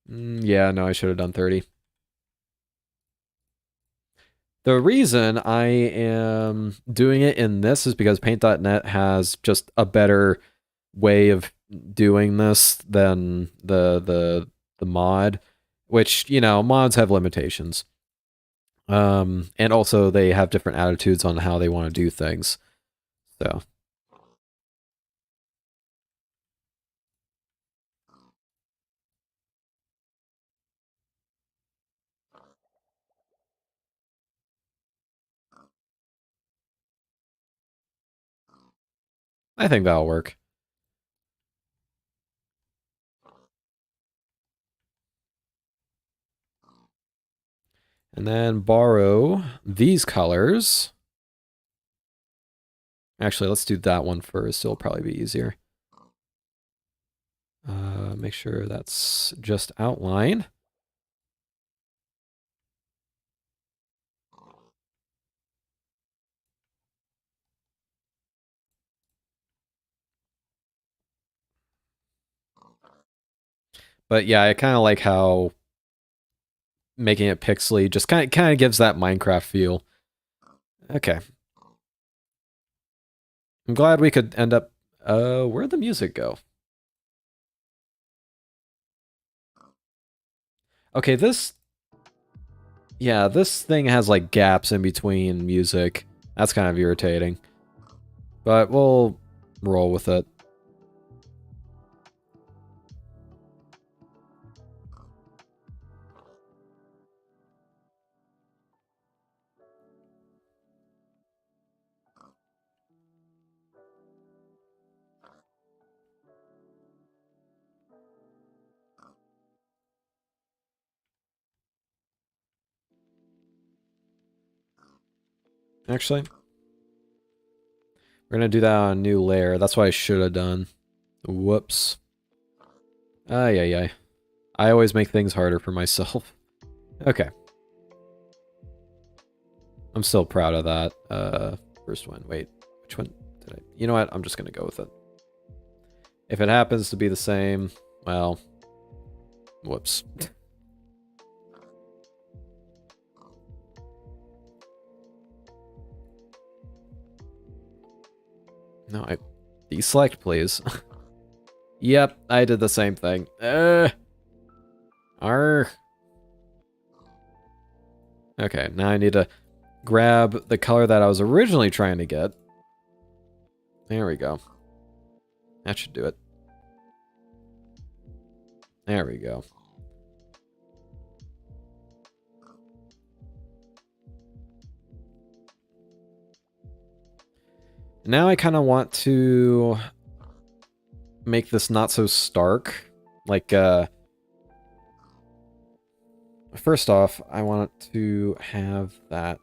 Yeah, no, I should have done 30. The reason I am doing it in this is because paint.net has just a better way of doing this than the mod, which, you know, mods have limitations. And also they have different attitudes on how they want to do things. So I think that'll work. And then borrow these colors. Actually, let's do that one first. It'll probably be easier. Make sure that's just outline. But yeah, I kind of like how making it pixely just kind of gives that Minecraft feel. Okay. I'm glad we could end up where'd the music go? Okay, this yeah, this thing has like gaps in between music. That's kind of irritating. But we'll roll with it. Actually, we're gonna do that on a new layer. That's what I should have done. Whoops. Ay, ay, ay. I always make things harder for myself. Okay. I'm still proud of that. First one. Wait, which one did I? You know what? I'm just gonna go with it. If it happens to be the same, well, whoops. No, deselect, please. Yep, I did the same thing. Okay, now I need to grab the color that I was originally trying to get. There we go. That should do it. There we go. Now I kind of want to make this not so stark. Like, first off, I want to have that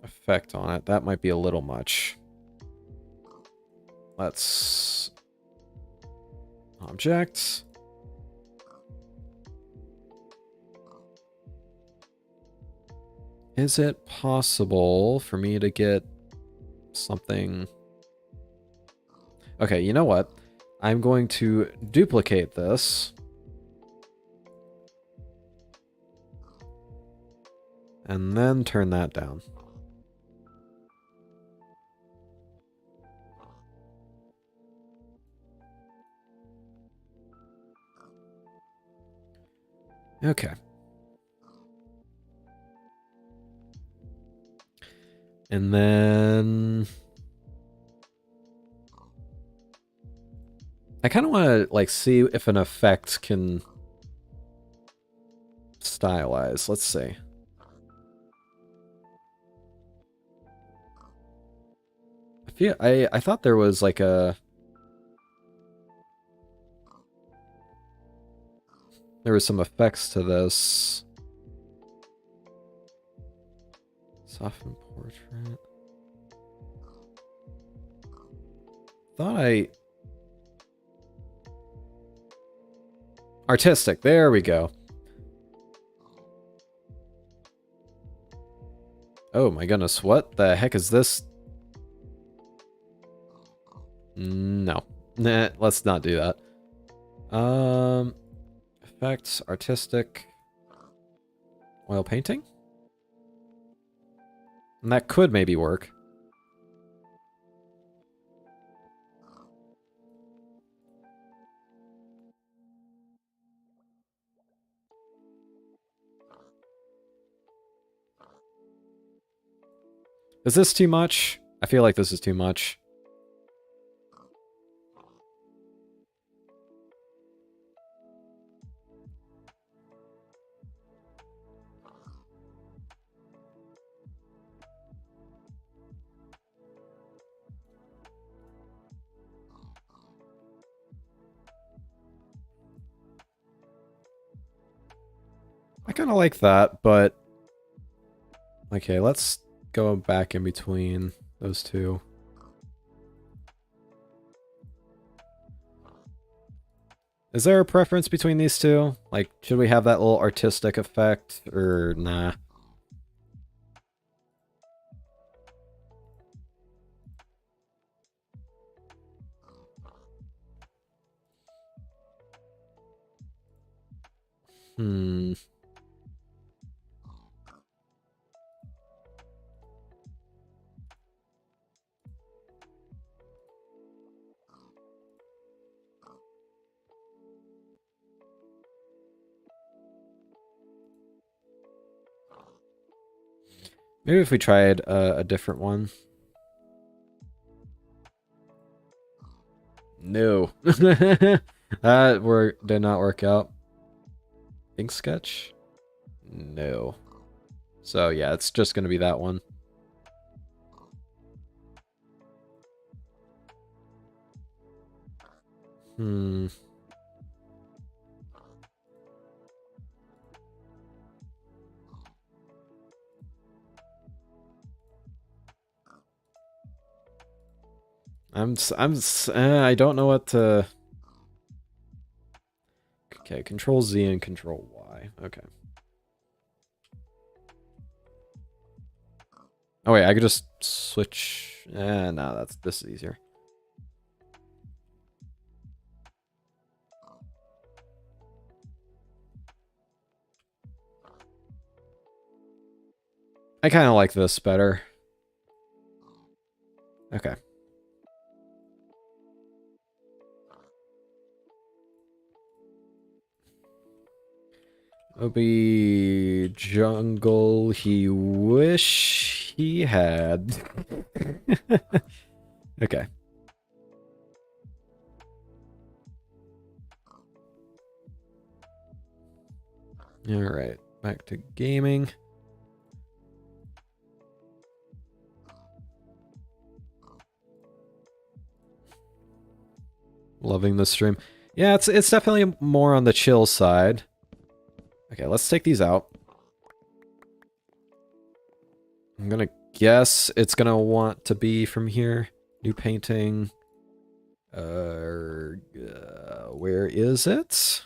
effect on it. That might be a little much. Let's... Object. Is it possible for me to get something... Okay, you know what? I'm going to duplicate this. And then turn that down. Okay. And then... I kind of want to, like, see if an effect can stylize. Let's see. I thought there was, like, a... There was some effects to this. Soften portrait. Thought I... Artistic, there we go. Oh my goodness, what the heck is this? No. Nah, let's not do that. Effects, artistic, oil painting? And that could maybe work. Is this too much? I feel like this is too much. I kind of like that, but... Okay, let's go back in between those two. Is there a preference between these two? Like, should we have that little artistic effect, or nah? Hmm... Maybe if we tried a different one. No. That did not work out. Ink sketch? No. So yeah, it's just gonna be that one. Hmm. I don't know what to... Okay, Control Z and Control Y. Okay. Oh wait, I could just switch... no, this is easier. I kind of like this better. Okay. It'll be jungle he wish he had. Okay. Alright, back to gaming. Loving the stream. Yeah, it's definitely more on the chill side. Okay, let's take these out. I'm gonna guess it's gonna want to be from here. New painting. Where is it?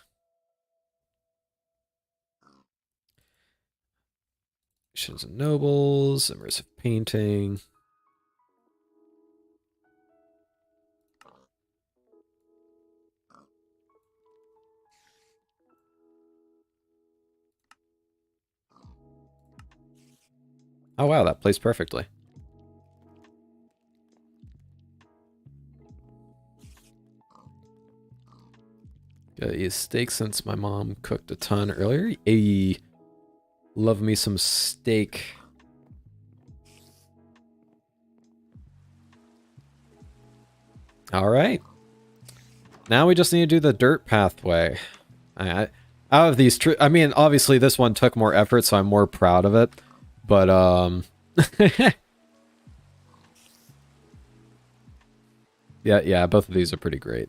Missions and Nobles, immersive painting. Oh wow, that plays perfectly. Gotta eat steak since my mom cooked a ton earlier. Ayy, love me some steak. All right. Now we just need to do the dirt pathway. Out of these, I mean, obviously this one took more effort, so I'm more proud of it. But yeah, both of these are pretty great.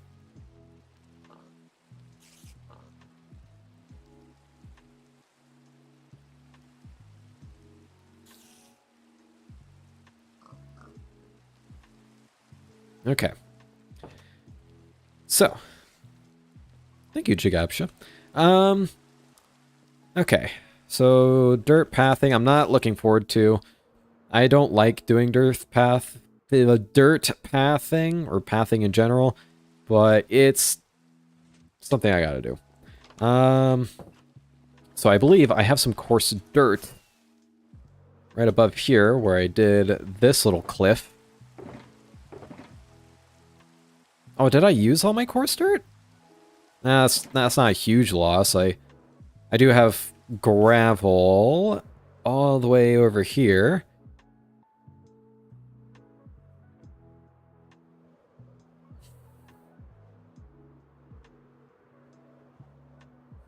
Okay. So, thank you, Jigabsha. Okay. So, dirt pathing, I'm not looking forward to. I don't like doing dirt pathing, or pathing in general, but it's something I gotta do. So I believe I have some coarse dirt right above here where I did this little cliff. Oh, did I use all my coarse dirt? That's not a huge loss. I do have gravel all the way over here.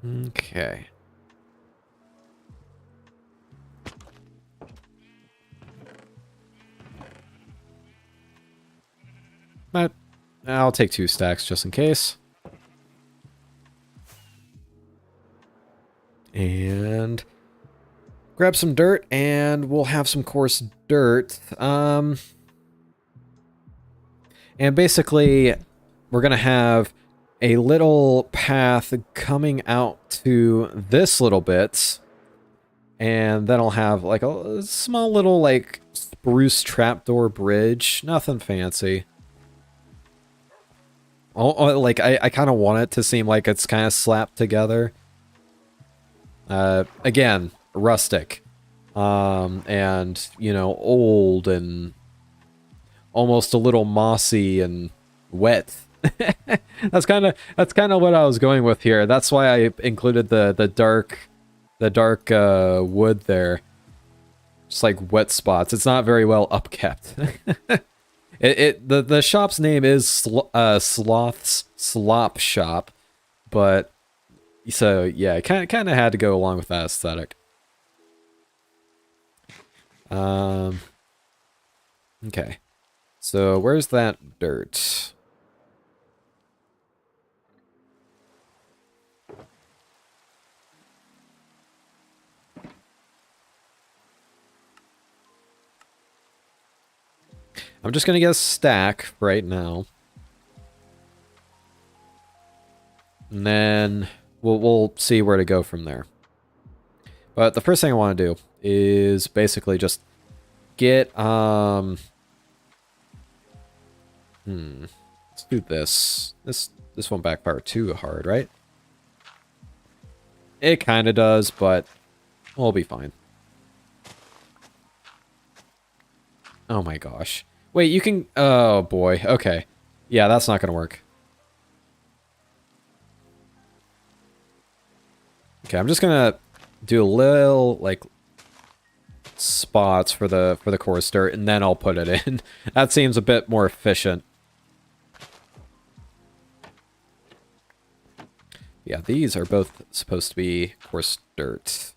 Okay. But I'll take 2 stacks just in case. And grab some dirt, and we'll have some coarse dirt. And basically, we're going to have a little path coming out to this little bit. And then I'll have like a small little like spruce trapdoor bridge. Nothing fancy. Oh, like I kind of want it to seem like it's kind of slapped together. Again, rustic. And, you know, old and almost a little mossy and wet. That's kind of what I was going with here. That's why I included the dark wood there. Just like wet spots. It's not very well upkept. The shop's name is Sloth Slop Shop, but so yeah, kind of had to go along with that aesthetic. Okay. So where's that dirt? I'm just gonna get a stack right now. And then we'll see where to go from there. But the first thing I want to do is basically just get let's do this. This won't backfire too hard, right? It kind of does, but we'll be fine. Oh my gosh. Wait, you can... Oh boy, okay. Yeah, that's not gonna work. Okay, I'm just gonna do a little, like, spots for the coarse dirt, and then I'll put it in. That seems a bit more efficient. Yeah, these are both supposed to be coarse dirt.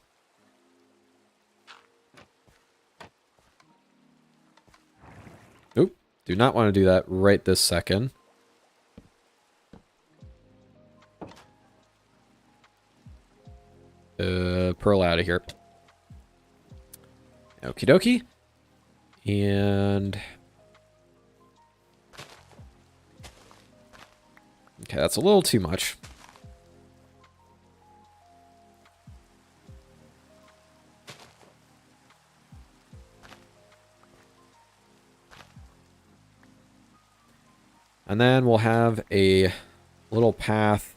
Oop, do not want to do that right this second. Pearl out of here. Okie dokie. And... okay, that's a little too much. And then we'll have a little path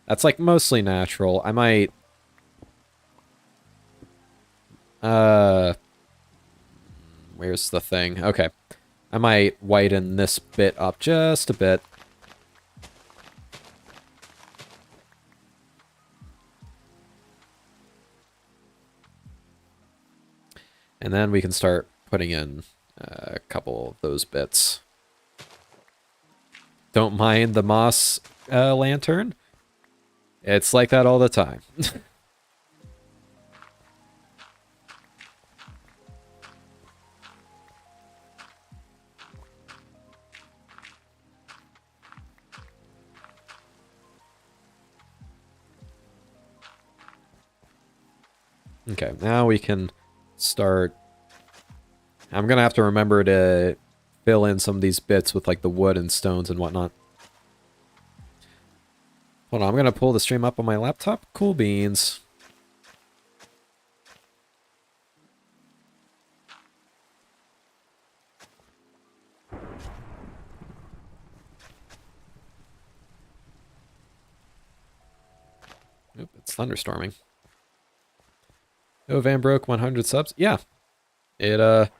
that's like mostly natural. I might... where's the thing? Okay. I might widen this bit up just a bit. And then we can start putting in a couple of those bits. Don't mind the moss lantern. It's like that all the time. Okay, now we can start... I'm gonna have to remember to fill in some of these bits with like the wood and stones and whatnot. Hold on, I'm gonna pull the stream up on my laptop. Cool beans. Oop, it's thunderstorming. Oh, Van broke 100 subs? Yeah. It,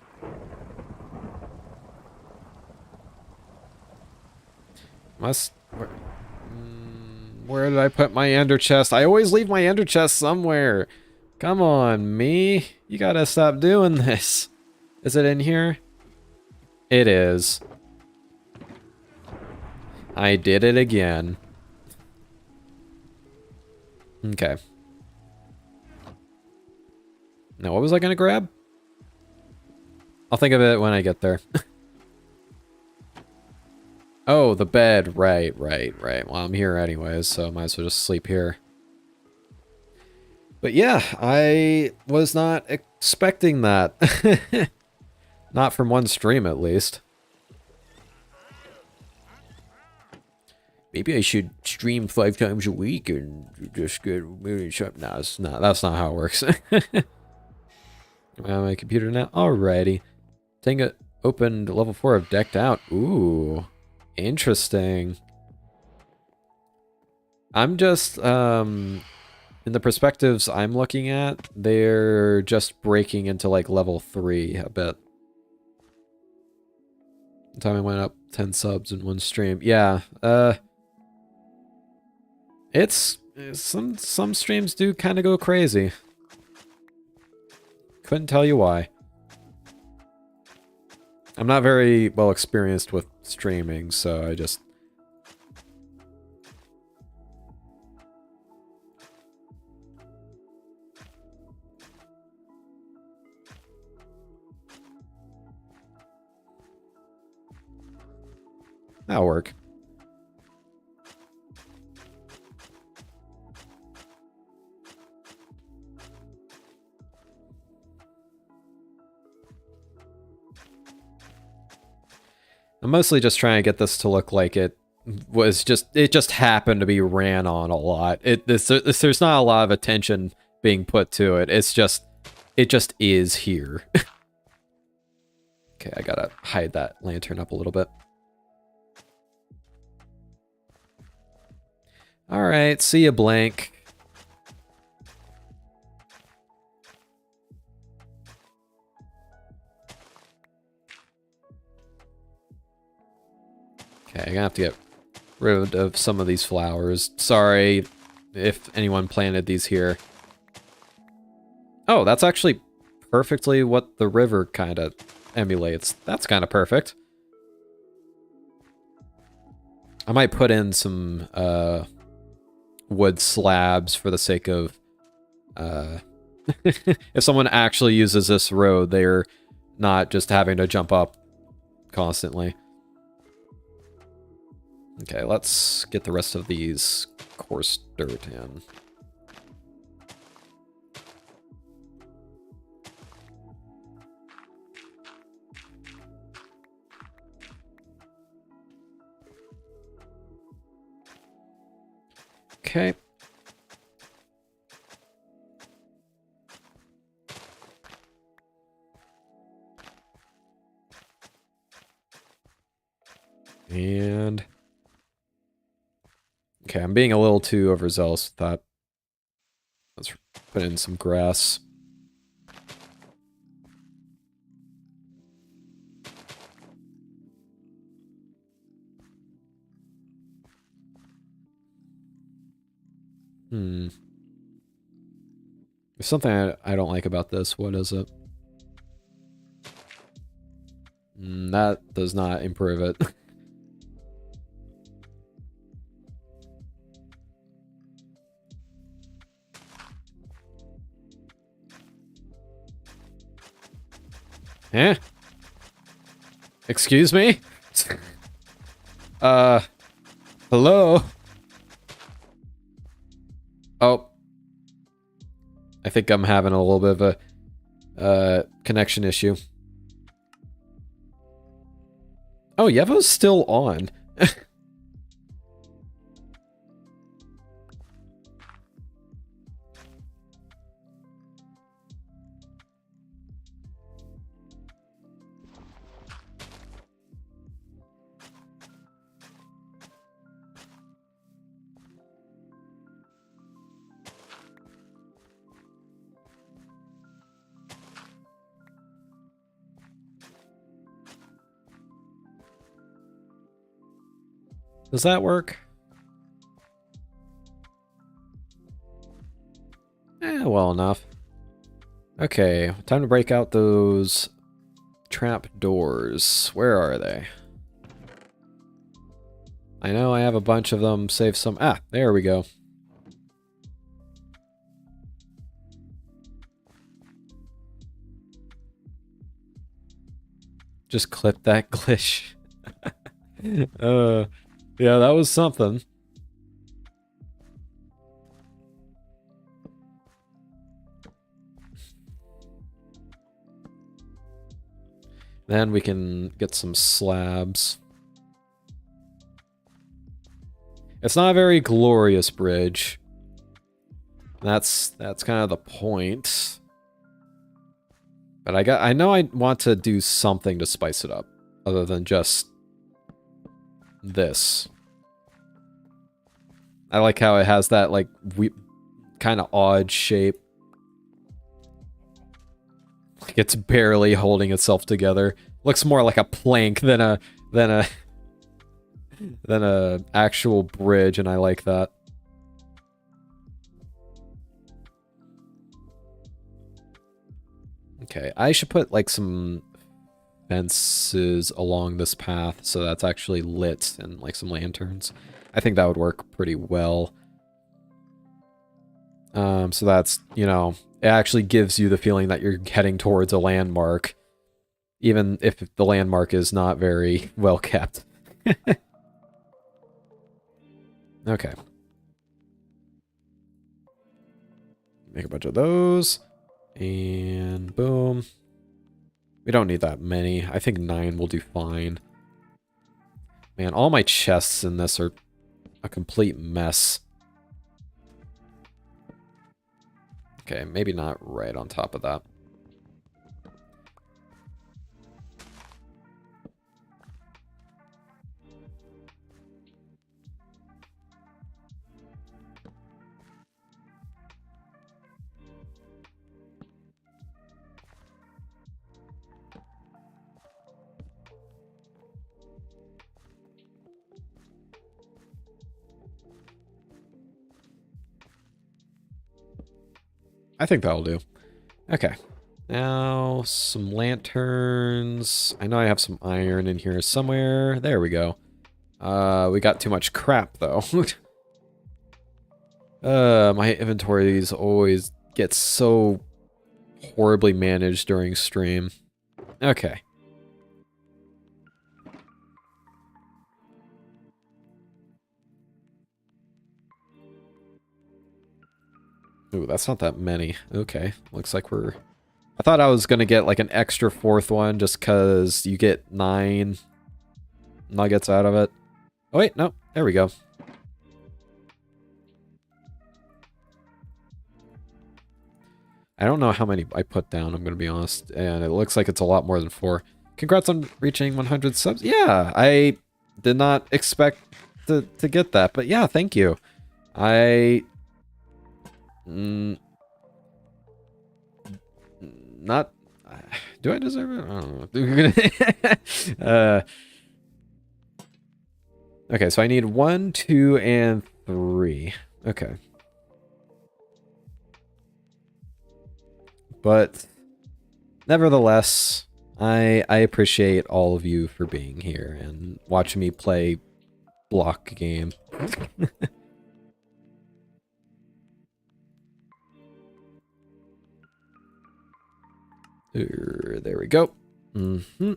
must... where did I put my ender chest? I always leave my ender chest somewhere. Come on, me. You gotta stop doing this. Is it in here? It is. I did it again. Okay. Now, what was I gonna grab? I'll think of it when I get there. Oh, the bed. Right. Well, I'm here anyways, so I might as well just sleep here. But yeah, I was not expecting that. Not from one stream, at least. Maybe I should stream 5 times a week and just get really sharp. No, it's not. That's not how it works. My computer now. Alrighty. Tenga opened level 4 of Decked Out. Ooh. Interesting. I'm just, in the perspectives I'm looking at, they're just breaking into like level 3 a bit. The time I went up 10 subs in one stream. Yeah, it's some streams do kind of go crazy. Couldn't tell you why. I'm not very well experienced with streaming, so I just... that'll work. I'm mostly just trying to get this to look like it was just, it just happened to be ran on a lot. There's not a lot of attention being put to it. It just is here. Okay, I gotta hide that lantern up a little bit. Alright, see ya, Blank. Okay, I'm gonna have to get rid of some of these flowers. Sorry if anyone planted these here. Oh, that's actually perfectly what the river kind of emulates. That's kind of perfect. I might put in some wood slabs for the sake of if someone actually uses this road, they're not just having to jump up constantly. Okay, let's get the rest of these coarse dirt in. Okay. And... okay, I'm being a little too overzealous with that. Let's put in some grass. There's something I don't like about this. What is it? That does not improve it. Eh? Excuse me? Hello? Oh. I think I'm having a little bit of a connection issue. Oh, Yevo's still on. Does that work? Well enough. Okay, time to break out those trap doors. Where are they? I know I have a bunch of them. Save some. Ah, there we go. Just clip that glitch. Yeah, that was something. Then we can get some slabs. It's not a very glorious bridge. That's kind of the point. But I know I want to do something to spice it up, other than just this. I like how it has that like kind of odd shape. Like it's barely holding itself together. Looks more like a plank than a actual bridge, and I like that. Okay, I should put like some fences along this path so that's actually lit and like some lanterns. I think that would work pretty well. So that's, you know, it actually gives you the feeling that you're heading towards a landmark, even if the landmark is not very well kept. Okay. Make a bunch of those. And boom. We don't need that many. I think 9 will do fine. Man, all my chests in this are a complete mess. Okay, maybe not right on top of that. I think that'll do. Okay. Now, some lanterns. I know I have some iron in here somewhere. There we go. We got too much crap, though. My inventories always get so horribly managed during stream. Okay. Ooh, that's not that many. Okay. Looks like we're... I thought I was gonna get like an extra fourth one just because you get 9 nuggets out of it. Oh wait, no. There we go. I don't know how many I put down, I'm gonna be honest. And it looks like it's a lot more than 4. Congrats on reaching 100 subs. Yeah, I did not expect to get that. But yeah, thank you. Not... Do I deserve it? I don't know. Okay, so I need 1, 2, and 3. Okay. But nevertheless, I appreciate all of you for being here and watching me play block game. There we go. Mm-hmm.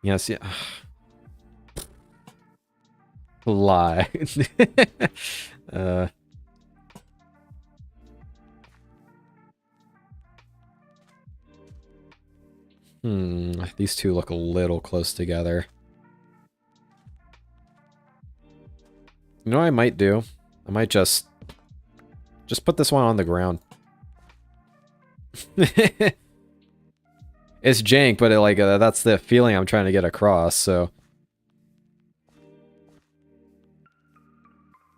Yes, yeah. Lie. These two look a little close together. You know what I might do? I might just put this one on the ground. It's jank, but that's the feeling I'm trying to get across, so...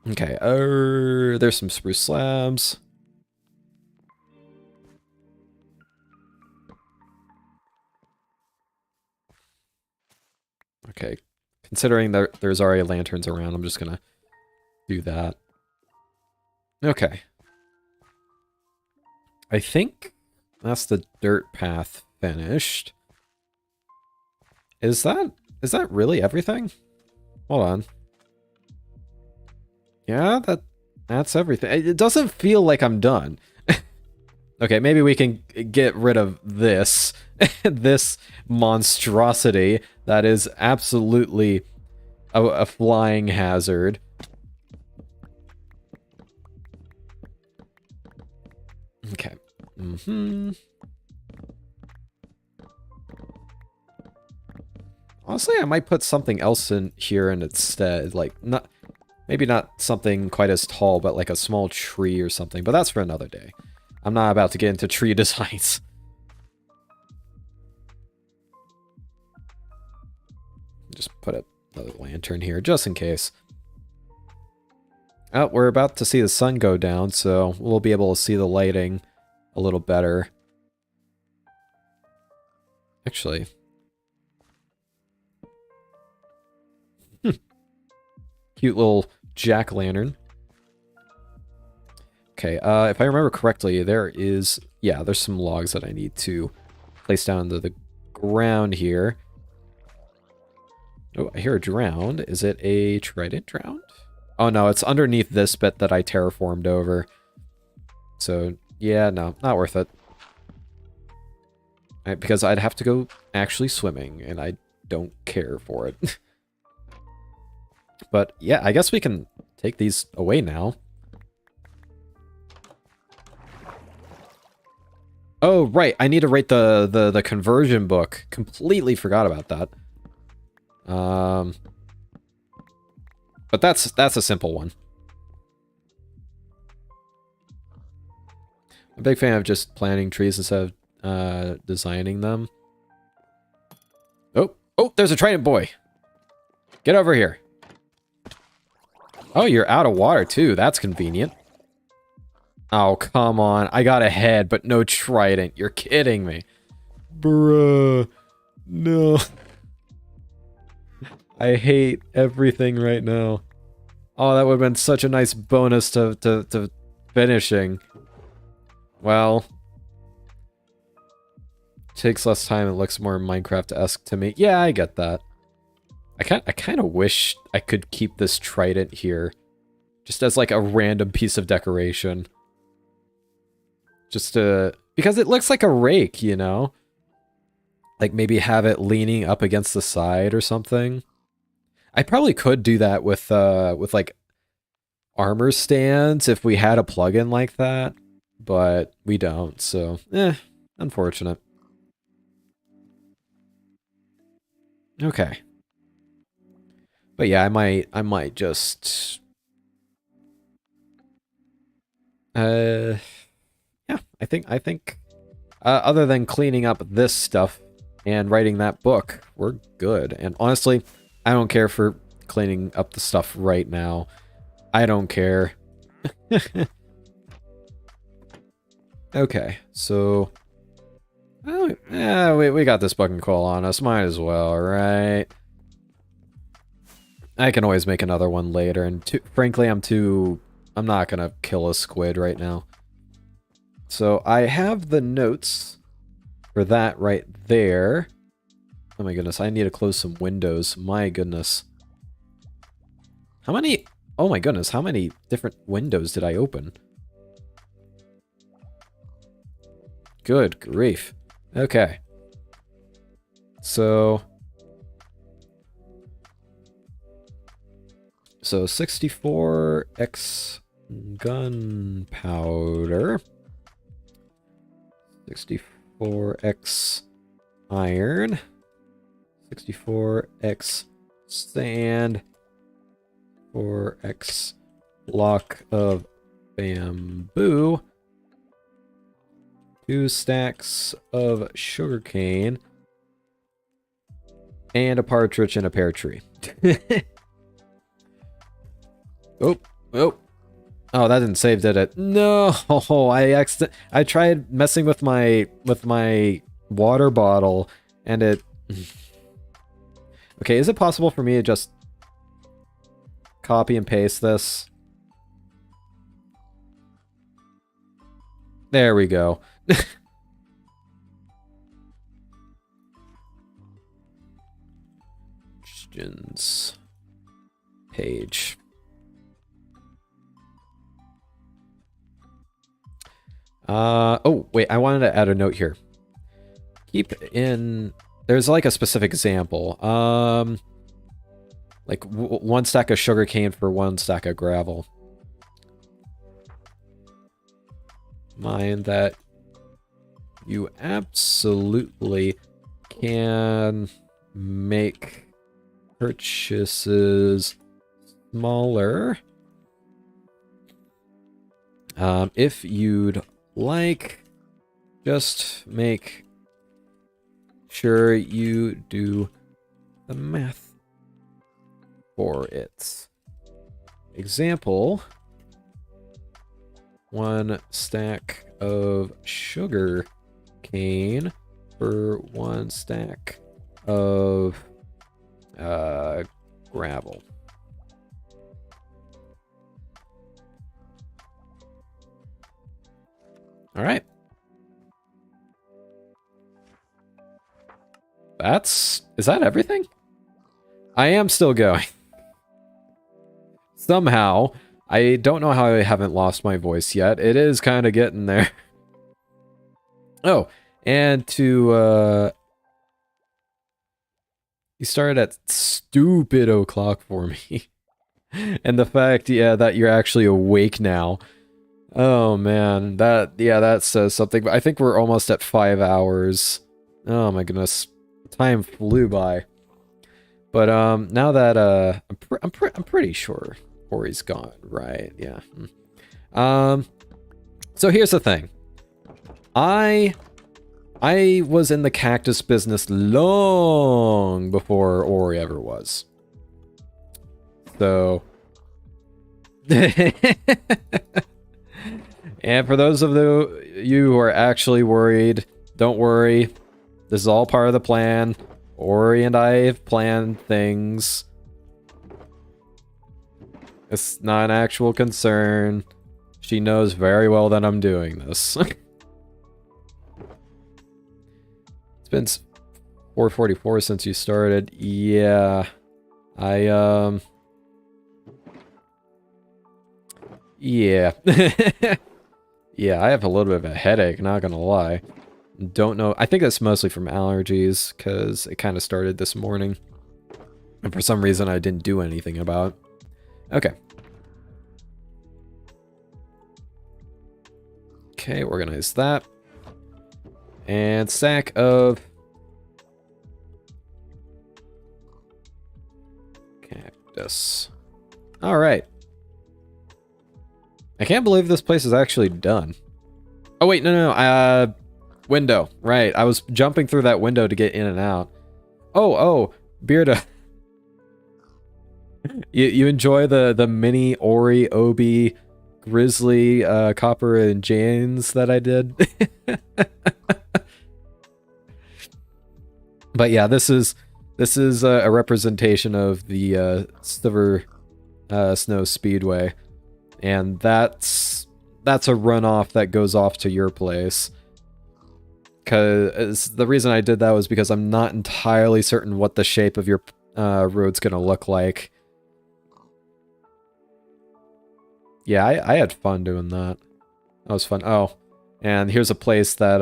Okay, there's some spruce slabs. Okay, considering that there's already lanterns around, I'm just gonna do that. Okay. I think that's the dirt path finished. Is that really everything? Hold on. Yeah, that's everything. It doesn't feel like I'm done. Okay, maybe we can get rid of this. This monstrosity that is absolutely a flying hazard. Okay. Honestly, I might put something else in here in its stead. Like, maybe not something quite as tall, but like a small tree or something. But that's for another day. I'm not about to get into tree designs. Just put another lantern here, just in case. Oh, we're about to see the sun go down, so we'll be able to see the lighting a little better. Actually... Cute little jack-o'-lantern. Okay, if I remember correctly, there's some logs that I need to place down into the ground here. Oh, I hear a drowned. Is it a trident drowned? Oh no, it's underneath this bit that I terraformed over. So, yeah, no, not worth it. Because I'd have to go actually swimming, and I don't care for it. But yeah, I guess we can take these away now. Oh, right, I need to write the conversion book. Completely forgot about that. But that's a simple one. I'm a big fan of just planting trees instead of designing them. Oh, there's a trident boy. Get over here. Oh, you're out of water too. That's convenient. Oh, come on. I got a head, but no trident. You're kidding me. Bruh. No. I hate everything right now. Oh, that would have been such a nice bonus to finishing. Well, takes less time. It looks more Minecraft-esque to me. Yeah, I get that. I kind of wish I could keep this trident here, just as like a random piece of decoration. Just to, because it looks like a rake, you know? Like maybe have it leaning up against the side or something. I probably could do that with like armor stands if we had a plugin like that, but we don't, so unfortunate. Okay. But yeah, I might just yeah, I think other than cleaning up this stuff and writing that book, we're good. And honestly, I don't care for cleaning up the stuff right now. I don't care. Okay, so we got this buck and coal on us. Might as well, right? I can always make another one later, and frankly, I'm not gonna kill a squid right now. So I have the notes for that right there. Oh my goodness, I need to close some windows. My goodness. How many... Oh my goodness, how many different windows did I open? Good grief. Okay. So 64x gunpowder. 64x iron. 64x sand. 4x block of bamboo. 2 stacks of sugarcane. And a partridge in a pear tree. Oh, that didn't save, did it? No, I tried messing with my water bottle, and it. Okay, is it possible for me to just copy and paste this? There we go. Questions page. Oh, wait, I wanted to add a note here. Keep in... There's like a specific example. Like 1 stack of sugarcane for 1 stack of gravel. Mind that you absolutely can make purchases smaller. If you'd like, just make sure you do the math for it. Example, 1 stack of sugar cane for 1 stack of gravel. All right. Is that everything? I am still going. Somehow, I don't know how I haven't lost my voice yet. It is kind of getting there. Oh, and to, you started at stupid o'clock for me. And the fact, yeah, that you're actually awake now. Oh man, that says something. But I think we're almost at 5 hours. Oh my goodness, time flew by. But now that I'm pretty sure Ori's gone, right? Yeah. So here's the thing. I was in the cactus business long before Ori ever was. So. And for those of you who are actually worried, don't worry. This is all part of the plan. Ori and I have planned things. It's not an actual concern. She knows very well that I'm doing this. It's been 4:44 since you started. Yeah. Yeah. Yeah, I have a little bit of a headache, not gonna lie. Don't know. I think that's mostly from allergies, because it kind of started this morning. And for some reason, I didn't do anything about it. Okay. Okay, organize that. And sack of... cactus. Alright. I can't believe this place is actually done. Oh wait, no. Window. Right, I was jumping through that window to get in and out. Oh, Bearda. you enjoy the mini Ori, Obi, Grizzly, Copper, and Janes that I did? But yeah, this is a representation of the Silver Snow Speedway. And that's a runoff that goes off to your place. Because the reason I did that was because I'm not entirely certain what the shape of your road's gonna look like. Yeah, I had fun doing that. That was fun. Oh, and here's a place that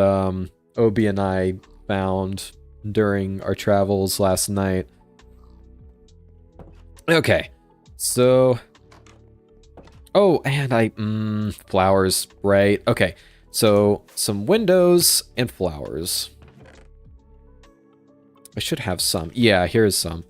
Obi and I found during our travels last night. Okay, so... Oh, and flowers, right? Okay, so some windows and flowers. I should have some. Yeah, here's some.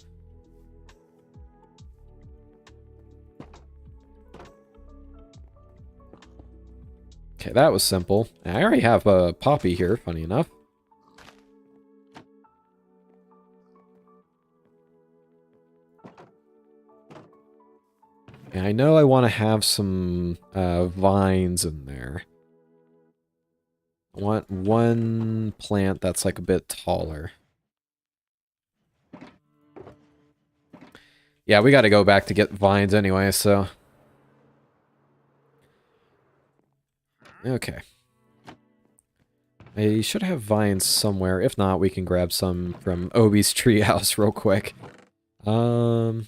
Okay, that was simple. I already have a poppy here, funny enough. And I know I want to have some vines in there. I want one plant that's like a bit taller. Yeah, we got to go back to get vines anyway, so... Okay. I should have vines somewhere. If not, we can grab some from Obi's treehouse real quick. I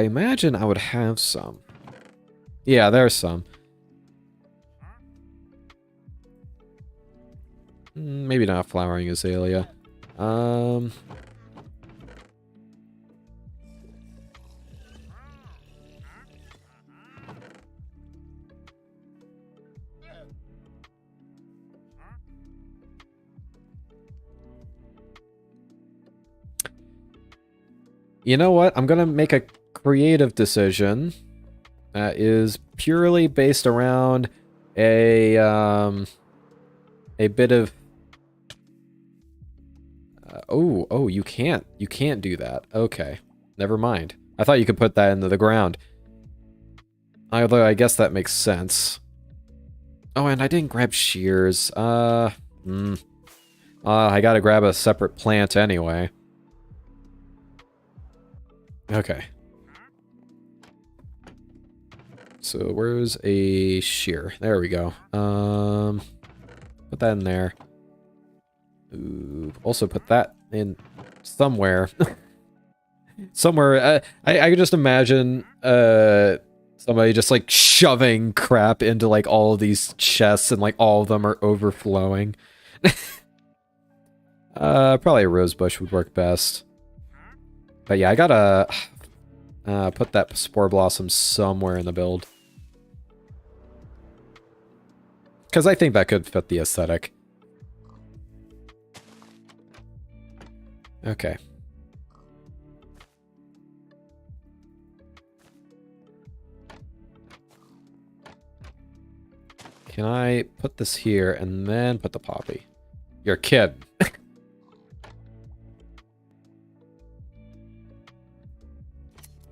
imagine I would have some. Yeah, there's some. Maybe not flowering azalea. You know what? I'm gonna make a creative decision that is purely based around a bit of... oh, you can't do that. Okay, never mind. I thought you could put that into the ground. Although I guess that makes sense. Oh, and I didn't grab shears. I gotta grab a separate plant anyway. Okay. So where's a shear? There we go. Put that in there. Ooh, also put that in somewhere. Somewhere. I could just imagine somebody just like shoving crap into like all of these chests and like all of them are overflowing. Probably a rose bush would work best. But yeah, I gotta put that spore blossom somewhere in the build. Because I think that could fit the aesthetic. Okay. Can I put this here and then put the poppy? You're kidding.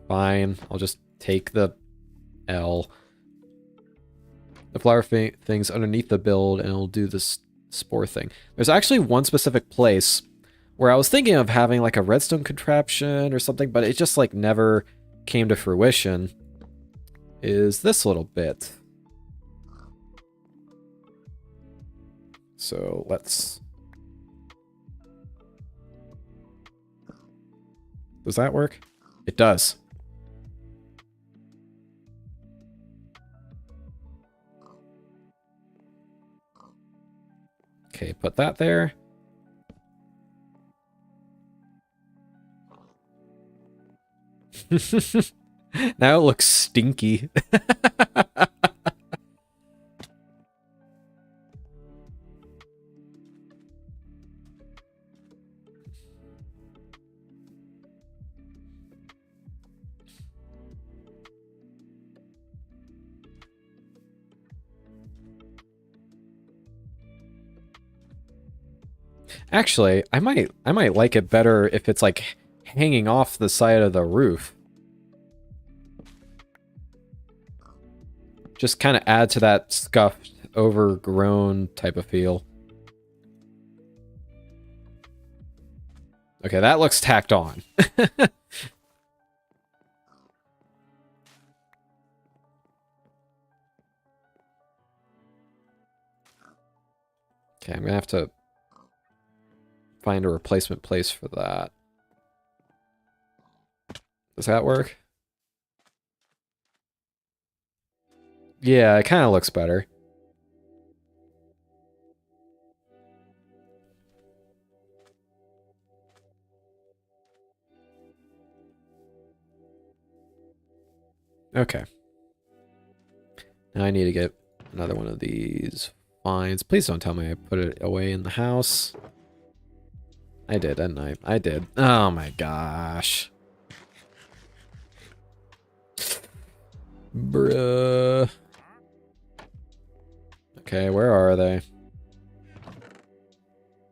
Fine, I'll just take the L. The flower thing's underneath the build, and it'll do this spore thing. There's actually one specific place where I was thinking of having like a redstone contraption or something, but it just like never came to fruition. is this little bit. So let's... Does that work? It does. Okay, put that there. Now it looks stinky. Actually, I might like it better if it's like hanging off the side of the roof. Just kind of add to that scuffed, overgrown type of feel. Okay, that looks tacked on. Okay, I'm gonna have to find a replacement place for that. Does that work? Yeah, it kind of looks better. Okay. Now I need to get another one of these vines. Please don't tell me I put it away in the house. I did, didn't I? I did. Oh my gosh. Bruh. Okay, where are they?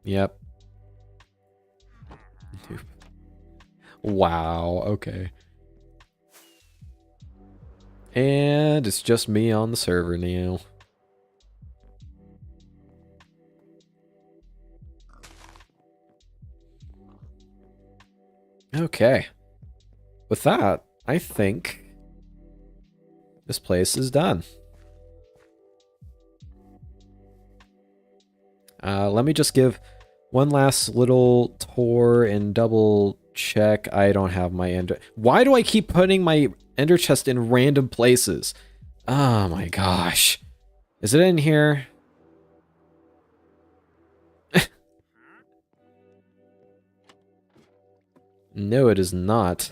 Yep. Wow, okay. And it's just me on the server now. Okay. With that, I think this place is done. Let me just give one last little tour and double check. I don't have my ender... Why do I keep putting my ender chest in random places? Oh my gosh. Is it in here? No, it is not.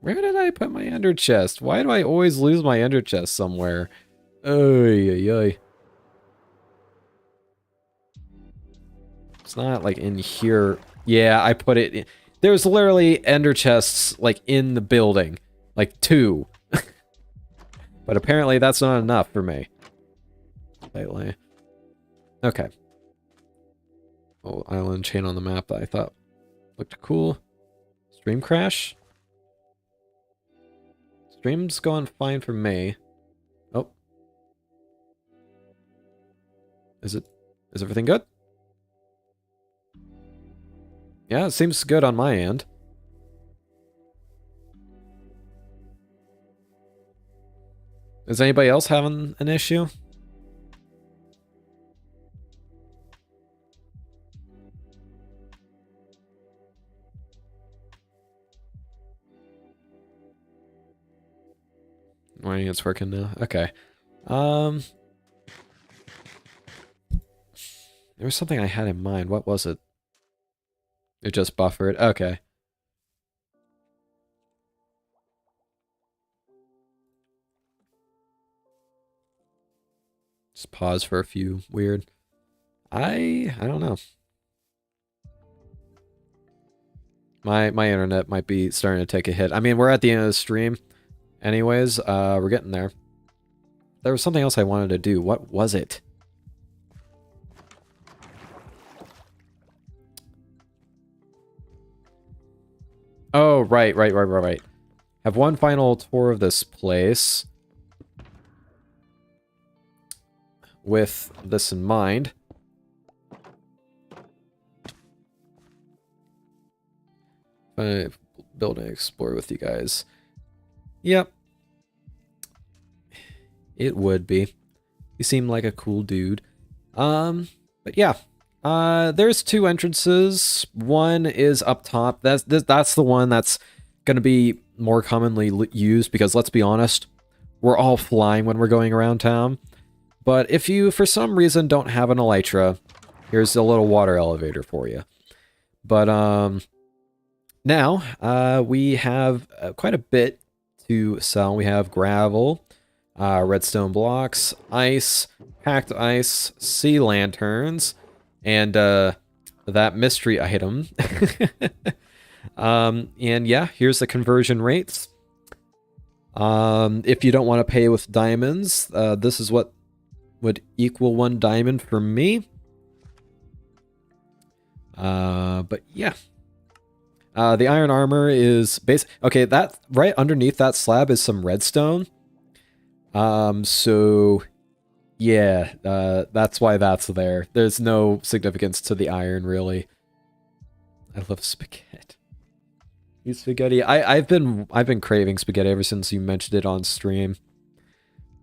Where did I put my ender chest? Why do I always lose my ender chest somewhere? Oy, oy, oy. It's not like in here. Yeah, I put it in. There's literally ender chests like in the building. Like 2. But apparently that's not enough for me. Lately. Okay. Oh, island chain on the map that I thought looked cool. Stream crash? Stream's going fine for me. Oh. Is everything good? Yeah, it seems good on my end. Is anybody else having an issue? I think it's working now. Okay. There was something I had in mind. What was it? It just buffered. Okay. Just pause for a few. Weird. I don't know. My internet might be starting to take a hit. I mean, we're at the end of the stream. Anyways, we're getting there. There was something else I wanted to do. What was it? Oh, right. Have one final tour of this place. With this in mind. Build and explore with you guys. Yep. It would be. You seem like a cool dude. But yeah. There's two entrances. One is up top. That's the one that's going to be more commonly used because, let's be honest, we're all flying when we're going around town. But if you, for some reason, don't have an elytra, here's a little water elevator for you. But now we have quite a bit to sell. We have gravel, redstone blocks, ice, packed ice, sea lanterns, and that mystery item. And yeah, here's the conversion rates. If you don't want to pay with diamonds, this is what would equal 1 diamond for me. But yeah. The iron armor is okay, that right underneath that slab is some redstone. So yeah, that's why that's there. There's no significance to the iron, really. I love spaghetti. Eat spaghetti. I've been craving spaghetti ever since you mentioned it on stream.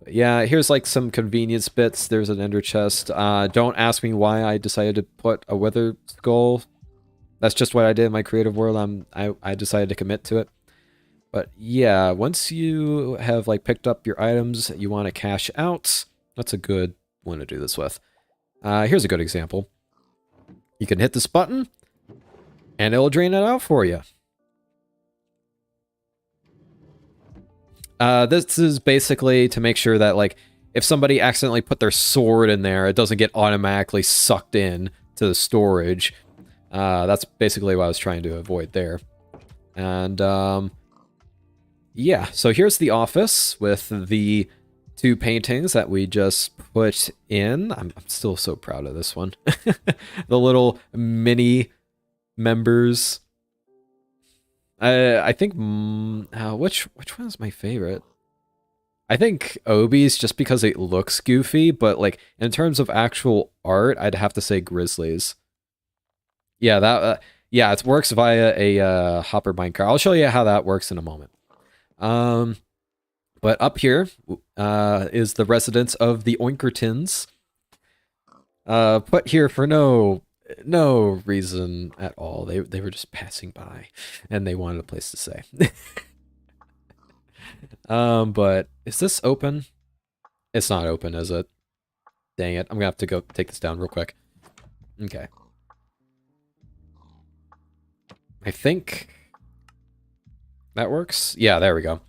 But yeah, here's like some convenience bits. There's an ender chest. Don't ask me why I decided to put a wither skull. That's just what I did in my creative world. I decided to commit to it. But yeah, once you have like picked up your items you want to cash out, that's a good one to do this with. Here's a good example. You can hit this button, and it'll drain it out for you. This is basically to make sure that, like, if somebody accidentally put their sword in there, it doesn't get automatically sucked in to the storage. That's basically what I was trying to avoid there. And, yeah, so here's the office with the 2 paintings that we just put in. I'm still so proud of this one. The little mini members. I think which one is my favorite? I think Obi's, just because it looks goofy, but like in terms of actual art, I'd have to say Grizzlies. Yeah, that yeah, it works via a hopper minecart. I'll show you how that works in a moment. But up here is the residence of the Oinkertons. Put here for no reason at all. They were just passing by, and they wanted a place to stay. But is this open? It's not open, is it? Dang it! I'm gonna have to go take this down real quick. Okay. I think that works. Yeah, there we go.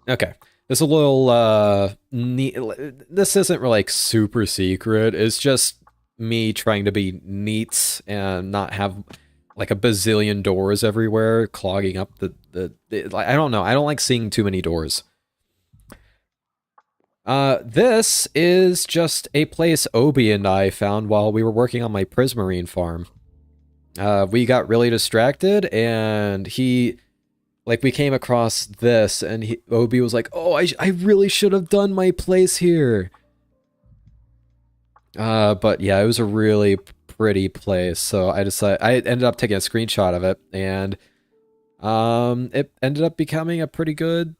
Okay. There's a little neat. This isn't really like super secret. It's just me trying to be neat and not have like a bazillion doors everywhere clogging up the I don't know. I don't like seeing too many doors. This is just a place Obi and I found while we were working on my prismarine farm. We got really distracted, and we came across this, and Obi was like, "Oh, I really should have done my place here." But yeah, it was a really pretty place, so I ended up taking a screenshot of it, and it ended up becoming a pretty good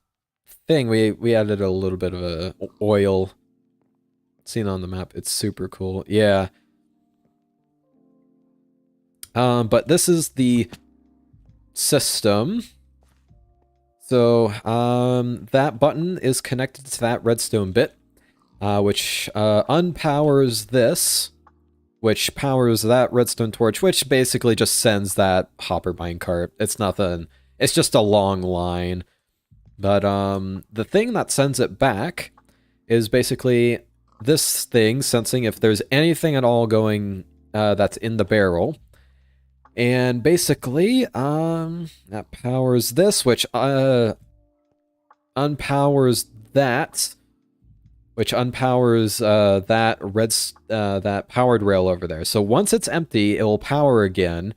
thing. We added a little bit of a oil seen on the map. It's super cool. Yeah. But this is the system. So, that button is connected to that redstone bit, which unpowers this, which powers that redstone torch, which basically just sends that hopper minecart. It's nothing. It's just a long line. But the thing that sends it back is basically this thing sensing if there's anything at all going that's in the barrel. And basically, that powers this, which unpowers that, which unpowers that powered rail over there. So once it's empty, it will power again,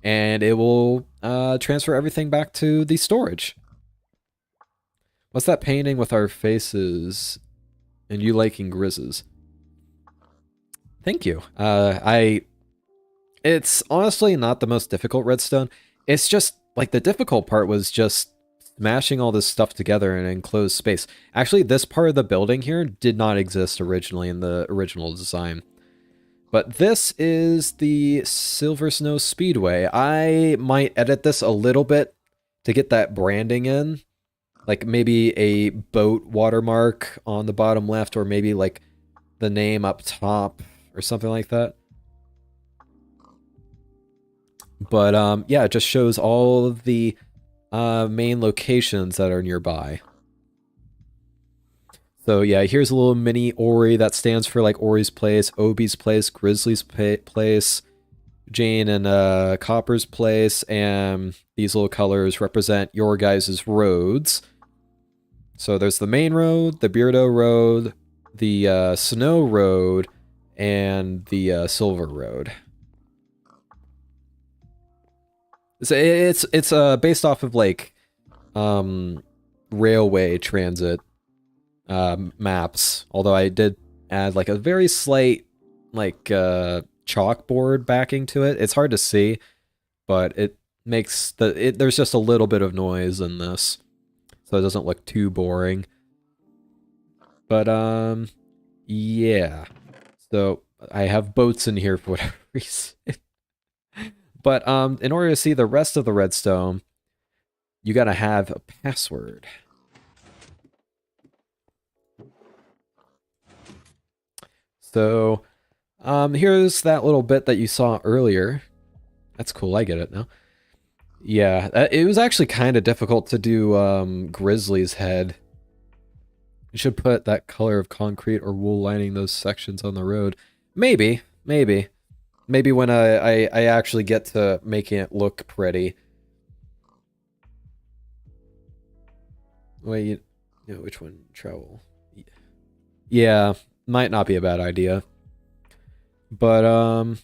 and it will transfer everything back to the storage. What's that painting with our faces and you liking grizzes? Thank you. It's honestly not the most difficult redstone. It's just, like, the difficult part was just smashing all this stuff together in an enclosed space. Actually, this part of the building here did not exist originally in the original design. But this is the Silver Snow Speedway. I might edit this a little bit to get that branding in. Like maybe a boat watermark on the bottom left, or maybe like the name up top or something like that. But yeah, it just shows all of the main locations that are nearby. So yeah, here's a little mini Ori that stands for like Ori's Place, Obi's Place, Grizzly's Place, Jane and Copper's Place, and these little colors represent your guys' roads. So there's the main road, the Beardo Road, the Snow Road, and the Silver Road. It's based off of like railway transit maps, although I did add like a very slight like chalkboard backing to it. It's hard to see, but it makes there's just a little bit of noise in this, so it doesn't look too boring. But yeah, so I have boats in here for whatever reason. But in order to see the rest of the redstone, you gotta have a password. So here's that little bit that you saw earlier. That's cool, I get it now. Yeah, it was actually kind of difficult to do Grizzly's head. You should put that color of concrete or wool lining those sections on the road. Maybe. Maybe when I actually get to making it look pretty. Wait, you know which one? Travel. Yeah, might not be a bad idea. But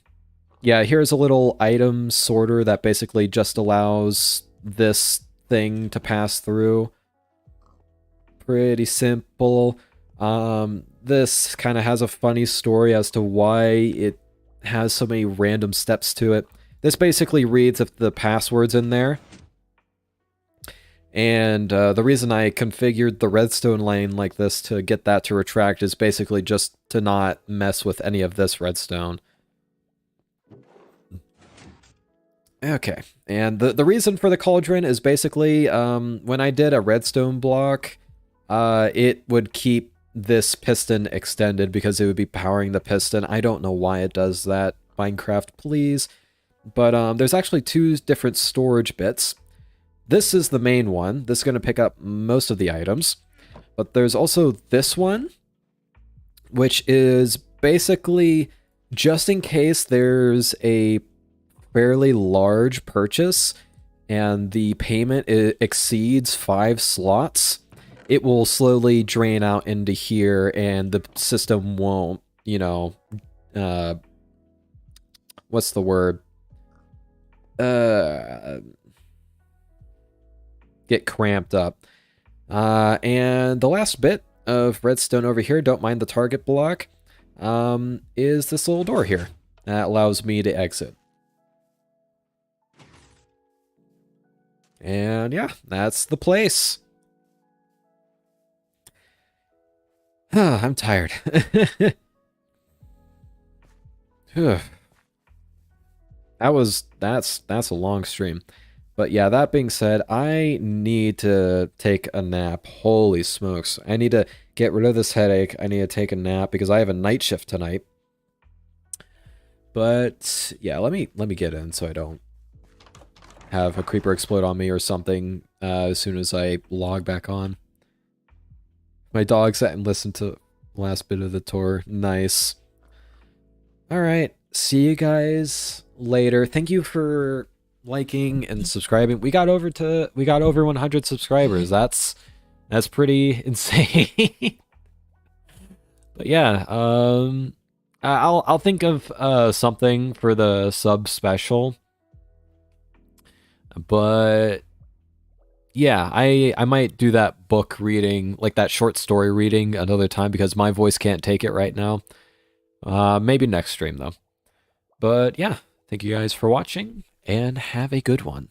yeah, here's a little item sorter that basically just allows this thing to pass through. Pretty simple. This kind of has a funny story as to why it has so many random steps to it. This basically reads if the password's in there. And the reason I configured the redstone lane like this to get that to retract is basically just to not mess with any of this redstone. Okay, and the reason for the cauldron is basically when I did a redstone block, it would keep this piston extended because it would be powering the piston. I don't know why it does that, Minecraft, please. But there's actually two different storage bits. This is the main one. This is going to pick up most of the items. But there's also this one, which is basically just in case there's a fairly large purchase and the payment exceeds 5 slots. It will slowly drain out into here, and the system won't, you know, what's the word? Get cramped up. And the last bit of redstone over here, don't mind the target block, is this little door here. That allows me to exit. And yeah, that's the place. I'm tired. That's a long stream. But yeah, that being said, I need to take a nap. Holy smokes. I need to get rid of this headache. I need to take a nap because I have a night shift tonight. But yeah, let me get in so I don't have a creeper explode on me or something as soon as I log back on. My dog sat and listened to the last bit of the tour. Nice. Alright, see you guys later. Thank you for liking and subscribing. We got over 100 subscribers. That's pretty insane. But yeah, I'll think of something for the sub special. But yeah, I might do that book reading, like that short story reading another time because my voice can't take it right now. Maybe next stream though. But yeah, thank you guys for watching and have a good one.